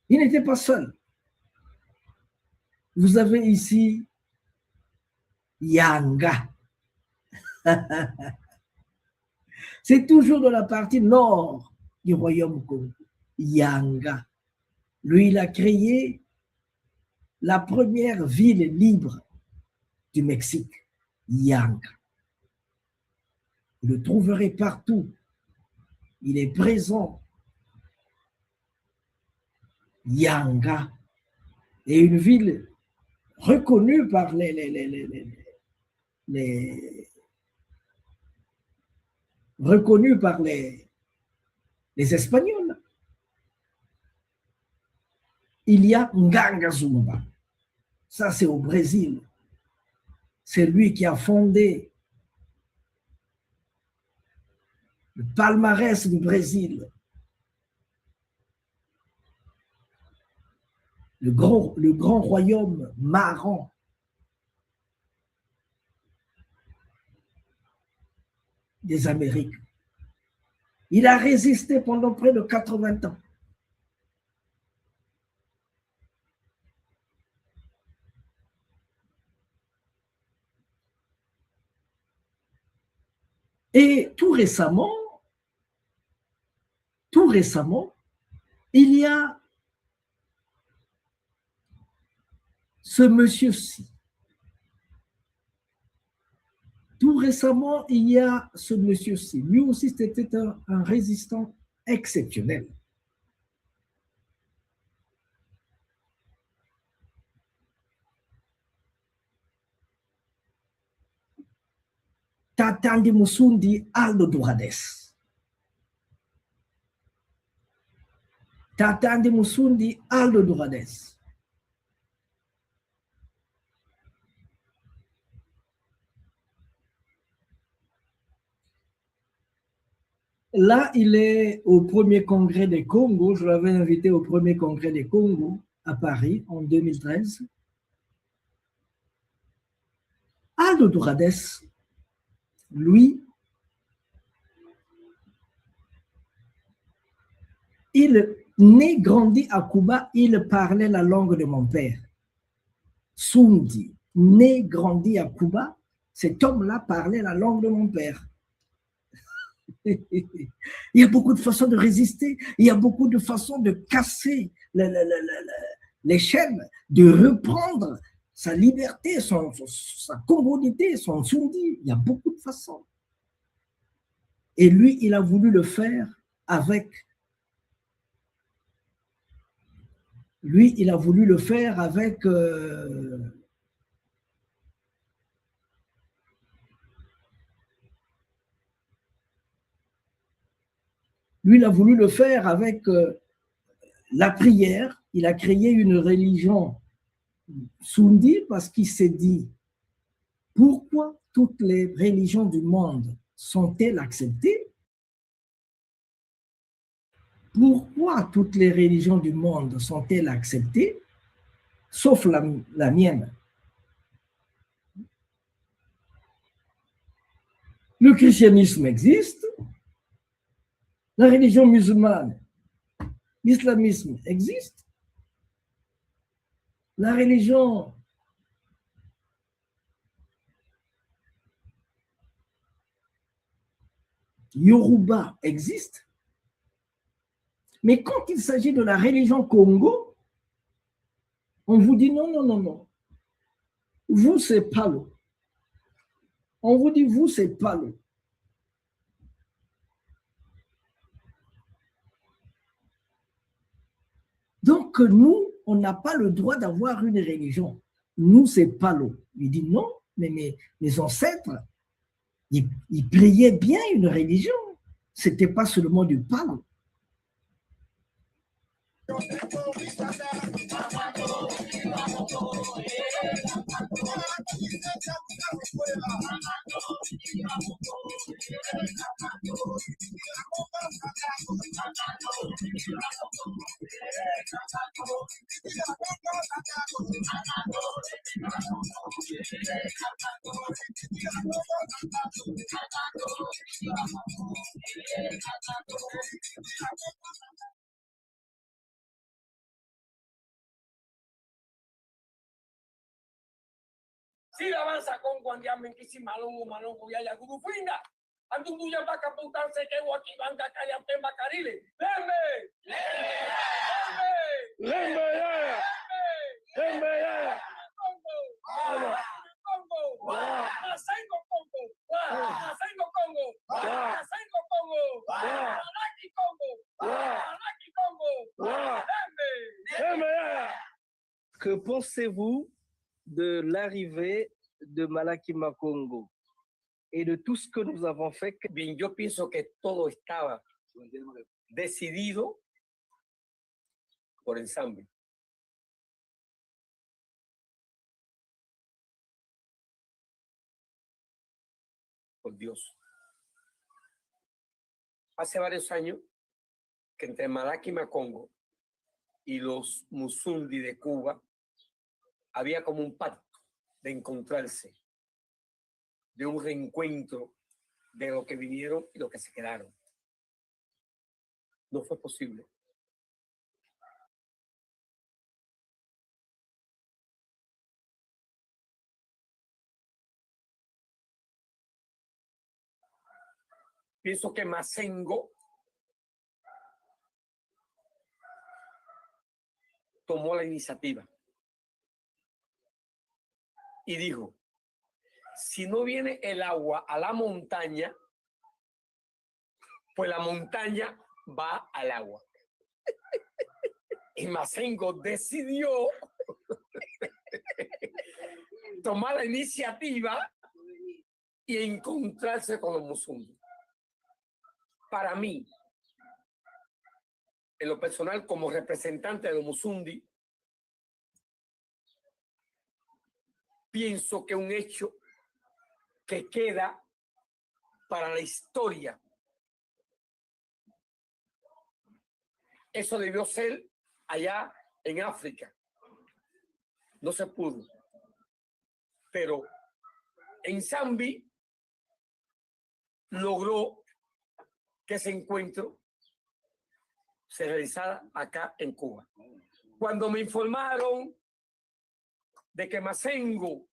Il n'était pas seul. Vous avez ici Yanga. C'est toujours dans la partie nord du royaume Congo. Yanga. Lui, il a créé la première ville libre du Mexique, Yanga. Vous le trouverez partout. Il est présent. Yanga est une ville reconnue par reconnue par les Espagnols. Il y a Nganga Zumba. Ça, c'est au Brésil. C'est lui qui a fondé le palmarès du Brésil. Le grand royaume marron. Des Amériques. Il a résisté pendant près de 80 ans. Et tout récemment, il y a ce monsieur-ci. Tout récemment, il y a ce monsieur-ci. Lui aussi, c'était un résistant exceptionnel. Tatandi Musundi Aldo Durades. Tatandi Musundi Aldo Durades. Là, il est au premier congrès des Congo. Je l'avais invité au premier congrès des Congo à Paris en 2013. Aldo Durades, lui, il né, grandi à Cuba, il parlait la langue de mon père. Sundi, né, grandi à Cuba, cet homme-là parlait la langue de mon père. Il y a beaucoup de façons de résister, il y a beaucoup de façons de casser les chaînes, de reprendre sa liberté, sa communauté, son sundi. Il y a beaucoup de façons. Et lui, il a voulu le faire avec. Lui, il a voulu le faire avec Lui, il a voulu le faire avec la prière. Il a créé une religion Sundi parce qu'il s'est dit, pourquoi toutes les religions du monde sont-elles acceptées? Pourquoi toutes les religions du monde sont-elles acceptées, sauf la mienne? Le christianisme existe, la religion musulmane, l'islamisme existe, la religion Yoruba existe. Mais quand il s'agit de la religion Congo, on vous dit non, non, non, non. Vous, c'est Palo. On vous dit, vous, c'est Palo. Donc, nous, on n'a pas le droit d'avoir une religion. Nous, c'est Palo. Il dit non, mais mes ancêtres, ils priaient bien une religion. Ce n'était pas seulement du Palo. Si avanza con Guandiame, que si malongo, ya ya gurufinda. Antu tuya va a caputarse que aquí van a callar temba carile. ¡Lembe! ¡Lembe! ¡Lembe! ¡Lembe! ¡Congo! ¡Congo! ¡Masengo Congo! ¡Masengo Congo! ¡Masengo Congo! ¡Malaki Congo! ¡Malaki Congo! ¡Lembe! ¡Lembe! Que pensez-vous de l'arrivée de Malakima Congo et de tout ce que nous avons fait? Bien, yo pienso que todo estaba decidido por Ensamble. Por Dios. Hace varios años que entre Malakima Congo y los Musundi de Cuba había como un pacto de encontrarse, de un reencuentro de lo que vinieron y lo que se quedaron. No fue posible. Pienso que Masengo tomó la iniciativa y dijo, si no viene el agua a la montaña, pues la montaña va al agua. Y Masengo decidió tomar la iniciativa y encontrarse con los Musundi. Para mí, en lo personal, como representante de los Musundi, pienso que un hecho que queda para la historia. Eso debió ser allá en África. No se pudo. Pero en Zambi logró que ese encuentro se realizara acá en Cuba. Cuando me informaron de que Masengo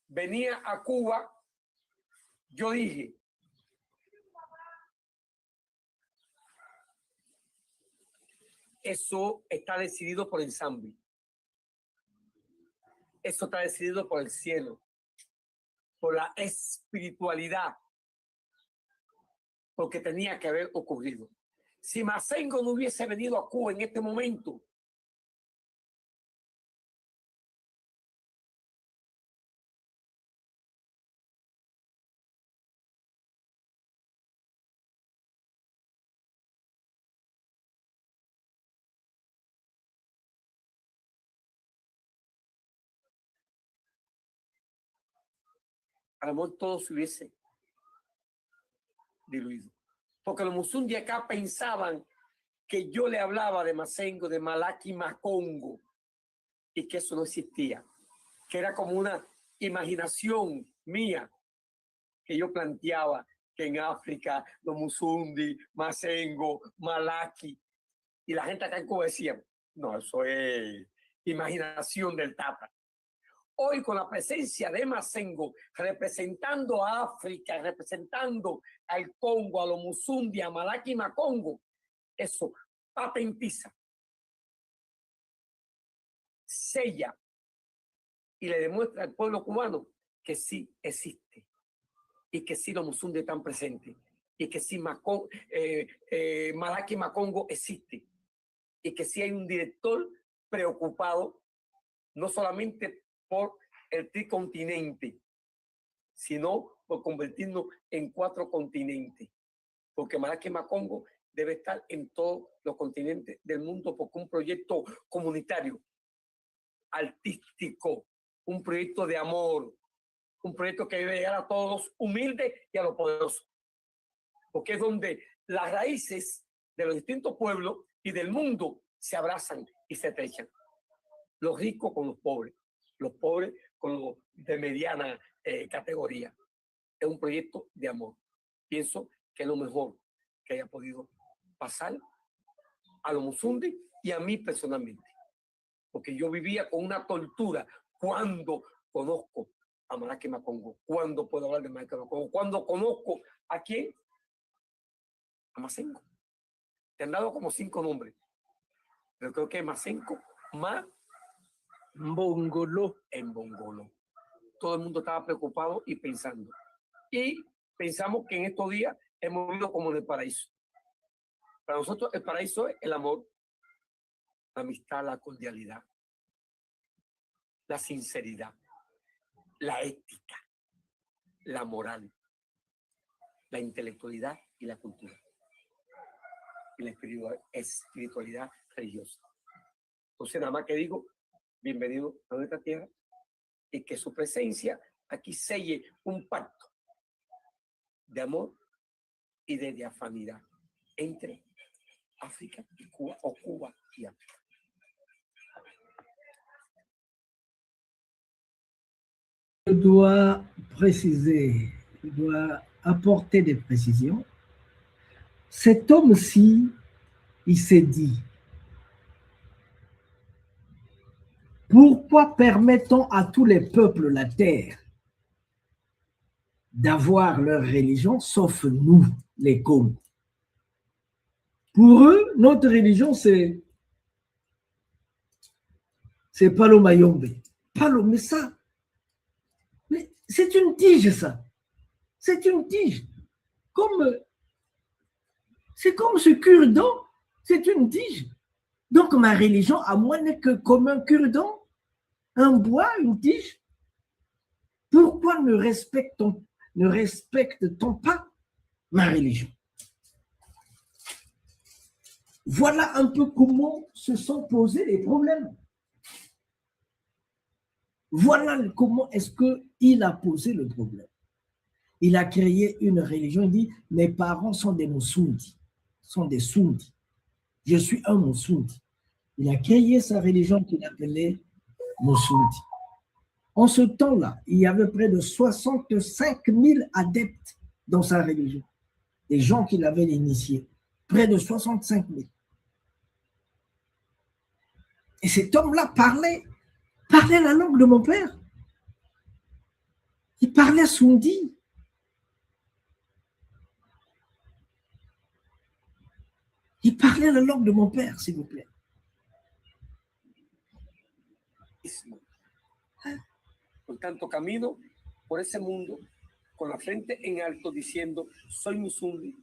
venía a Cuba, yo dije, eso está decidido por el Zambi. Eso está decidido por el cielo, por la espiritualidad, porque tenía que haber ocurrido. Si Masengo no hubiese venido a Cuba en este momento, a lo mejor todo se hubiese diluido. Porque los Musundi acá pensaban que yo le hablaba de Masengo, de Malaki Makongo, y que eso no existía, que era como una imaginación mía que yo planteaba que en África los Musundi, Masengo, Malaki, y la gente acá en Cuba decía, no, eso es imaginación del Tata. Hoy con la presencia de Masengo representando a África, representando al Congo, a los Musundi, a Malaki Makongo, eso patentiza, sella y le demuestra al pueblo cubano que sí existe y que sí los Musundi están presentes y que sí Malaki Makongo existe y que sí hay un director preocupado no solamente por el tricontinente, sino por convertirnos en 4 continentes, porque Malaki Makongo debe estar en todos los continentes del mundo porque un proyecto comunitario, artístico, un proyecto de amor, un proyecto que debe llegar a todos los humildes y a los poderosos, porque es donde las raíces de los distintos pueblos y del mundo se abrazan y se estrechan. Los ricos con los pobres con los de mediana categoría. Es un proyecto de amor. Pienso que es lo mejor que haya podido pasar a los Musundi y a mí personalmente, porque yo vivía con una tortura cuando conozco a Malaki Makongo, cuando puedo hablar de Malaki Makongo, cuando conozco a quién, a Masengo. Te han dado como 5 nombres, pero creo que es Masengo, Mbongolo. En Bongolo. Todo el mundo estaba preocupado y pensando. Y pensamos que en estos días hemos vivido como en el paraíso. Para nosotros el paraíso es el amor, la amistad, la cordialidad, la sinceridad, la ética, la moral, la intelectualidad y la cultura. Y la espiritualidad religiosa. Entonces nada más que digo, bienvenido a nuestra tierra y que su presencia aquí selle un pacto de amor y de diafanidad entre África y Cuba, o Cuba y África. Je dois préciser, je dois apporter des précisions. Cet homme-ci, il s'est dit, pourquoi permettons à tous les peuples la terre d'avoir leur religion, sauf nous, les Congos? Pour eux, notre religion, c'est Palo Mayombe. Palo, mais ça, mais c'est une tige, ça. C'est une tige. C'est comme ce cure-dent, c'est une tige. Donc, ma religion, à moi, n'est que comme un cure-dent, un bois, une tige. Pourquoi ne respecte-t-on pas ma religion? Voilà un peu comment se sont posés les problèmes. Voilà comment est-ce qu'il a posé le problème. Il a créé une religion, il dit, mes parents sont des Musundi, sont des Sundi. Je suis un Musundi. Il a créé sa religion qu'il appelait Musundi. En ce temps-là, il y avait près de 65 000 adeptes dans sa religion. Des gens qui l'avaient initié. Près de 65 000. Et cet homme-là parlait la langue de mon père. Il parlait Sundi. Il parlait la langue de mon père, s'il vous plaît. Por tanto, camino por ese mundo con la frente en alto diciendo, soy Musundi,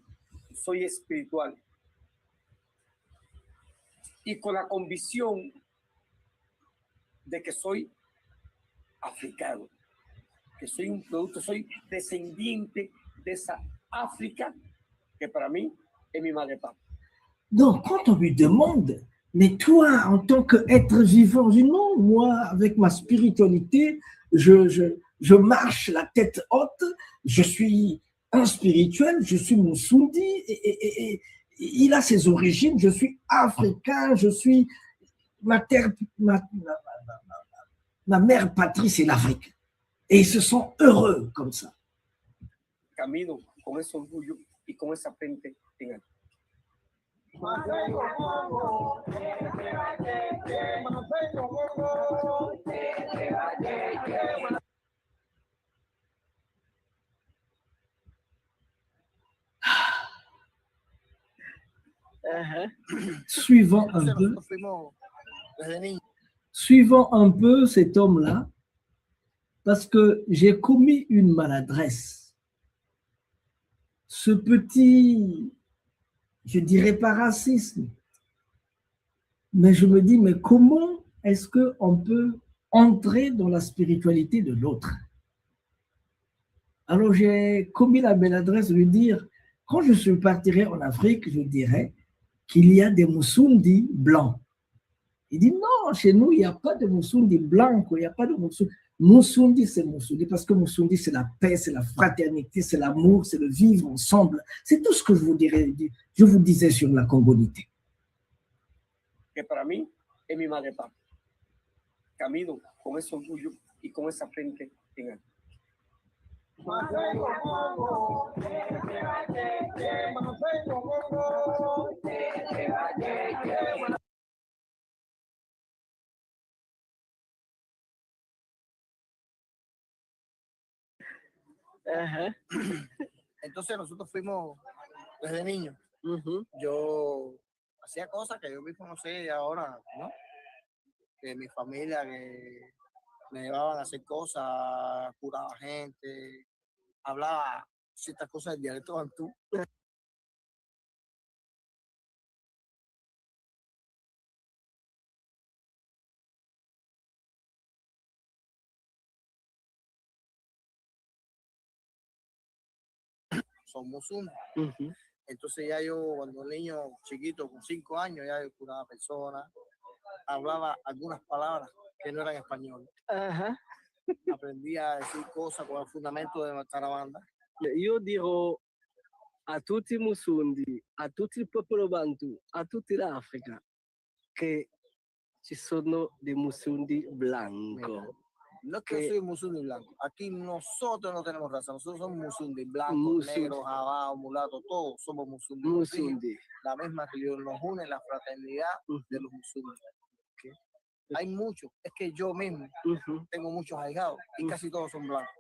soy espiritual. Y con la convicción de que soy africano, que soy un producto, soy descendiente de esa África que para mí es mi madre patria. Donc, quand on lui demande, mais toi, en tant qu'être vivant, je dis non, moi, avec ma spiritualité, je je marche la tête haute, je suis un spirituel, je suis Musundi, et il a ses origines, je suis africain, je suis ma mère patrie, c'est l'Afrique. Et ils se sont heureux comme ça. Camino con ese orgullo y con esa frente en alto. Suivant un peu cet homme-là, parce que j'ai commis une maladresse. Ce petit, je dirais pas racisme, mais je me dis, mais comment est-ce qu'on peut entrer dans la spiritualité de l'autre? Alors j'ai commis la maladresse de lui dire, quand je partirai en Afrique, je dirais qu'il y a des Musundi blancs. Il dit non, chez nous, il n'y a pas de Musundi blanc, il n'y a pas de Musundi. Musundi, c'est Musundi, parce que Musundi, c'est la paix, c'est la fraternité, c'est l'amour, c'est le vivre ensemble. C'est tout ce que je vous disais sur la congolité. Que para mí es mi madre patria. Camino con ese orgullo y con esa frente en alto. Entonces nosotros fuimos desde niños. Yo hacía cosas que yo mismo no sé ahora, ¿no? Que mi familia que me llevaban a hacer cosas, curaba gente, hablaba ciertas cosas del dialecto bantú. Son musulmanes. Entonces ya yo, cuando un niño chiquito, con 5 años, ya yo curaba personas, hablaba algunas palabras que no eran español. Aprendí a decir cosas con el fundamento de nuestra banda. Io dirò a tutti i Musundi, a tutto il popolo Bantu, a tutta l'Africa, che ci sono dei Musundi blanco. No es que soy musundi blanco. Aquí nosotros no tenemos raza. Nosotros somos musundi blancos, negros, jabados, mulatos, todos somos musundi. La misma religión nos une, la fraternidad de los musundi. Hay muchos. Es que yo mismo tengo muchos ahijados y casi todos son blancos.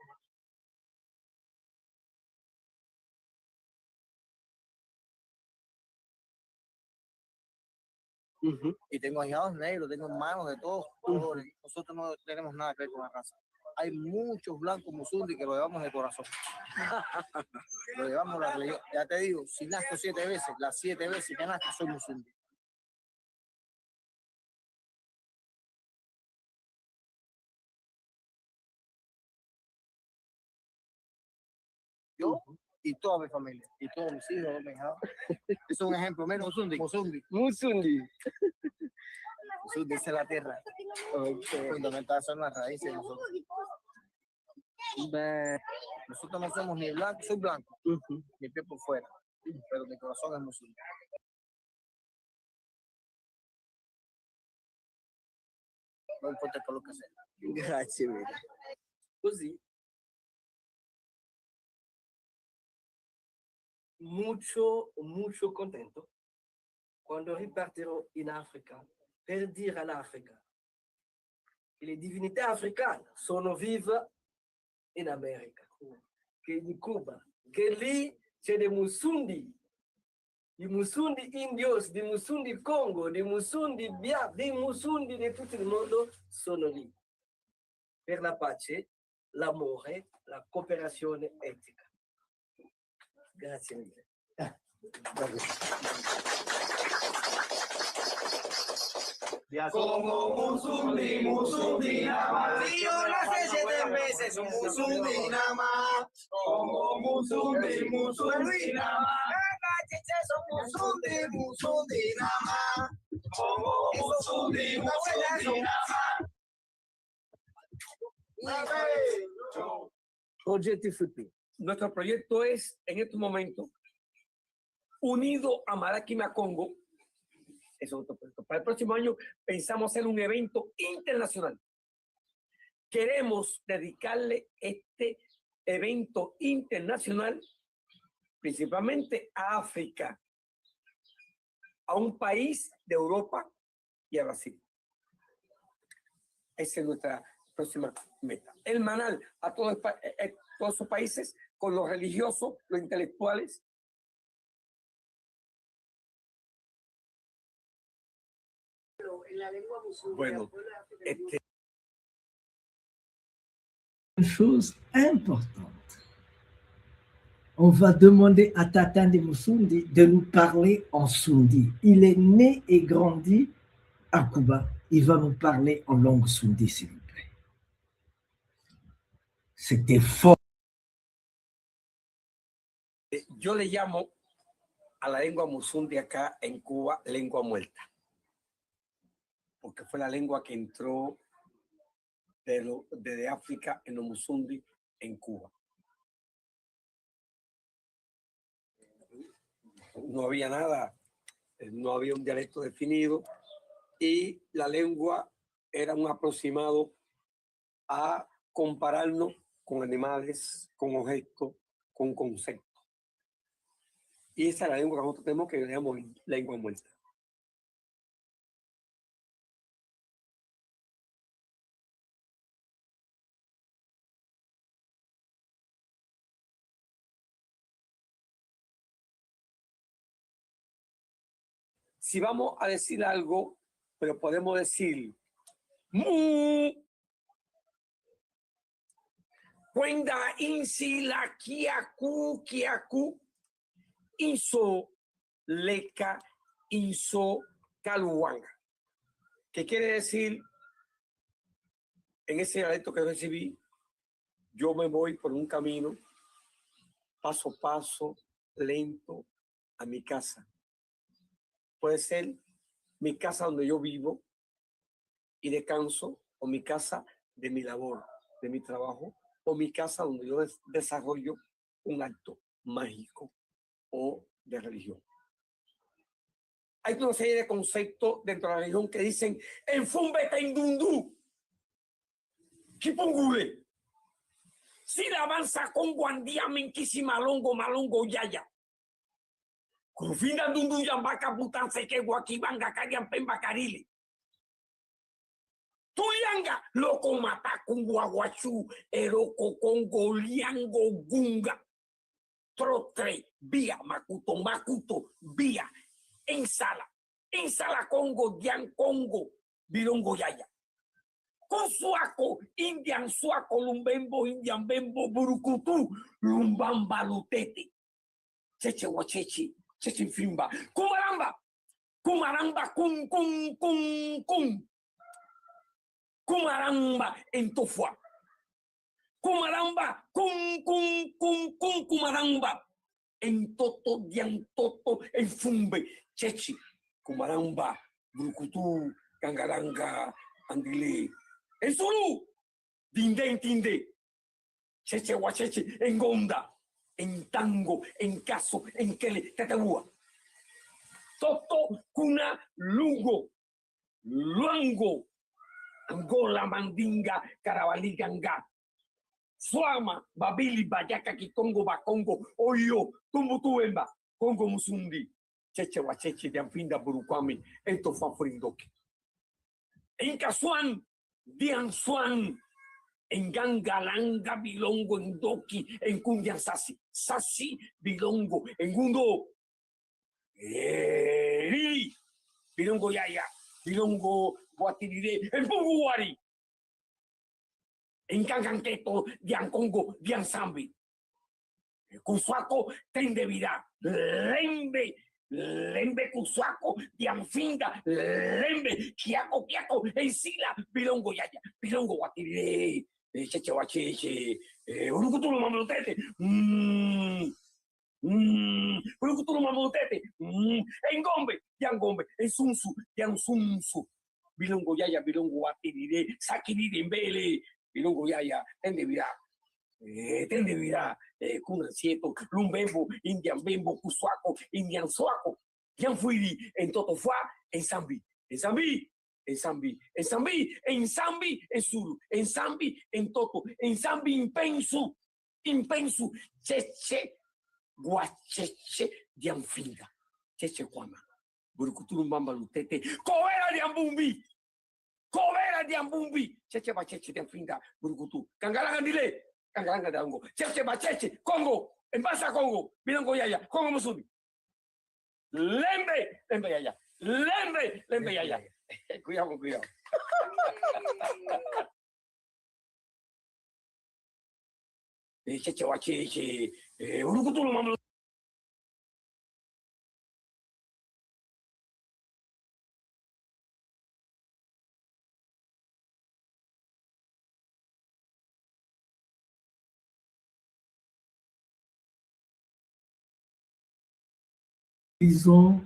Y tengo ahijados negros, tengo hermanos de todos colores. Nosotros no tenemos nada que ver con la raza. Hay muchos blancos musundi que lo llevamos de corazón. Lo llevamos la religión. Ya te digo, si nazco 7 veces, las 7 veces que nazco soy musundi. Yo y toda mi familia, y todos mis hijos, todos mis hijos. Es un ejemplo, menos Musundi. Musundi es la tierra. Fundamental son las raíces de nosotros. Nosotros no somos ni blancos, soy blanco, mi piel por fuera, pero mi corazón es Musundi. No importa con lo que sea. Grazie mille. Così. Mucho contento quando ripartirò in Africa per dire all'Africa che le divinità africane sono vive in America, che in Cuba, che lì c'è dei Musundi, i Musundi indios, dei Musundi Congo, dei Musundi Bia, dei Musundi di tutto il mondo sono lì per la pace, l'amore, la cooperazione etica. Grazie mille. Como Musundi, Musundi nada más. Si yo nací 7 veces, un Musundi nada más. Como Musundi, Musundi nada más. Son Musundi, Musundi nada más. Como Musundi, Musundi nada más. Proyecto futuro. Nuestro proyecto es, en estos momentos, unido a Malaquima Congo. Es otro proyecto. Para el próximo año pensamos hacer un evento internacional. Queremos dedicarle este evento internacional principalmente a África, a un país de Europa y a Brasil. Esa es nuestra próxima meta. El Manal a todos esos países, con los religiosos, los intelectuales. Bueno, Une chose importante. On va demander à Tatande Musundi de nous parler en Sundi. Il est né et grandi à Cuba. Il va nous parler en langue Sundi, s'il vous plaît. C'était fort. Yo le llamo a la lengua musundi acá en Cuba lengua muerta, porque fue la lengua que entró desde África en los musundi en Cuba. No había nada, no había un dialecto definido y la lengua era un aproximado a compararnos con animales, con objetos, con conceptos. Y esa es la lengua que nosotros tenemos, que llamamos lengua muerta. Si vamos a decir algo, pero podemos decir mu, cuenda insi la kiaku kiaku, inso leca inso caluanga, que quiere decir, en ese dialecto que recibí, yo me voy por un camino paso a paso, lento, a mi casa. Puede ser mi casa donde yo vivo y descanso, o mi casa de mi labor, de mi trabajo, o mi casa donde yo desarrollo un acto mágico o de religión. Hay una serie de conceptos dentro de la religión que dicen enfumbete indundú, kipungule, si la avanza con guandía minquisi malongo malongo yaya. Confina dundu yambaka putan seke guakibanga kayan pemba karile. Tuyanga loko mata kunguaguachu eroko kongo liango gunga. Trotre via makuto via ensala Congo dian Congo birongo yaya. Consuaco indian suaco lumbembo indian bembo burukutu lumbamba lutete. Cheche wachechi. Chechifimba, Kumaramba, Kumaramba en Tofua, Kumaramba, Kumaramba en Toto, Dian Toto, en Fumbe, Chechi, Kumaramba, Brukutu, Gangaranga, Andile, en Zulu, Tinde, Cheche Wachechi, en Gonda. En tango, en caso, en kele, tatabua. Toto, cuna, lugo, luango, angola, mandinga, carabaliganga. Suama, babili, bayaca, kikongo, bakongo, oyo, tumbutuemba, congo musundi, cheche wacheche, dianfinda, burukwami, esto fanfrindoki. En casuan, diansuan, en Gangalanga, Bilongo, en Doki, en Kundian Sasi, Bilongo, en Gundo, Bilongo Yaya, Bilongo Guatiride, en Punguari, en Ganganqueto, Dian Congo, Dian Zambi, Cusuaco, Tendevida, Lembe Cusuaco, Dianfinda, Lembe, Kiako, en Sila, Bilongo Yaya, Bilongo Guatiride. Cheche wacheche, urukutulu mamutete, urukutulu mamutete, engombe, yangombe, ensunsu, yansunsu, bilongo yaya, bilongo watiride, sakiride mbele, bilongo yaya, endebira, Tende vida, kuna sieto, lumbembo, indian bembo, kuswako, indian swako. Yan fui en Totofua, en Zambi, en Zambi, en Zambi, en Zambi, en Zambi, en Suru, en Zambi, en Toto, en Zambi, in Pensu, cheche, guacheche, dianfinga, cheche kwama, burukuturu mbamba lutete, kovera diambumbi, cheche ba cheche dianfinga, burukutu, kangalanga dile, kangalanga dango, cheche ba cheche, Congo, en basa Congo, bilango yaya, Congo musudi. Lembe yaya. Lembe yaya. Cuidado. Cheche wa cheche. Urukutulu mamlo. Disons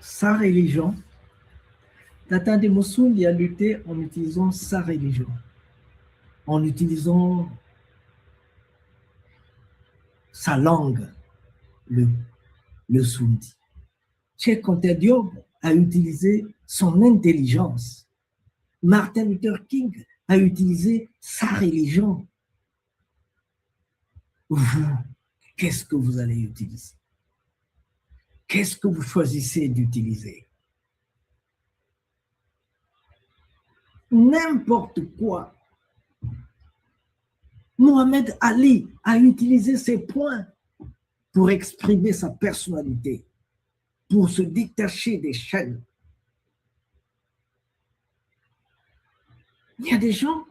sa religion. Tata de Mossoul y a lutté en utilisant sa religion, en utilisant sa langue, le Sundi. Cheikh Anta Diop a utilisé son intelligence. Martin Luther King a utilisé sa religion. Vous, qu'est-ce que vous allez utiliser? Qu'est-ce que vous choisissez d'utiliser? N'importe quoi. Mohamed Ali a utilisé ses points pour exprimer sa personnalité, pour se détacher des chaînes. Il y a des gens,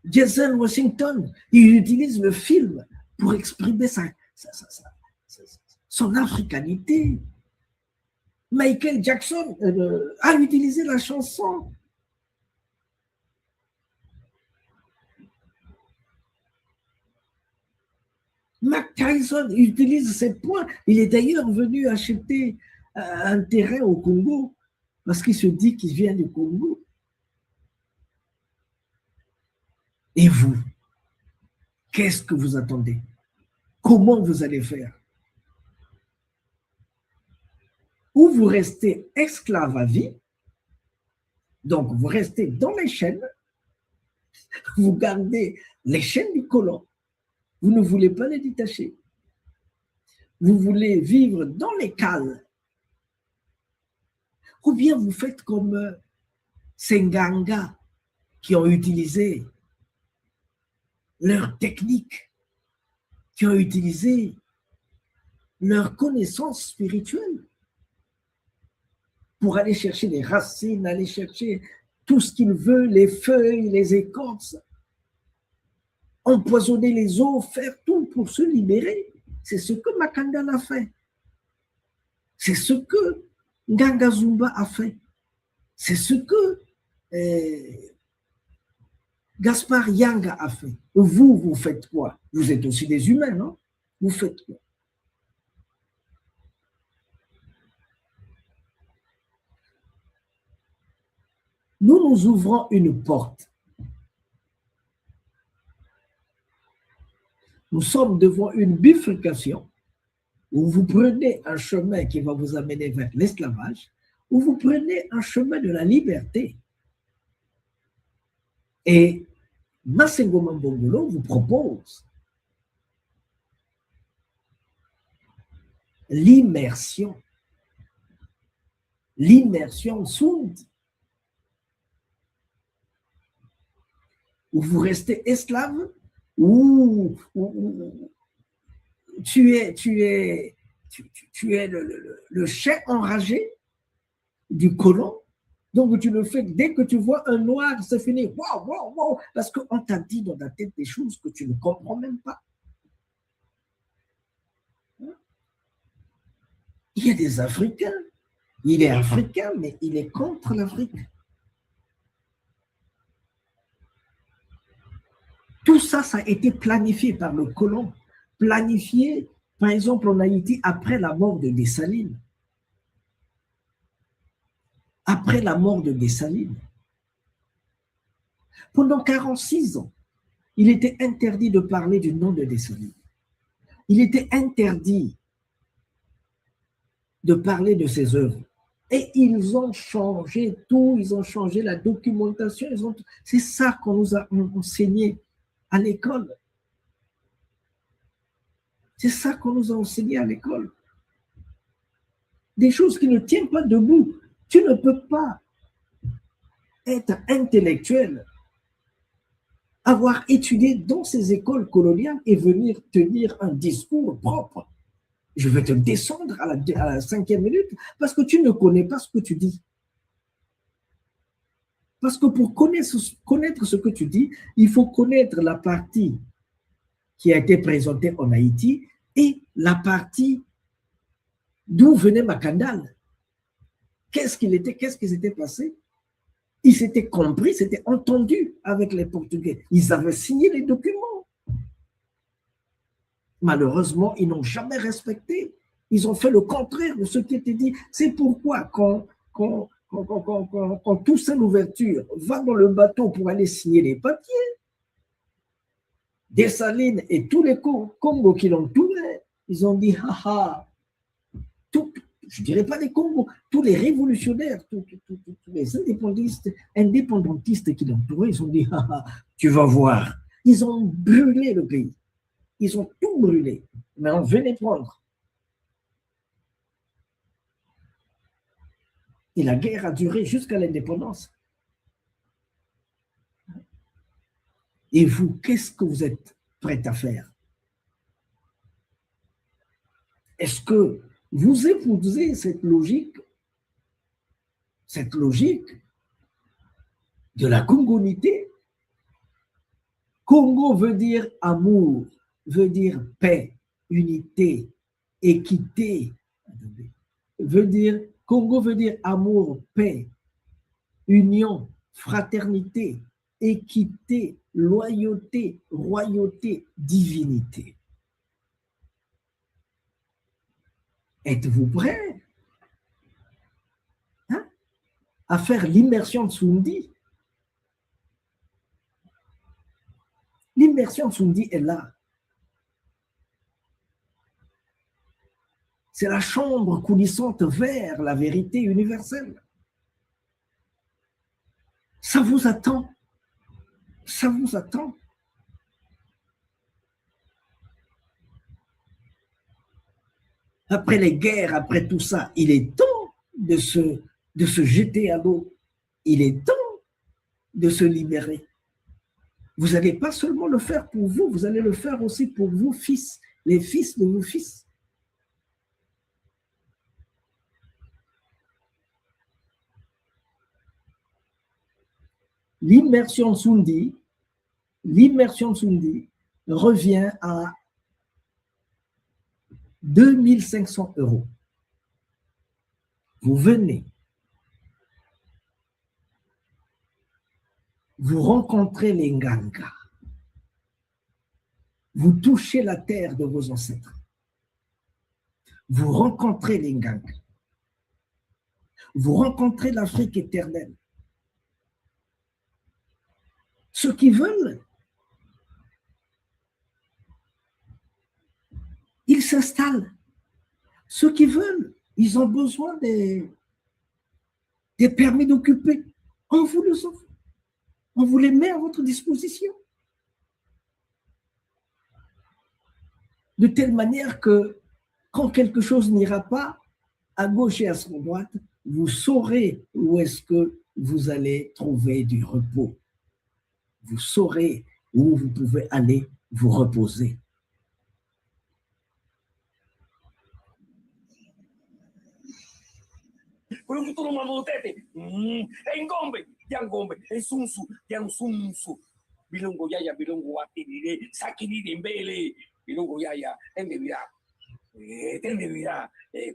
Denzel Washington, il utilise le film pour exprimer son africanité. Michael Jackson a utilisé la chanson. Mac Tyson utilise ses points. Il est d'ailleurs venu acheter un terrain au Congo parce qu'il se dit qu'il vient du Congo. Et vous, qu'est-ce que vous attendez? Comment vous allez faire? Ou vous restez esclave à vie, donc vous restez dans les chaînes, vous gardez les chaînes du colon, vous ne voulez pas les détacher, vous voulez vivre dans les cales, ou bien vous faites comme ces Nganga qui ont utilisé leur technique, qui ont utilisé leur connaissance spirituelle pour aller chercher les racines, aller chercher tout ce qu'ils veulent, les feuilles, les écorces, empoisonner les eaux, faire tout pour se libérer. C'est ce que Makanda a fait. C'est ce que Nganga Zumba a fait. C'est ce que Gaspard Yanga a fait. Vous faites quoi? Vous êtes aussi des humains, non? Vous faites quoi? Nous ouvrons une porte. Nous sommes devant une bifurcation où vous prenez un chemin qui va vous amener vers l'esclavage, ou vous prenez un chemin de la liberté. Et Massengo Mambongolo vous propose l'immersion Sundi, où vous restez esclave, ou tu es le chien enragé du colon. Donc tu le fais dès que tu vois un noir, c'est fini. Wow, parce qu'on t'a dit dans ta tête des choses que tu ne comprends même pas. Il y a des Africains. Il est africain, mais il est contre l'Afrique. Tout ça, ça a été planifié par le colon. Planifié, par exemple, en Haïti, après la mort de Dessalines. Après la mort de Dessalines. Pendant 46 ans, il était interdit de parler du nom de Dessalines. Il était interdit de parler de ses œuvres. Et ils ont changé tout, ils ont changé la documentation. C'est ça qu'on nous a enseigné à l'école. C'est ça qu'on nous a enseigné à l'école. Des choses qui ne tiennent pas debout. Tu ne peux pas être intellectuel, avoir étudié dans ces écoles coloniales et venir tenir un discours propre. Je vais te descendre à la 5e minute parce que tu ne connais pas ce que tu dis. Parce que pour connaître ce que tu dis, il faut connaître la partie qui a été présentée en Haïti et la partie d'où venait Macandal. Qu'est-ce qui s'était passé? Ils s'étaient compris, s'étaient entendus avec les Portugais. Ils avaient signé les documents. Malheureusement, ils n'ont jamais respecté. Ils ont fait le contraire de ce qui était dit. C'est pourquoi quand Toussaint Louverture va dans le bateau pour aller signer les papiers, Dessalines et tous les Congos qui l'entouraient, ils ont dit, haha, je ne dirais pas les Congos, tous les révolutionnaires, tous les indépendantistes qui l'entouraient, ils ont dit, haha, tu vas voir. Ils ont brûlé le pays. Ils ont tout brûlé, mais on venait prendre. Et la guerre a duré jusqu'à l'indépendance. Et vous, qu'est-ce que vous êtes prêts à faire? Est-ce que vous épousez cette logique de la congonité? Congo veut dire amour, veut dire paix, unité, équité. Congo veut dire amour, paix, union, fraternité, équité, loyauté, royauté, divinité. Êtes-vous prêts à faire l'immersion de Sundi? L'immersion de Sundi est là. C'est la chambre coulissante vers la vérité universelle. Ça vous attend. Ça vous attend. Après les guerres, après tout ça, il est temps de se jeter à l'eau. Il est temps de se libérer. Vous n'allez pas seulement le faire pour vous, vous allez le faire aussi pour vos fils, les fils de vos fils. L'immersion Sundi revient à 2500 €. Vous venez, vous rencontrez les Nganga, vous touchez la terre de vos ancêtres, vous rencontrez les Nganga, vous rencontrez l'Afrique éternelle. Ceux qui veulent, ils s'installent. Ceux qui veulent, ils ont besoin des permis d'occuper. On vous les offre. On vous les met à votre disposition. De telle manière que quand quelque chose n'ira pas, à gauche et à droite, vous saurez où est-ce que vous allez trouver du repos. Vous saurez où vous pouvez aller vous reposer. Bilongo yaya, bilongo watirire, sakirire mbele, bilongo yaya, tendevira,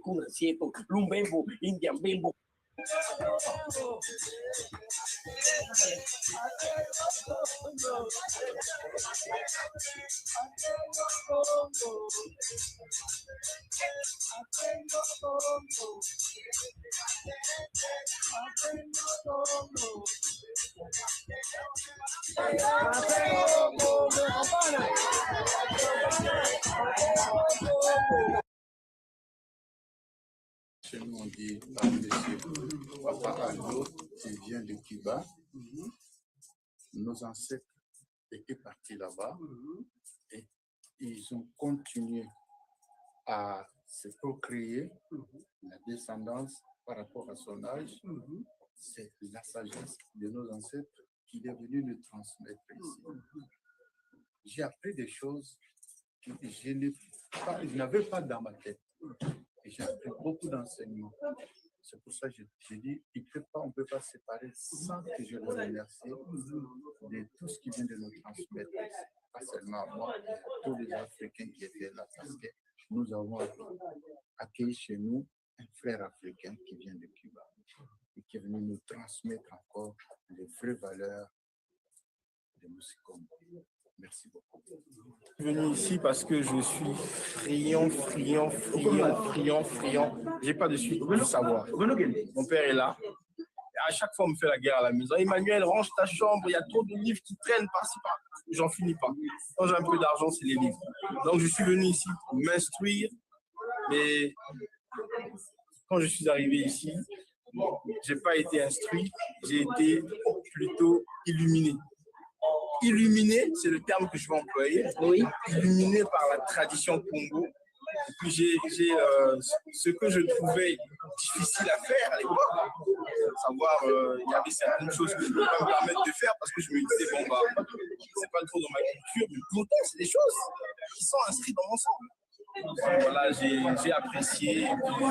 kuna sieto, lumbembo, indian bembo. Chez nous, on dit par monsieur Papa Aldo, qui vient de Cuba. Nos ancêtres étaient partis là-bas et ils ont continué à se procréer la descendance par rapport à son âge. C'est la sagesse de nos ancêtres qui est venue nous transmettre ici. J'ai appris des choses que je n'avais pas dans ma tête. Et j'ai appris beaucoup d'enseignements. C'est pour ça que j'ai dit, on ne peut pas séparer sans que je le remercie de tout ce qui vient de nous transmettre. Pas seulement à moi, mais à tous les Africains qui étaient là, parce que nous avons accueilli chez nous un frère africain qui vient de Cuba et qui est venu nous transmettre encore les vraies valeurs de musique Congo. Merci beaucoup. Je suis venu ici parce que je suis friand. J'ai pas de suite de savoir. Mon père est là. À chaque fois, on me fait la guerre à la maison. Emmanuel, range ta chambre, il y a trop de livres qui traînent par-ci, par-là. J'en finis pas. Quand j'ai un peu d'argent, c'est les livres. Donc, je suis venu ici pour m'instruire. Mais quand je suis arrivé ici, je n'ai pas été instruit, j'ai été plutôt illuminé. Illuminé, c'est le terme que je vais employer. Oui. Illuminé par la tradition Congo. Et puis ce que je trouvais difficile à faire à l'époque, savoir, il y avait certaines choses que je ne pouvais pas me permettre de faire parce que je me disais, bon, bah, c'est pas trop dans ma culture, mais pourtant, c'est des choses qui sont inscrites dans mon sang. Donc, voilà, j'ai apprécié, et puis,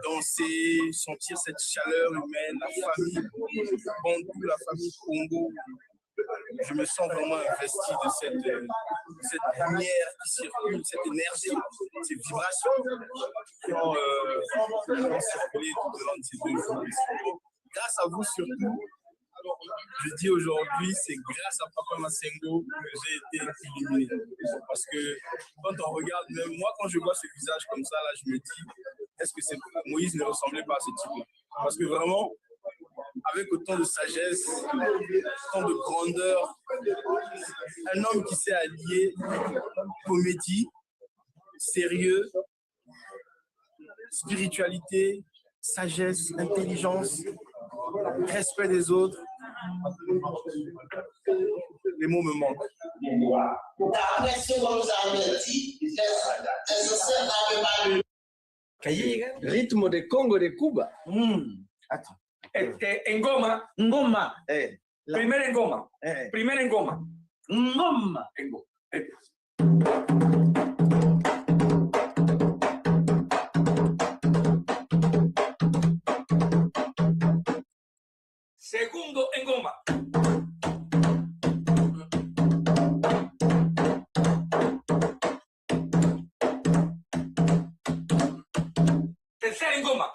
danser, sentir cette chaleur humaine, la famille Bandou, la famille Congo. Je me sens vraiment investi de cette lumière qui circule, cette énergie, ces vibrations qui ont circulé tout au long de ces 2 jours. Grâce à vous surtout, je dis aujourd'hui, c'est grâce à Papa Massengo que j'ai été illuminé. Parce que quand on regarde, même moi, quand je vois ce visage comme ça, là, je me dis, est-ce que Moïse ne ressemblait pas à ce type-là? Parce que vraiment, avec autant de sagesse, autant de grandeur, un homme qui s'est allié comédie, sérieux, spiritualité, sagesse, intelligence, respect des autres. Les mots me manquent. D'après ce qu'on nous a dit, les anciens n'avaient pas le rythme de Congo de Cuba. Attends. Ngoma. Ngoma. Primera Ngoma. Primera Ngoma. Ngoma. Segundo Ngoma. Tercera Ngoma.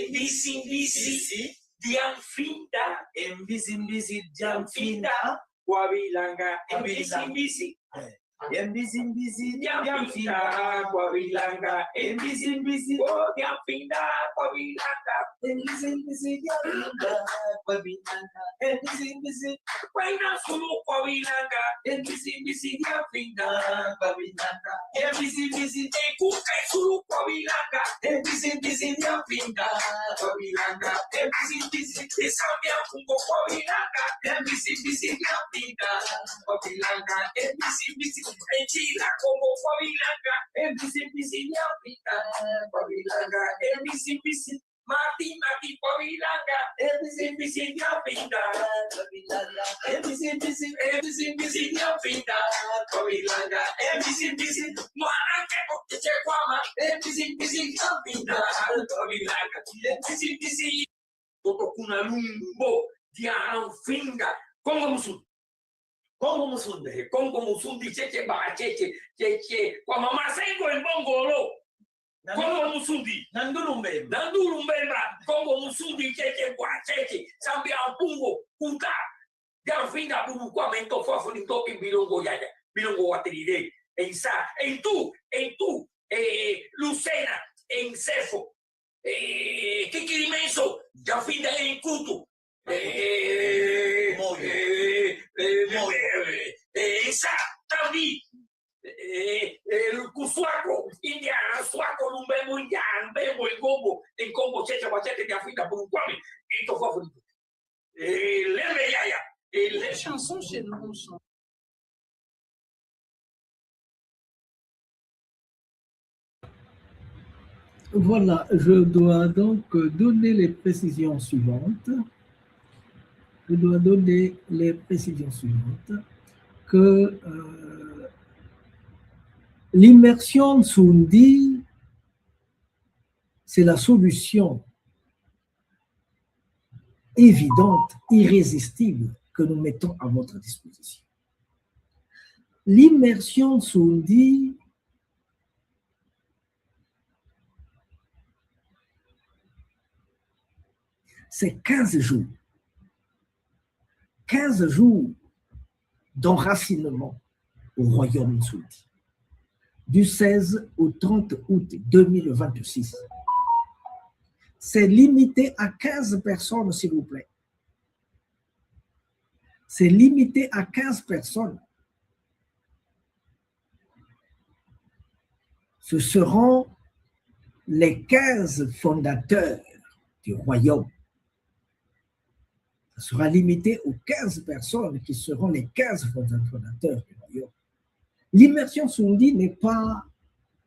Mbisi diamfinda mbisi diamfinda wabilanga mbisi diamfinda wabilanga mbisi diamfinda wabilanga mbisi waina sulu wabilanga mbisi diamfinda wabilanga mbisi ekuka sulu wabilanga mbisi diamfinda wabilanga mbisi esambia fungo wabilanga mbisi diamfinda wabilanga mbisi Echila como Fabilanga, MBC Africa, Fabilanga, MBC Mati Fabilanga, MBC Africa, Fabilanga, MBC Africa, Fabilanga, MBC Moanake Okekwama, MBC Africa, Fabilanga, MBC Toto Kunalumbo, Dianfinga, Congo Musu. Congo Musundi, Cheche Cheche, kwa mama Sengo el Bongolo. Congo Musundi, Nanduru Mbemba, Congo Musundi, Cheche Cheche, Sambia Pungo, Kuta, Garfinga Bubu kwa mento fafuni toki bilongo yaya. Bilongo Wateride, en Sa, en tú, Lucena, en Cefo, Kikirimenso, Jafinda en Kutu, en Sa, Tavi, el Cusuaco, Indiana, Suaco, Lumbemo, Indiana, Bemo, en Congo, Checha, Bachete, Jafinda, Burukwame, en Tofafo, Lemeyaya. Les chansons chez nous, on chante. Voilà, je dois donc donner les précisions suivantes. Je dois donner les précisions suivantes que l'immersion Nsundi, c'est la solution évidente, irrésistible que nous mettons à votre disposition. L'immersion Nsundi, c'est 15 jours. 15 jours d'enracinement au royaume Nsundi, du 16 au 30 août 2026. C'est limité à 15 personnes, s'il vous plaît. C'est limité à 15 personnes. Ce seront les 15 fondateurs du royaume. Ça sera limité aux 15 personnes qui seront les 15 fondateurs du royaume. L'immersion Nsundi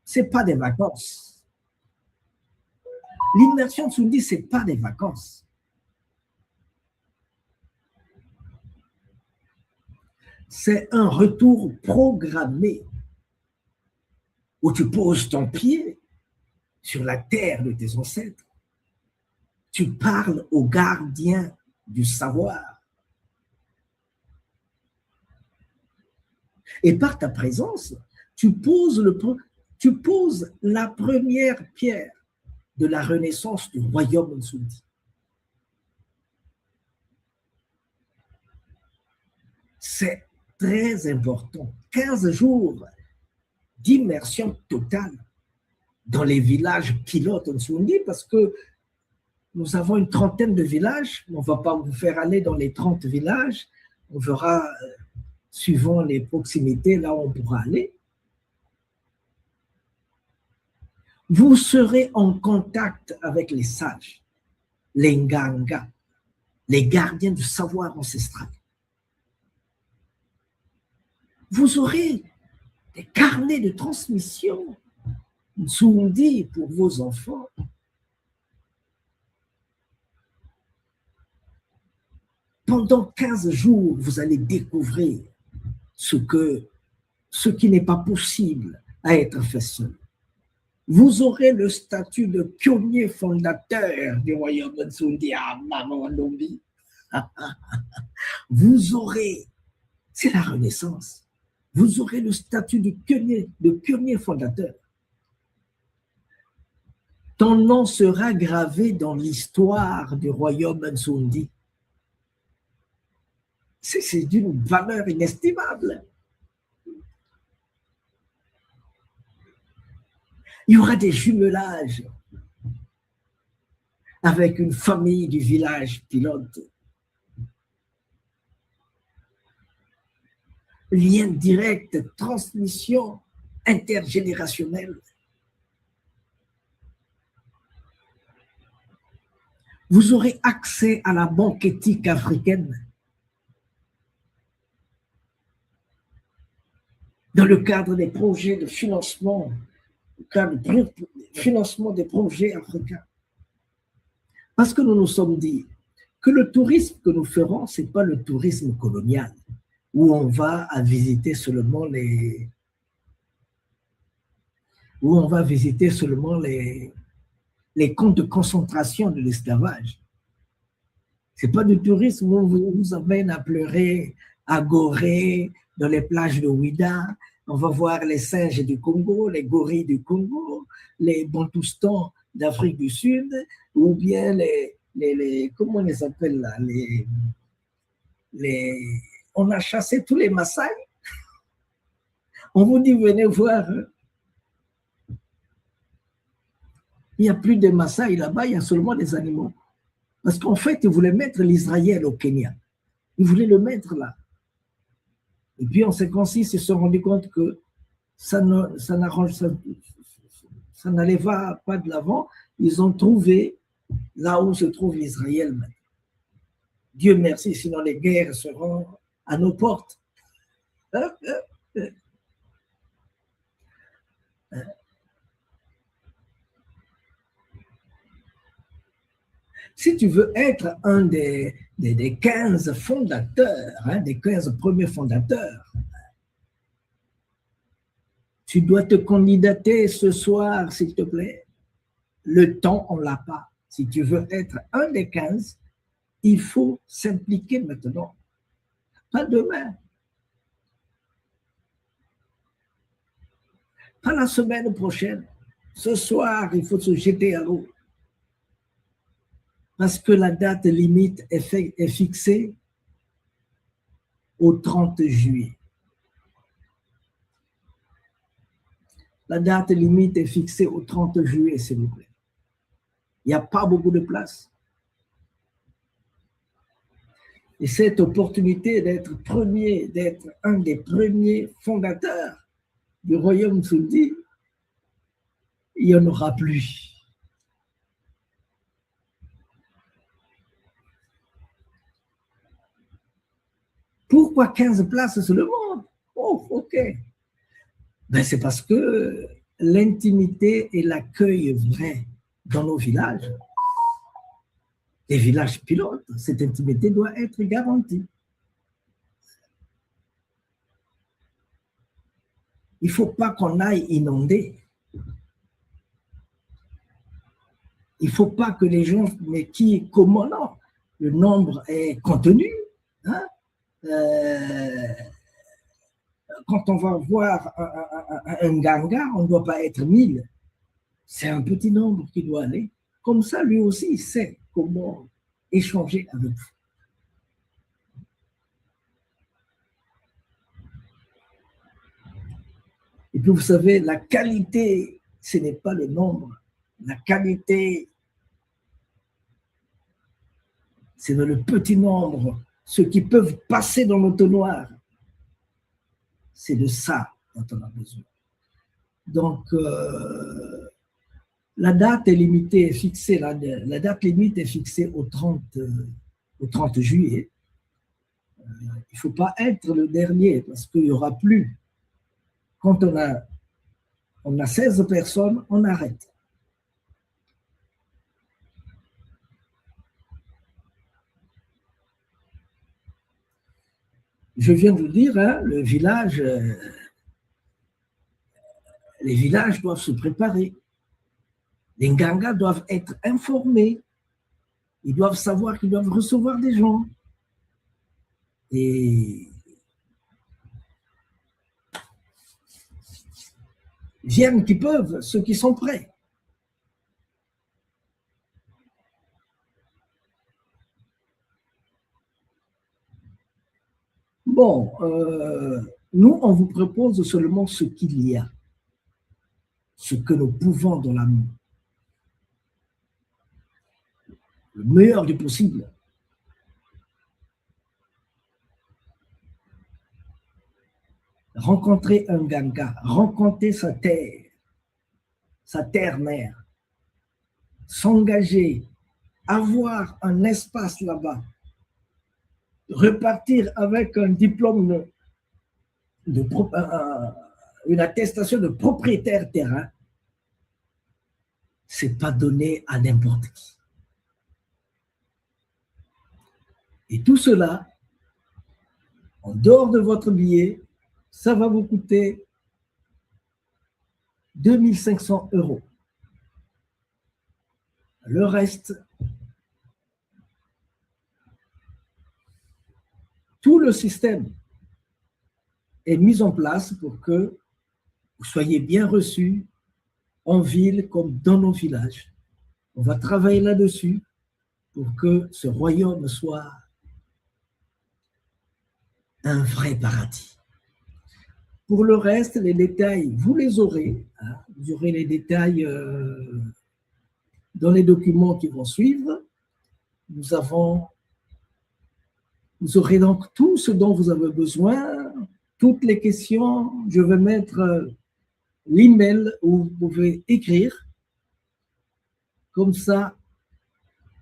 c'est pas des vacances. L'immersion Nsundi, c'est pas des vacances. C'est un retour programmé où tu poses ton pied sur la terre de tes ancêtres. Tu parles aux gardiens du savoir. Et par ta présence, tu poses la première pierre de la renaissance du royaume Nsundi. C'est très important. 15 jours d'immersion totale dans les villages pilotes Nsundi, parce que nous avons une trentaine de villages. On ne va pas vous faire aller dans les 30 villages. On verra, suivant les proximités, là où on pourra aller. Vous serez en contact avec les sages, les Nganga, les gardiens du savoir ancestral. Vous aurez des carnets de transmission Nsundi pour vos enfants. Pendant 15 jours, vous allez découvrir ce qui n'est pas possible à être fait seul. Vous aurez le statut de pionnier fondateur du royaume Nsundi à Mamandumbi. Vous aurez, c'est la renaissance, vous aurez le statut de pionnier fondateur. Ton nom sera gravé dans l'histoire du royaume Nsundi. C'est d'une valeur inestimable. Il y aura des jumelages avec une famille du village pilote. Lien direct, transmission intergénérationnelle. Vous aurez accès à la banque éthique africaine. Dans le cadre des projets de financement, des projets africains. Parce que nous nous sommes dit que le tourisme que nous ferons, ce n'est pas le tourisme colonial, où on va visiter seulement les camps de concentration de l'esclavage. Ce n'est pas du tourisme où on vous amène à pleurer, à Gorée, dans les plages de Ouida. On va voir les singes du Congo, les gorilles du Congo, les bantoustans d'Afrique du Sud, ou bien comment on les appelle là, on a chassé tous les Maasai. On vous dit, venez voir. Il n'y a plus de Maasai là-bas, il y a seulement des animaux. Parce qu'en fait, ils voulaient mettre l'Israël au Kenya. Ils voulaient le mettre là. Et puis en 56, ils se sont rendus compte que ça n'allait pas de l'avant. Ils ont trouvé là où se trouve l'Israël maintenant. Dieu merci, sinon les guerres seront à nos portes. Si tu veux être un des 15 fondateurs, des 15 premiers fondateurs, tu dois te candidater ce soir, s'il te plaît. Le temps, on ne l'a pas. Si tu veux être un des 15, il faut s'impliquer maintenant, pas demain, pas la semaine prochaine. Ce soir, il faut se jeter à l'eau. Parce que la date limite est fixée au 30 juillet. La date limite est fixée au 30 juillet, s'il vous plaît. Il n'y a pas beaucoup de place. Et cette opportunité d'être un des premiers fondateurs du royaume saoudien, il n'y en aura plus. Pourquoi 15 places seulement? Oh, ok. Ben, c'est parce que l'intimité et l'accueil vrai dans nos villages, les villages pilotes, cette intimité doit être garantie. Il ne faut pas qu'on aille inonder. Il ne faut pas que les gens, mais comment non? Le nombre est contenu. Hein? Quand on va voir un ganga, on ne doit pas être 1000. C'est un petit nombre qui doit aller. Comme ça, lui aussi, il sait comment échanger avec vous. Et puis, vous savez, la qualité, ce n'est pas le nombre. La qualité, c'est dans le petit nombre. Ceux qui peuvent passer dans l'entonnoir, c'est de ça dont on a besoin. Donc, la date est limitée, est fixée, la date limite est fixée au 30 juillet. Il ne faut pas être le dernier parce qu'il n'y aura plus. Quand on a 16 personnes, on arrête. Je viens de vous dire, hein, les villages doivent se préparer. Les Ngangas doivent être informés. Ils doivent savoir qu'ils doivent recevoir des gens. Et viennent qui peuvent, ceux qui sont prêts. Bon, nous, on vous propose seulement ce qu'il y a, ce que nous pouvons dans l'amour. Le meilleur du possible. Rencontrer un Nganga, rencontrer sa terre-mère, s'engager, avoir un espace là-bas, repartir avec un diplôme, une attestation de propriétaire terrain, ce n'est pas donné à n'importe qui. Et tout cela, en dehors de votre billet, ça va vous coûter 2 500 €. Le reste, tout le système est mis en place pour que vous soyez bien reçus en ville comme dans nos villages. On va travailler là-dessus pour que ce royaume soit un vrai paradis. Pour le reste, les détails, vous les aurez. Hein, vous aurez les détails dans les documents qui vont suivre. Vous aurez donc tout ce dont vous avez besoin, toutes les questions. Je vais mettre l'email où vous pouvez écrire. Comme ça,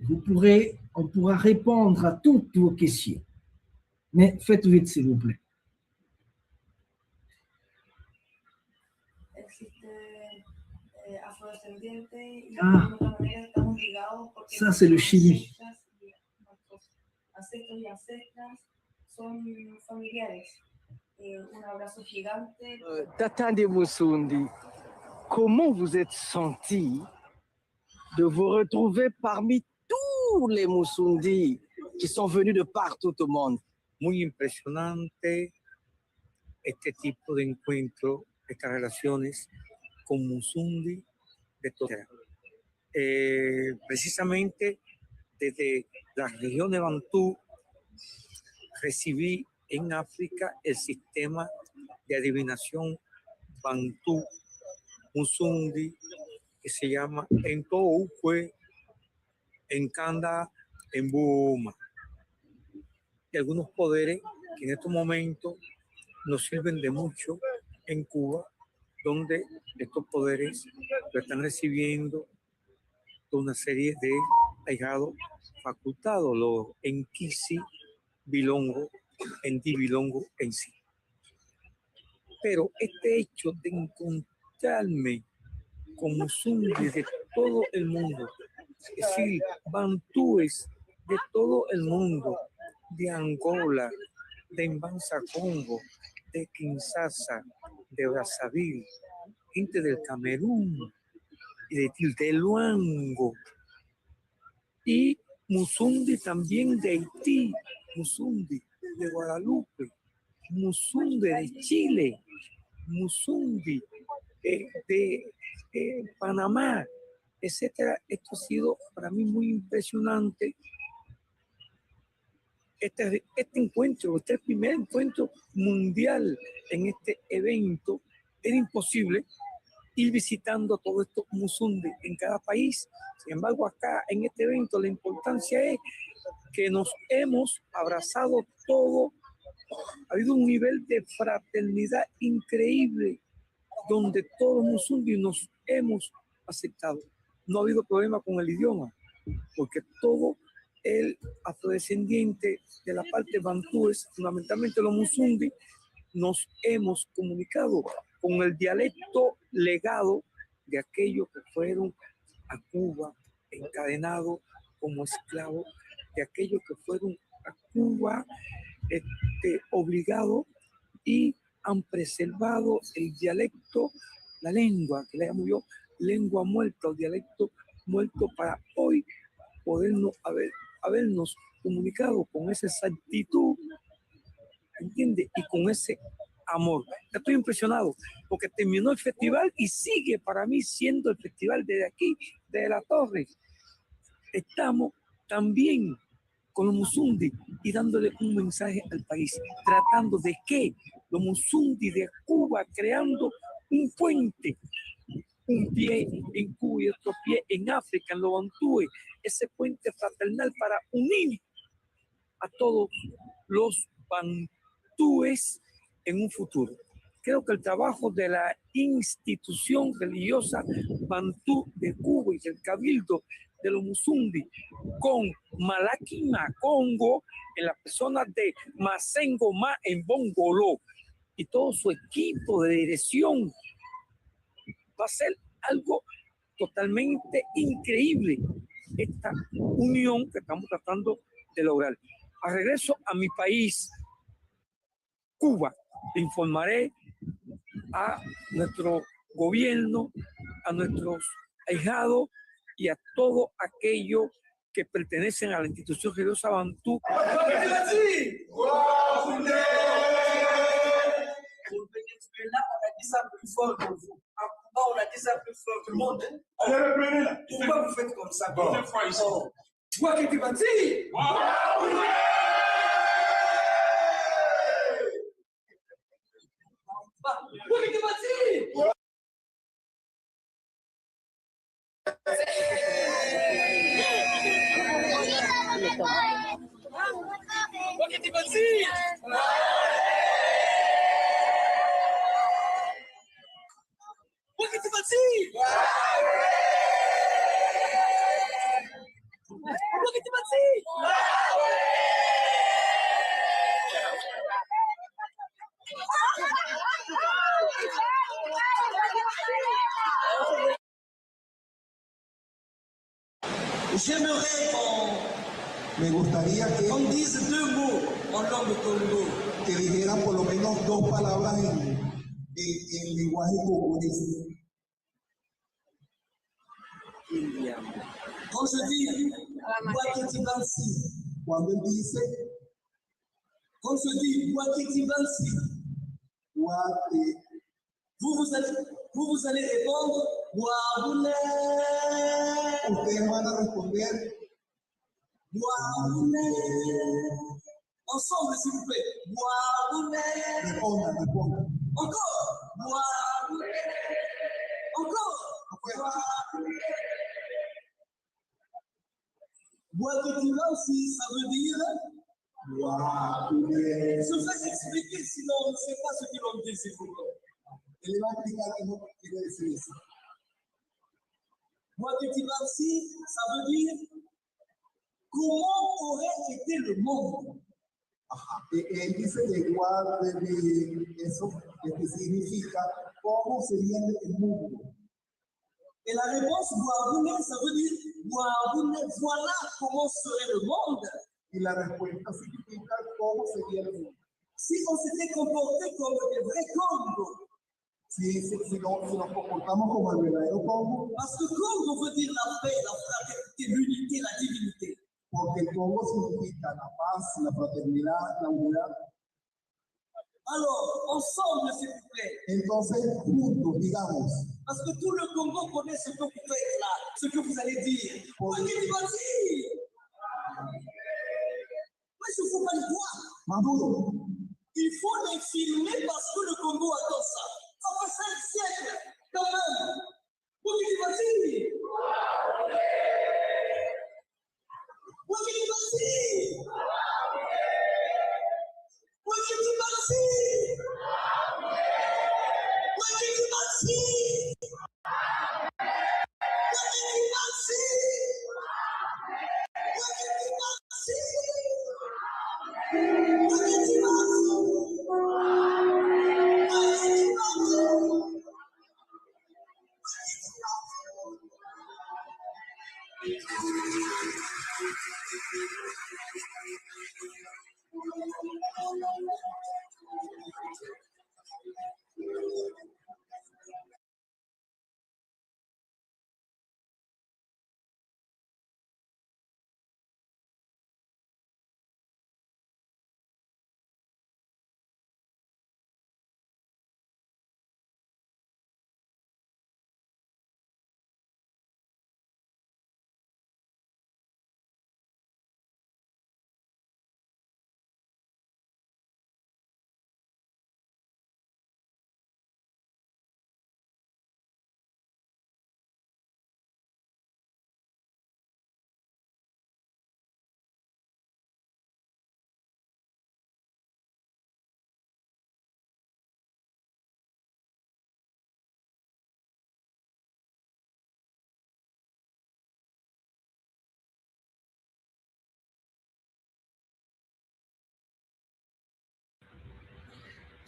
on pourra répondre à toutes vos questions. Mais faites vite, s'il vous plaît. Ah, ça c'est le Chili. Tata de Musundi, comment vous êtes senti de vous retrouver parmi tous les Musundi qui sont venus de partout au monde? Muy impresionante este tipo de encuentro, estas relaciones con Musundi de toda. Precisamente desde la región de Bantú recibí en África el sistema de adivinación Bantú Musundi que se llama Entoukwe, Enkanda, Embuma. Y algunos poderes que en estos momentos nos sirven de mucho en Cuba, donde estos poderes lo están recibiendo de una serie de ahijados facultados, los Enkisi Bilongo, Endi Bilongo en sí. Pero este hecho de encontrarme con Musundi de todo el mundo, es decir, bantúes de todo el mundo, de Angola, de Mbanza Congo, de Kinshasa, de Brazzaville, gente del Camerún y de Luango, y Musundi también de Haití, Musundi de Guadalupe, Musundi de Chile, Musundi de Panamá, etcétera. Esto ha sido para mí muy impresionante. Este encuentro, este primer encuentro mundial en este evento, era imposible ir visitando todos estos Musundi en cada país. Sin embargo, acá en este evento la importancia es que nos hemos abrazado todos. Ha habido un nivel de fraternidad increíble donde todos los Musundi nos hemos aceptado. No ha habido problema con el idioma, porque todo el afrodescendiente de la parte bantúes, fundamentalmente los Musundi, nos hemos comunicado con el dialecto legado de aquellos que fueron a Cuba encadenados como esclavos, de aquellos que fueron a Cuba obligados y han preservado el dialecto, la lengua, que le llamo yo lengua muerta o dialecto muerto, para hoy podernos habernos comunicado con esa exactitud, ¿entiendes? Y con ese amor. Estoy impresionado porque terminó el festival y sigue para mí siendo el festival desde aquí, desde la torre. Estamos también con los Musundi y dándole un mensaje al país, tratando de que los Musundi de Cuba, creando un puente, un pie en Cuba y otro pie en África, en los bantúes, ese puente fraternal para unir a todos los bantúes en un futuro. Creo que el trabajo de la institución religiosa Bantú de Cuba y del Cabildo de los Musundi con Malaki Macongo en la persona de Masengo Ma en Bongoló y todo su equipo de dirección va a ser algo totalmente increíble, esta unión que estamos tratando de lograr. A regreso a mi país, Cuba, informaré a nuestro gobierno, a nuestros ahijados y a todo aquello que pertenecen a la institución religiosa Bantú. On a dit ça plus fort que le monde. Pourquoi vous faites comme ça? Toi qui es bâti. J'aimerais qu'on dise 2 mots en langue Congo. Que dijeran por lo menos 2 palabras en lenguaje congolés. Quand je dis Waketi Bansi, cuando él dice, quand je dis Waketi Bansi, vous allez répondre Waboune. Ustedes van a responder Waboune. Ensemble, s'il vous plaît. Waboune. Respondan. Encore. Waboune. Encore. Waketi Bansi, ça veut dire Waboune. Je vais expliquer, sinon on ne sait pas ce qu'ils vont dire, s'il vous plaît. Él va a explicar que no quiere decir eso. Waketi Bansi, ça veut dire comment aurait été le monde. Ajá. Él dice de eso, que significa cómo sería el mundo. Et la réponse Waboune, ça veut dire Waboune, voilà comment serait le monde. Y la respuesta significa cómo sería el mundo. Si on s'était comporté comme des vrais Congo. Si nos comportamos como el verdadero Congo. Parce que Congo veut dire la paix, la fraternité, l'unité, la divinité. Porque el Congo significa la paz, la fraternidad, la unidad. Alors, ensemble, s'il vous plaît. Entonces, juntos, digamos. Parce que tout le Congo connaît ce que vous faites là, ce que vous allez dire. Waketi Bansi. Mais il ne faut pas le voir. Maduro. Il faut les filmer parce que le Congo attend ça. Ça fait 5 siècles, quand même. Waketi Bansi. Waketi Bansi. Waketi Bansi. Waketi Bansi. Waketi Bansi. Waketi Bansi. Waketi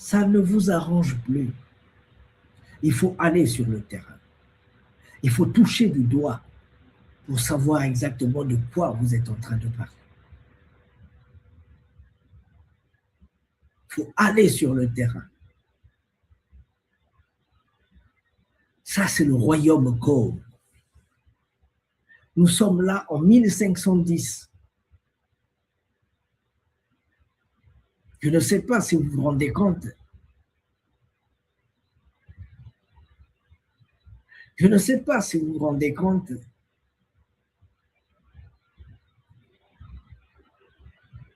Ça ne vous arrange plus. Il faut aller sur le terrain. Il faut toucher du doigt pour savoir exactement de quoi vous êtes en train de parler. Il faut aller sur le terrain. Ça, c'est le royaume Congo. Nous sommes là en 1510. Je ne sais pas si vous vous rendez compte. Je ne sais pas si vous vous rendez compte.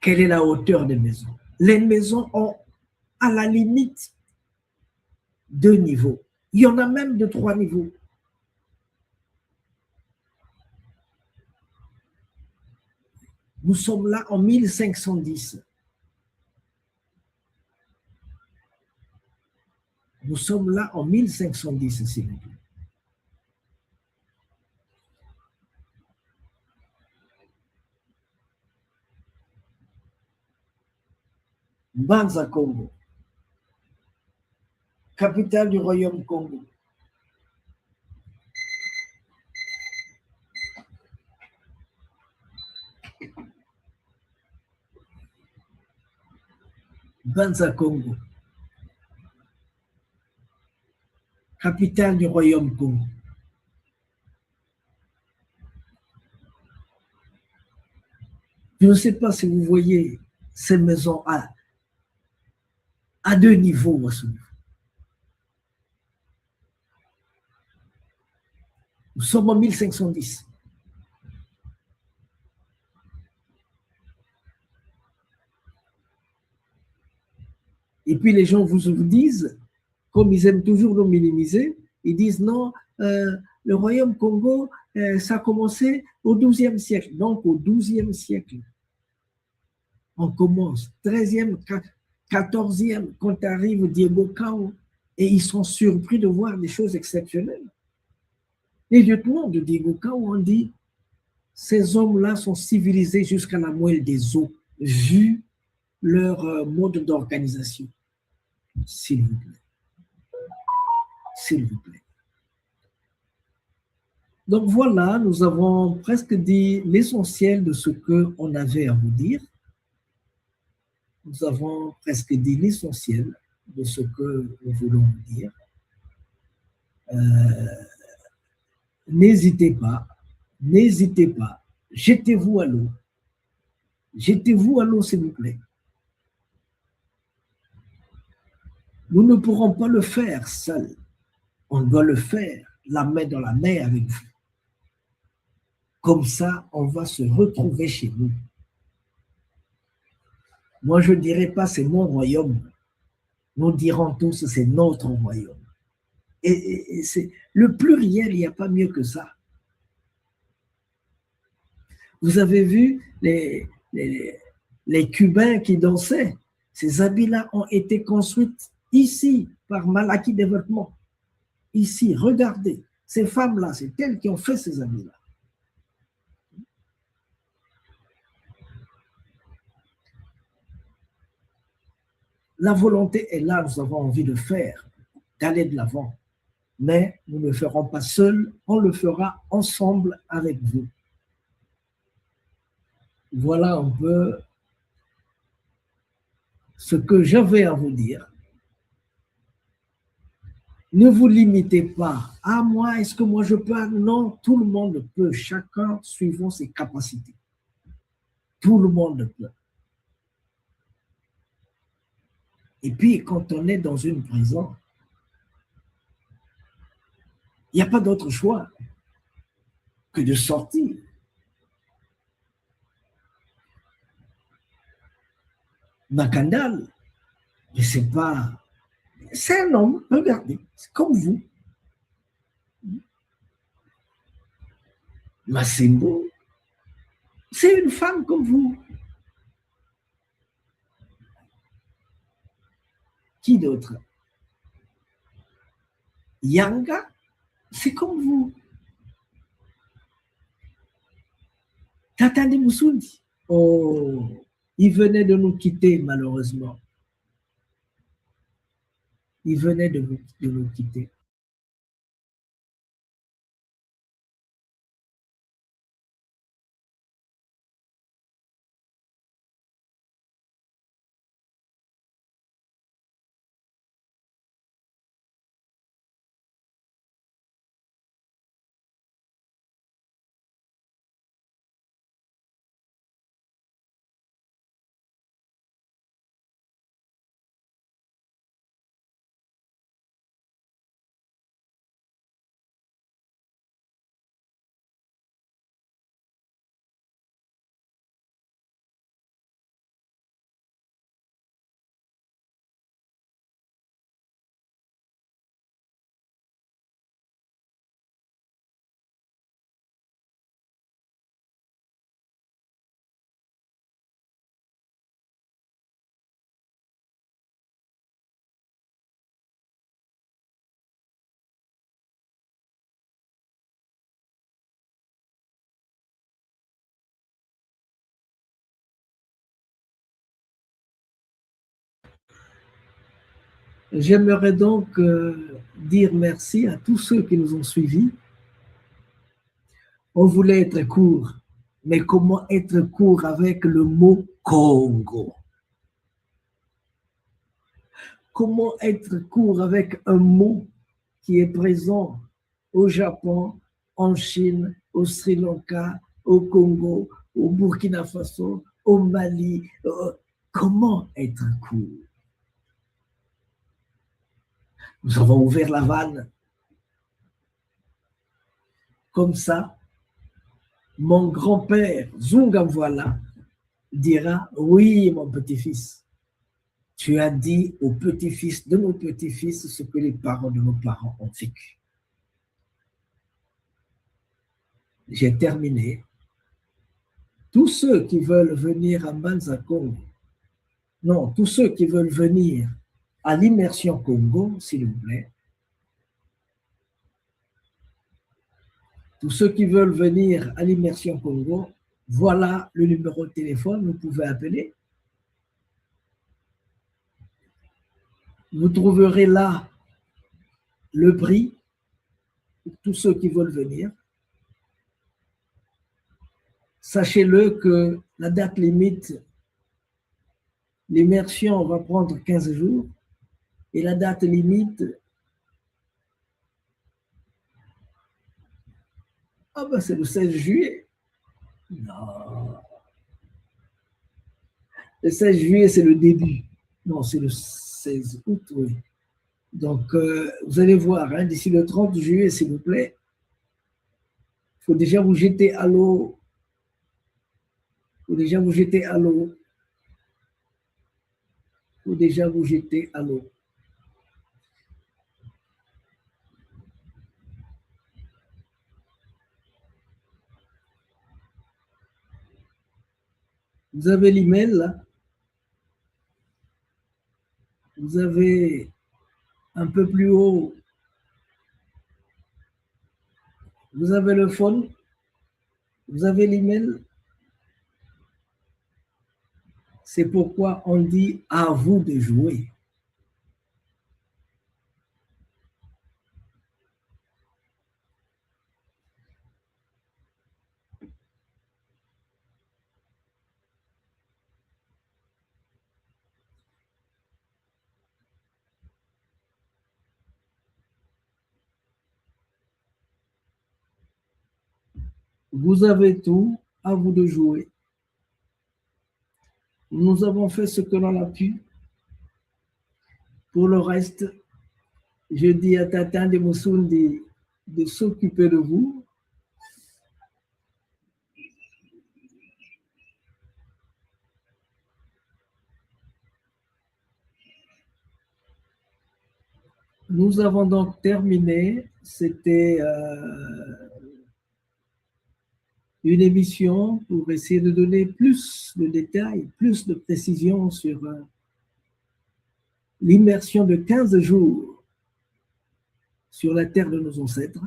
Quelle est la hauteur des maisons? Les maisons ont, à la limite, 2 niveaux. Il y en a même de 3 niveaux. Nous sommes là en 1510. Nous sommes là en 1510, s'il vous plaît. Banza Congo, capitale du royaume Congo. Banza Congo, capitale du royaume Congo. Je ne sais pas si vous voyez ces maisons à 2 niveaux. Nous sommes en 1510. Et puis les gens vous disent, comme ils aiment toujours nous minimiser, ils disent non, le royaume Congo, ça a commencé au XIIe siècle. Donc au XIIe siècle, on commence, 13e, 14e, quand arrive Diego Cao, et ils sont surpris de voir des choses exceptionnelles. Les lieutenants de Diego Cao ont dit, ces hommes-là sont civilisés jusqu'à la moelle des os, vu leur mode d'organisation. S'il vous plaît. S'il vous plaît. Donc voilà, nous avons presque dit l'essentiel de ce qu'on avait à vous dire. Nous avons presque dit l'essentiel de ce que nous voulons vous dire. N'hésitez pas, jetez-vous à l'eau. Jetez-vous à l'eau, s'il vous plaît. Nous ne pourrons pas le faire seuls. On doit le faire la main dans la main avec vous. Comme ça, on va se retrouver chez nous. Moi, je ne dirais pas c'est mon royaume. Nous dirons tous c'est notre royaume. Et c'est le pluriel, il n'y a pas mieux que ça. Vous avez vu les Cubains qui dansaient. Ces habits-là ont été construits ici par Malaki Développement. Ici, regardez. Ces femmes-là, c'est elles qui ont fait ces habits-là. La volonté est là, nous avons envie de faire, d'aller de l'avant. Mais nous ne le ferons pas seuls, on le fera ensemble avec vous. Voilà un peu ce que j'avais à vous dire. Ne vous limitez pas. Ah, moi, est-ce que moi je peux? Non, tout le monde peut, chacun suivant ses capacités. Tout le monde peut. Et puis, quand on est dans une prison, il n'y a pas d'autre choix que de sortir. Macandal, mais c'est pas... C'est un homme, regardez, c'est comme vous. Massimbo, c'est une femme comme vous. Qui d'autre? Yanga, c'est comme vous. Tatane Moussoundi, oh, il venait de nous quitter malheureusement. Il venait de nous quitter. J'aimerais donc dire merci à tous ceux qui nous ont suivis. On voulait être court, mais comment être court avec le mot Congo? Comment être court avec un mot qui est présent au Japon, en Chine, au Sri Lanka, au Congo, au Burkina Faso, au Mali? Comment être court? Nous avons ouvert la vanne. Comme ça, mon grand-père, Zungamwala, dira, oui, mon petit-fils, tu as dit aux petits-fils de nos petits-fils ce que les parents de nos parents ont vécu. J'ai terminé. Tous ceux qui veulent venir à Manzakongo, non, tous ceux qui veulent venir à l'immersion Congo, s'il vous plaît, tous ceux qui veulent venir à l'immersion Congo, voilà le numéro de téléphone, vous pouvez appeler. Vous trouverez là le prix pour tous ceux qui veulent venir. Sachez-le que la date limite, l'immersion va prendre 15 jours et la date limite, c'est le 16 juillet. Non. Le 16 juillet, c'est le début. Non, c'est le 16 août, oui. Donc, vous allez voir, hein, d'ici le 30 juillet, s'il vous plaît, il faut déjà vous jeter à l'eau. Il faut déjà vous jeter à l'eau. Il faut déjà vous jeter à l'eau. Vous avez l'email là. Vous avez un peu plus haut, vous avez le phone, vous avez l'email. C'est pourquoi on dit à vous de jouer. Vous avez tout, à vous de jouer. Nous avons fait ce que l'on a pu. Pour le reste, je dis à Tata de Moussundi de s'occuper de vous. Nous avons donc terminé. C'était une émission pour essayer de donner plus de détails, plus de précisions sur l'immersion de 15 jours sur la terre de nos ancêtres.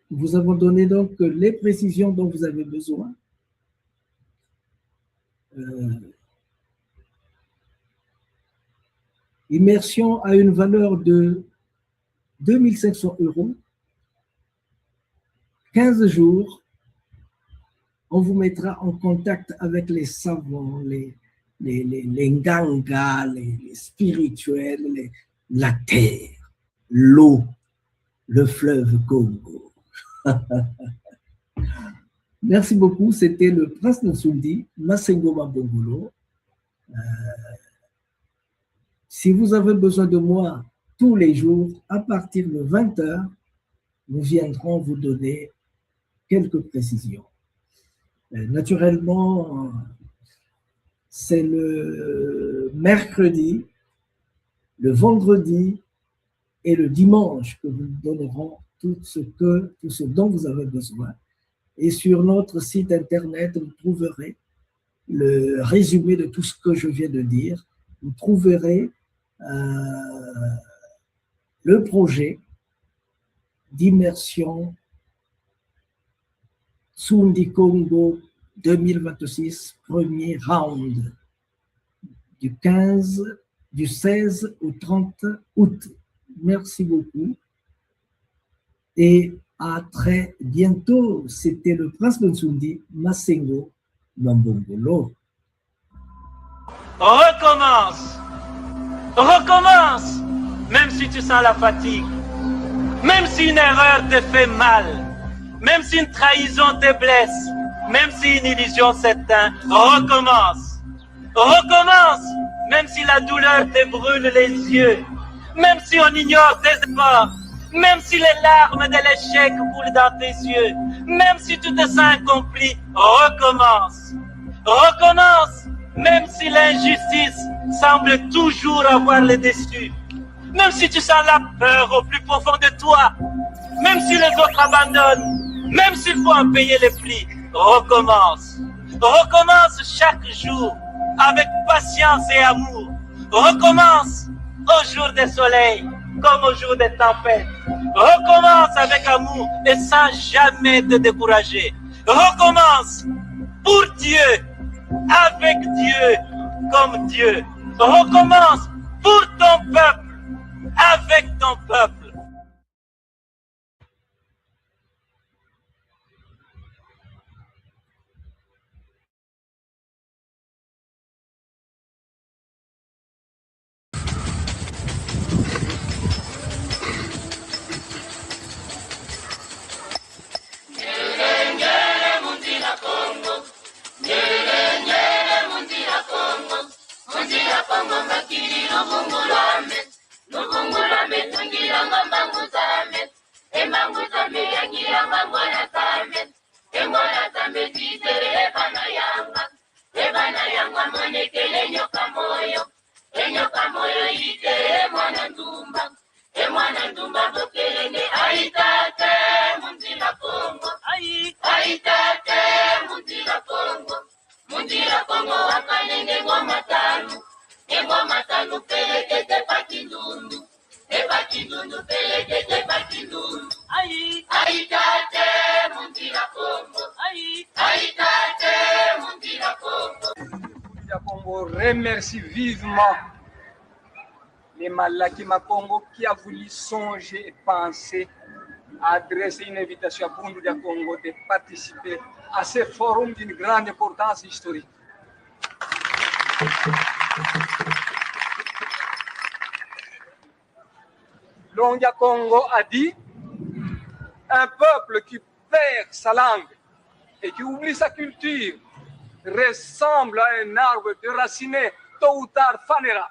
Vous avons donné donc les précisions dont vous avez besoin. Immersion à une valeur de 2500 €, 15 jours, on vous mettra en contact avec les savants, les ngangas, les spirituels, la terre, l'eau, le fleuve Congo. Merci beaucoup, c'était le Prince Nsoundi, Masengo Mabongolo. Si vous avez besoin de moi tous les jours, à partir de 20 h, nous viendrons vous donner quelques précisions. Naturellement, c'est le mercredi, le vendredi et le dimanche que nous donnerons tout ce dont vous avez besoin. Et sur notre site internet, vous trouverez le résumé de tout ce que je viens de dire. Vous trouverez le projet d'immersion Tsundi Congo 2026, premier round. du 16 au 30 août. Merci beaucoup. Et à très bientôt. C'était le Prince Nsundi Masengo Mambongolo. Recommence. Recommence. Même si tu sens la fatigue. Même si une erreur te fait mal. Même si une trahison te blesse. Même si une illusion s'éteint. Recommence. Recommence. Même si la douleur te brûle les yeux. Même si on ignore tes efforts. Même si les larmes de l'échec coulent dans tes yeux. Même si tu te sens accompli. Recommence. Recommence. Même si l'injustice semble toujours avoir le dessus. Même si tu sens la peur au plus profond de toi. Même si les autres abandonnent. Même s'il faut en payer les prix. Recommence. Recommence chaque jour avec patience et amour. Recommence au jour des soleils comme au jour des tempêtes. Recommence avec amour et sans jamais te décourager. Recommence pour Dieu, avec Dieu, comme Dieu. Recommence pour ton peuple, avec ton peuple. Congo remercie vivement les Malaki Congo qui a voulu songer et penser à adresser une invitation à Bundu de Congo de participer à ce forum d'une grande importance historique. Longia Congo a dit un peuple qui perd sa langue et qui oublie sa culture ressemble à un arbre déraciné, tôt ou tard fanera.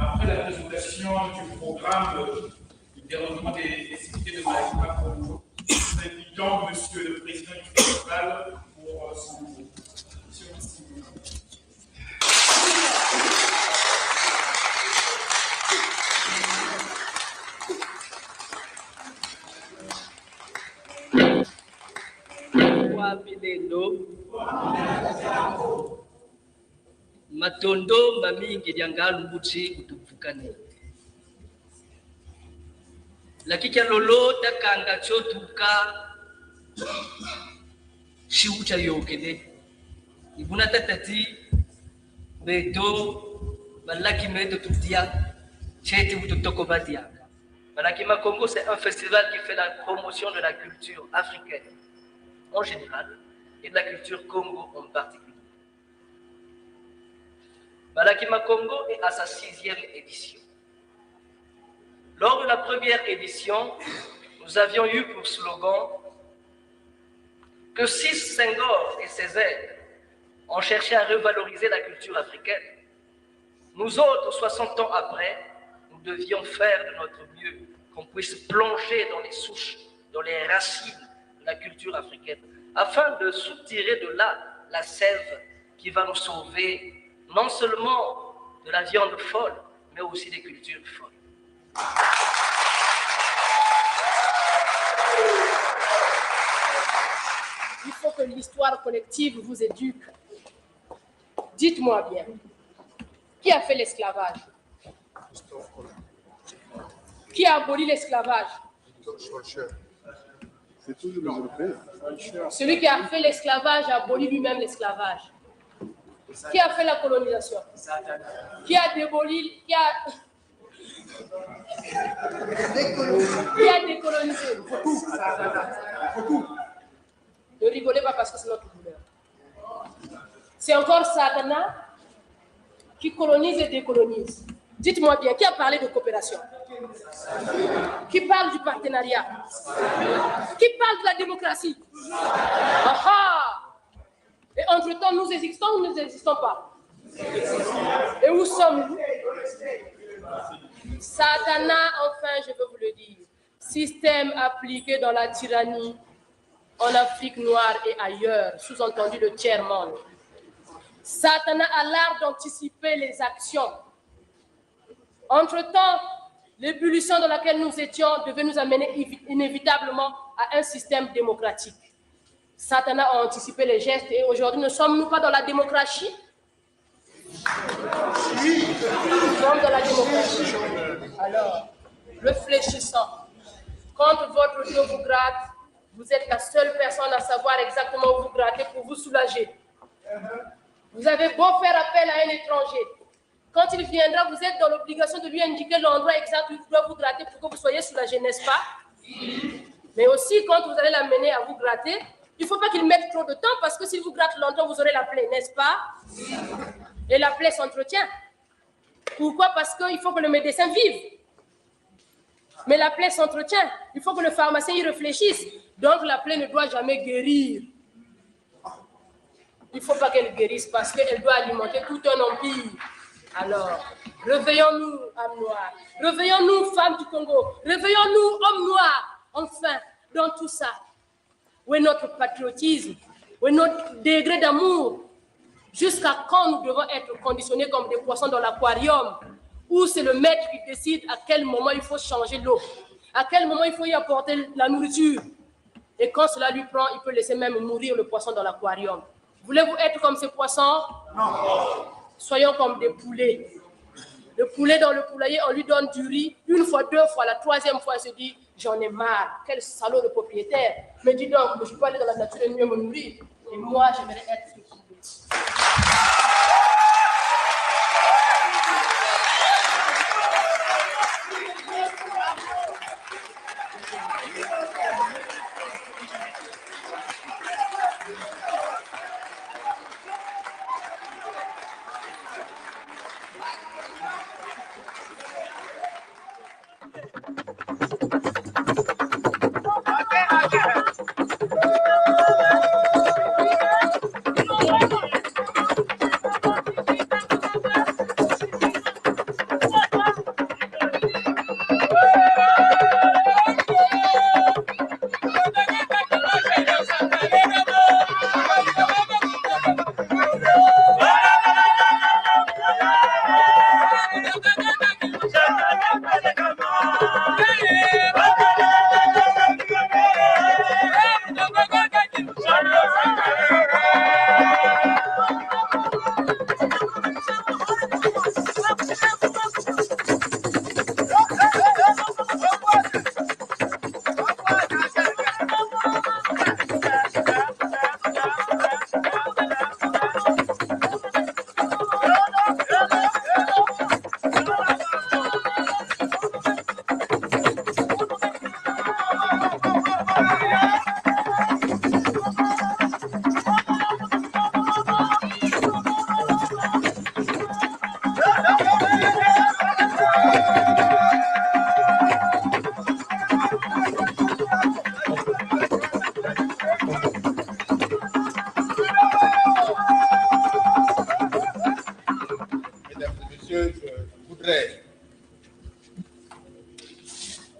Après la présentation du programme du développement des cités de Malaki Makongo, nous invitons Monsieur le Président du festival pour son mot. Matondo mamingi diangalu buchi utupukani. Lakika lolo takanga chotuka shiucha yokene. Ibuna tatati beto balaki meto tutia cheti utotoko badia. Malaki Makongo, c'est un festival qui fait la promotion de la culture africaine en général et de la culture Congo en particulier. Malaki Makongo est à sa 6e édition. Lors de la première édition, nous avions eu pour slogan que si Senghor et ses aides ont cherché à revaloriser la culture africaine, nous autres, 60 ans après, nous devions faire de notre mieux qu'on puisse plonger dans les souches, dans les racines de la culture africaine, afin de soutirer de là la sève qui va nous sauver non seulement de la viande folle, mais aussi des cultures folles. Il faut que l'histoire collective vous éduque. Dites-moi bien, qui a fait l'esclavage? Qui a aboli l'esclavage? C'est toujours les Européens. Celui qui a fait l'esclavage a aboli lui-même l'esclavage. Qui a fait la colonisation? Qui a démoli, qui a décolonisé? Ne rigolez pas parce que c'est notre douleur. C'est encore Satana qui colonise et décolonise. Dites-moi bien, qui a parlé de coopération? Qui parle du partenariat? Qui parle de la démocratie? Aha! Et entre-temps, nous existons ou nous n'existons pas? Et où sommes-nous? Satana, enfin, je veux vous le dire, système appliqué dans la tyrannie, en Afrique noire et ailleurs, sous-entendu le tiers-monde. Satana a l'art d'anticiper les actions. Entre-temps, l'ébullition dans laquelle nous étions devait nous amener inévitablement à un système démocratique. Satan a anticipé les gestes et aujourd'hui, ne sommes-nous pas dans la démocratie? Nous sommes dans la démocratie. Alors, réfléchissant. Quand votre dos vous gratte, vous êtes la seule personne à savoir exactement où vous grattez pour vous soulager. Vous avez beau faire appel à un étranger. Quand il viendra, vous êtes dans l'obligation de lui indiquer l'endroit exact où il doit vous gratter pour que vous soyez soulagé, n'est-ce pas? Mais aussi, quand vous allez l'amener à vous gratter, il ne faut pas qu'il mette trop de temps parce que s'il vous gratte longtemps, vous aurez la plaie, n'est-ce pas? Et la plaie s'entretient. Pourquoi? Parce qu'il faut que le médecin vive. Mais la plaie s'entretient. Il faut que le pharmacien y réfléchisse. Donc la plaie ne doit jamais guérir. Il ne faut pas qu'elle guérisse parce qu'elle doit alimenter tout un empire. Alors, réveillons-nous, âmes noires. Réveillons-nous, femmes du Congo. Réveillons-nous, hommes noirs. Enfin, dans tout ça. Où est notre patriotisme? Où est notre degré d'amour? Jusqu'à quand nous devons être conditionnés comme des poissons dans l'aquarium? Où c'est le maître qui décide à quel moment il faut changer l'eau, à quel moment il faut y apporter la nourriture. Et quand cela lui prend, il peut laisser même mourir le poisson dans l'aquarium. Voulez-vous être comme ces poissons? Non. Soyons comme des poulets. Le poulet dans le poulailler, on lui donne du riz une fois, deux fois, la troisième fois, il se dit, j'en ai marre. Quel salaud de propriétaire. Mais dis donc, je peux aller dans la nature et mieux me nourrir. Et moi, j'aimerais être ce poulet.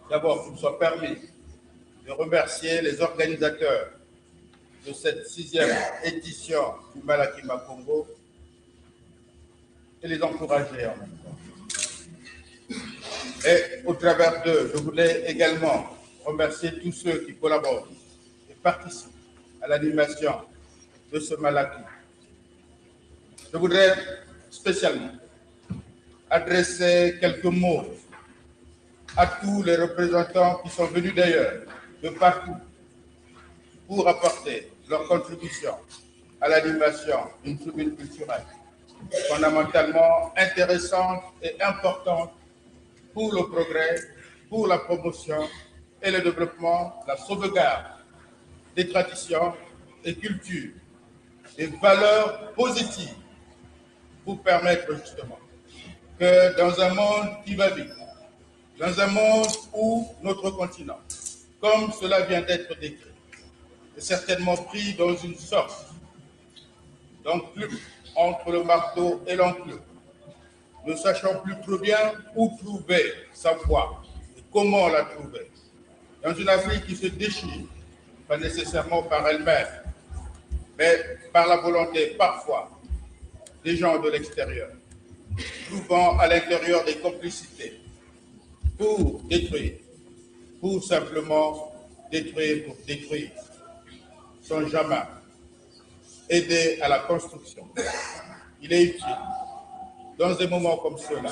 D'abord, qu'il me soit permis de remercier les organisateurs de cette 6e édition du Malakima Congo et les encourager en même temps. Et au travers d'eux, je voulais également remercier tous ceux qui collaborent et participent à l'animation de ce Malaki. Je voudrais spécialement adresser quelques mots à tous les représentants qui sont venus d'ailleurs, de partout, pour apporter leur contribution à l'animation d'une tribune culturelle fondamentalement intéressante et importante pour le progrès, pour la promotion et le développement, la sauvegarde des traditions et cultures, des valeurs positives pour permettre justement que dans un monde qui va vite, dans un monde où notre continent, comme cela vient d'être décrit, est certainement pris dans une sorte d'enclume entre le marteau et l'enclume, ne sachant plus trop bien où trouver sa voie et comment la trouver. Dans une Afrique qui se déchire, pas nécessairement par elle-même, mais par la volonté parfois des gens de l'extérieur, trouvant à l'intérieur des complicités pour détruire, pour simplement détruire pour détruire. sans jamais aider à la construction. Il est utile, dans des moments comme ceux-là,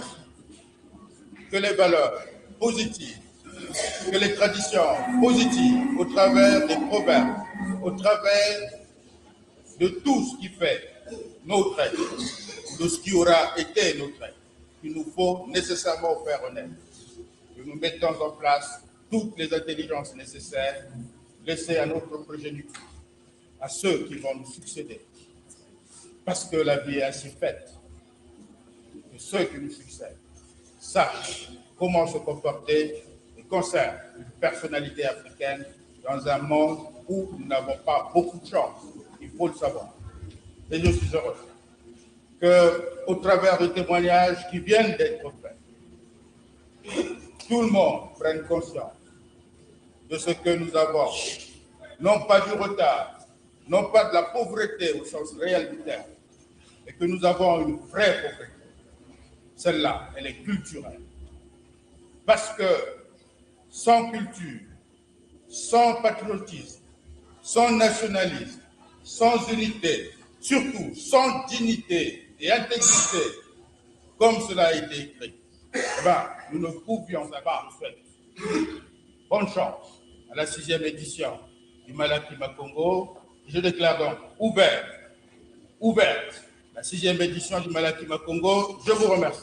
que les valeurs positives, que les traditions positives, au travers des proverbes, au travers de tout ce qui fait notre être, de ce qui aura été notre être, qu'il nous faut nécessairement faire honnête. Que nous mettons en place toutes les intelligences nécessaires laissées à notre progéniture, à ceux qui vont nous succéder. Parce que la vie est ainsi faite, que ceux qui nous succèdent sachent comment se comporter et conservent une personnalité africaine dans un monde où nous n'avons pas beaucoup de chance. Il faut le savoir. Et je suis heureux qu'au travers des témoignages qui viennent d'être faits, tout le monde prenne conscience de ce que nous avons, non pas du retard, non pas de la pauvreté au sens réel du terme, mais que nous avons une vraie pauvreté. Celle-là, elle est culturelle. Parce que sans culture, sans patriotisme, sans nationalisme, sans unité, surtout sans dignité et intégrité, comme cela a été écrit, nous ne pouvions pas faire. Bonne chance à la 6e édition du Malaki Makongo. Je déclare donc ouverte la 6e édition du Malaki Makongo. Je vous remercie.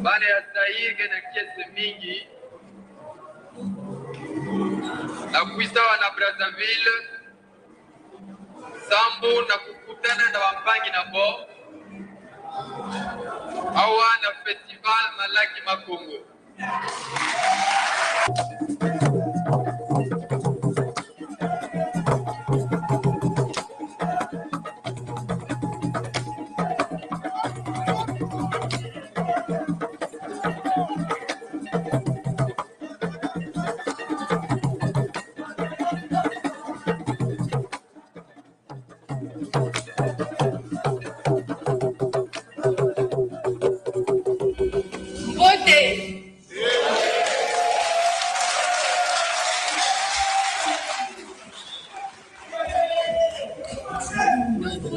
Baada ya Zaire na kesi mingi na kuisawa na Brazzaville Sambu na kukutana na wambangi na bo awa na festival Malaki Makongo. Votez.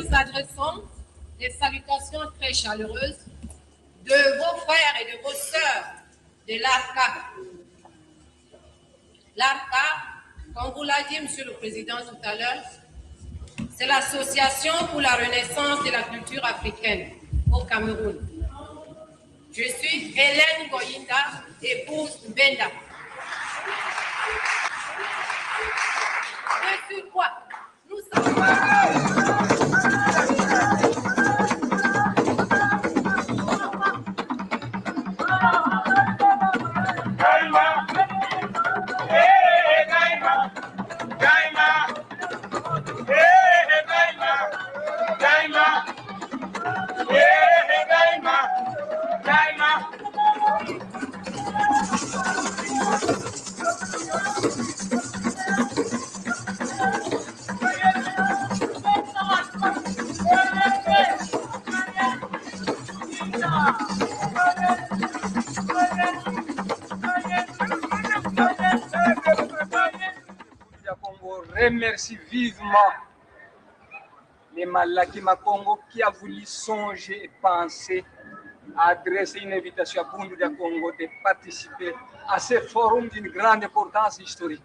nous adressons des salutations très chaleureuses de vos frères et de vos sœurs de l'ARCA. L'ARCA, comme vous l'a dit Monsieur le Président tout à l'heure, c'est l'Association pour la renaissance de la culture africaine au Cameroun. Je suis Hélène Goyinda, épouse Benda. Et sur quoi nous remercie vivement les Malaki Makongo qui a voulu songer et penser à adresser une invitation à Bundu de Congo de participer à ce forum d'une grande importance historique.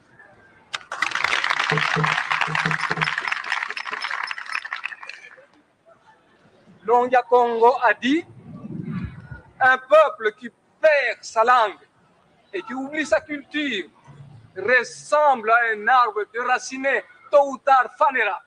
Longia Congo a dit un peuple qui perd sa langue et qui oublie sa culture ressemble à un arbre déraciné, tôt ou tard fanera.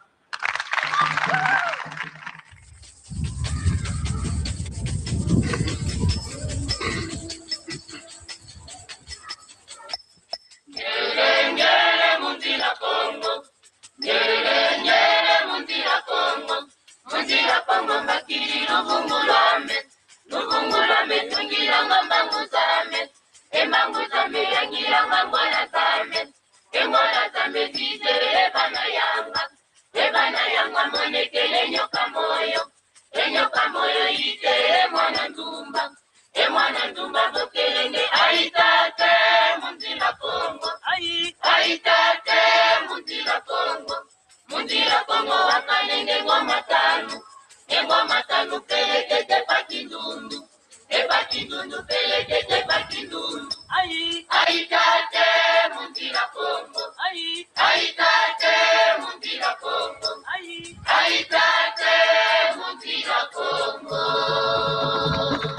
Mundira Congo wakalenge ngoma tanu peleke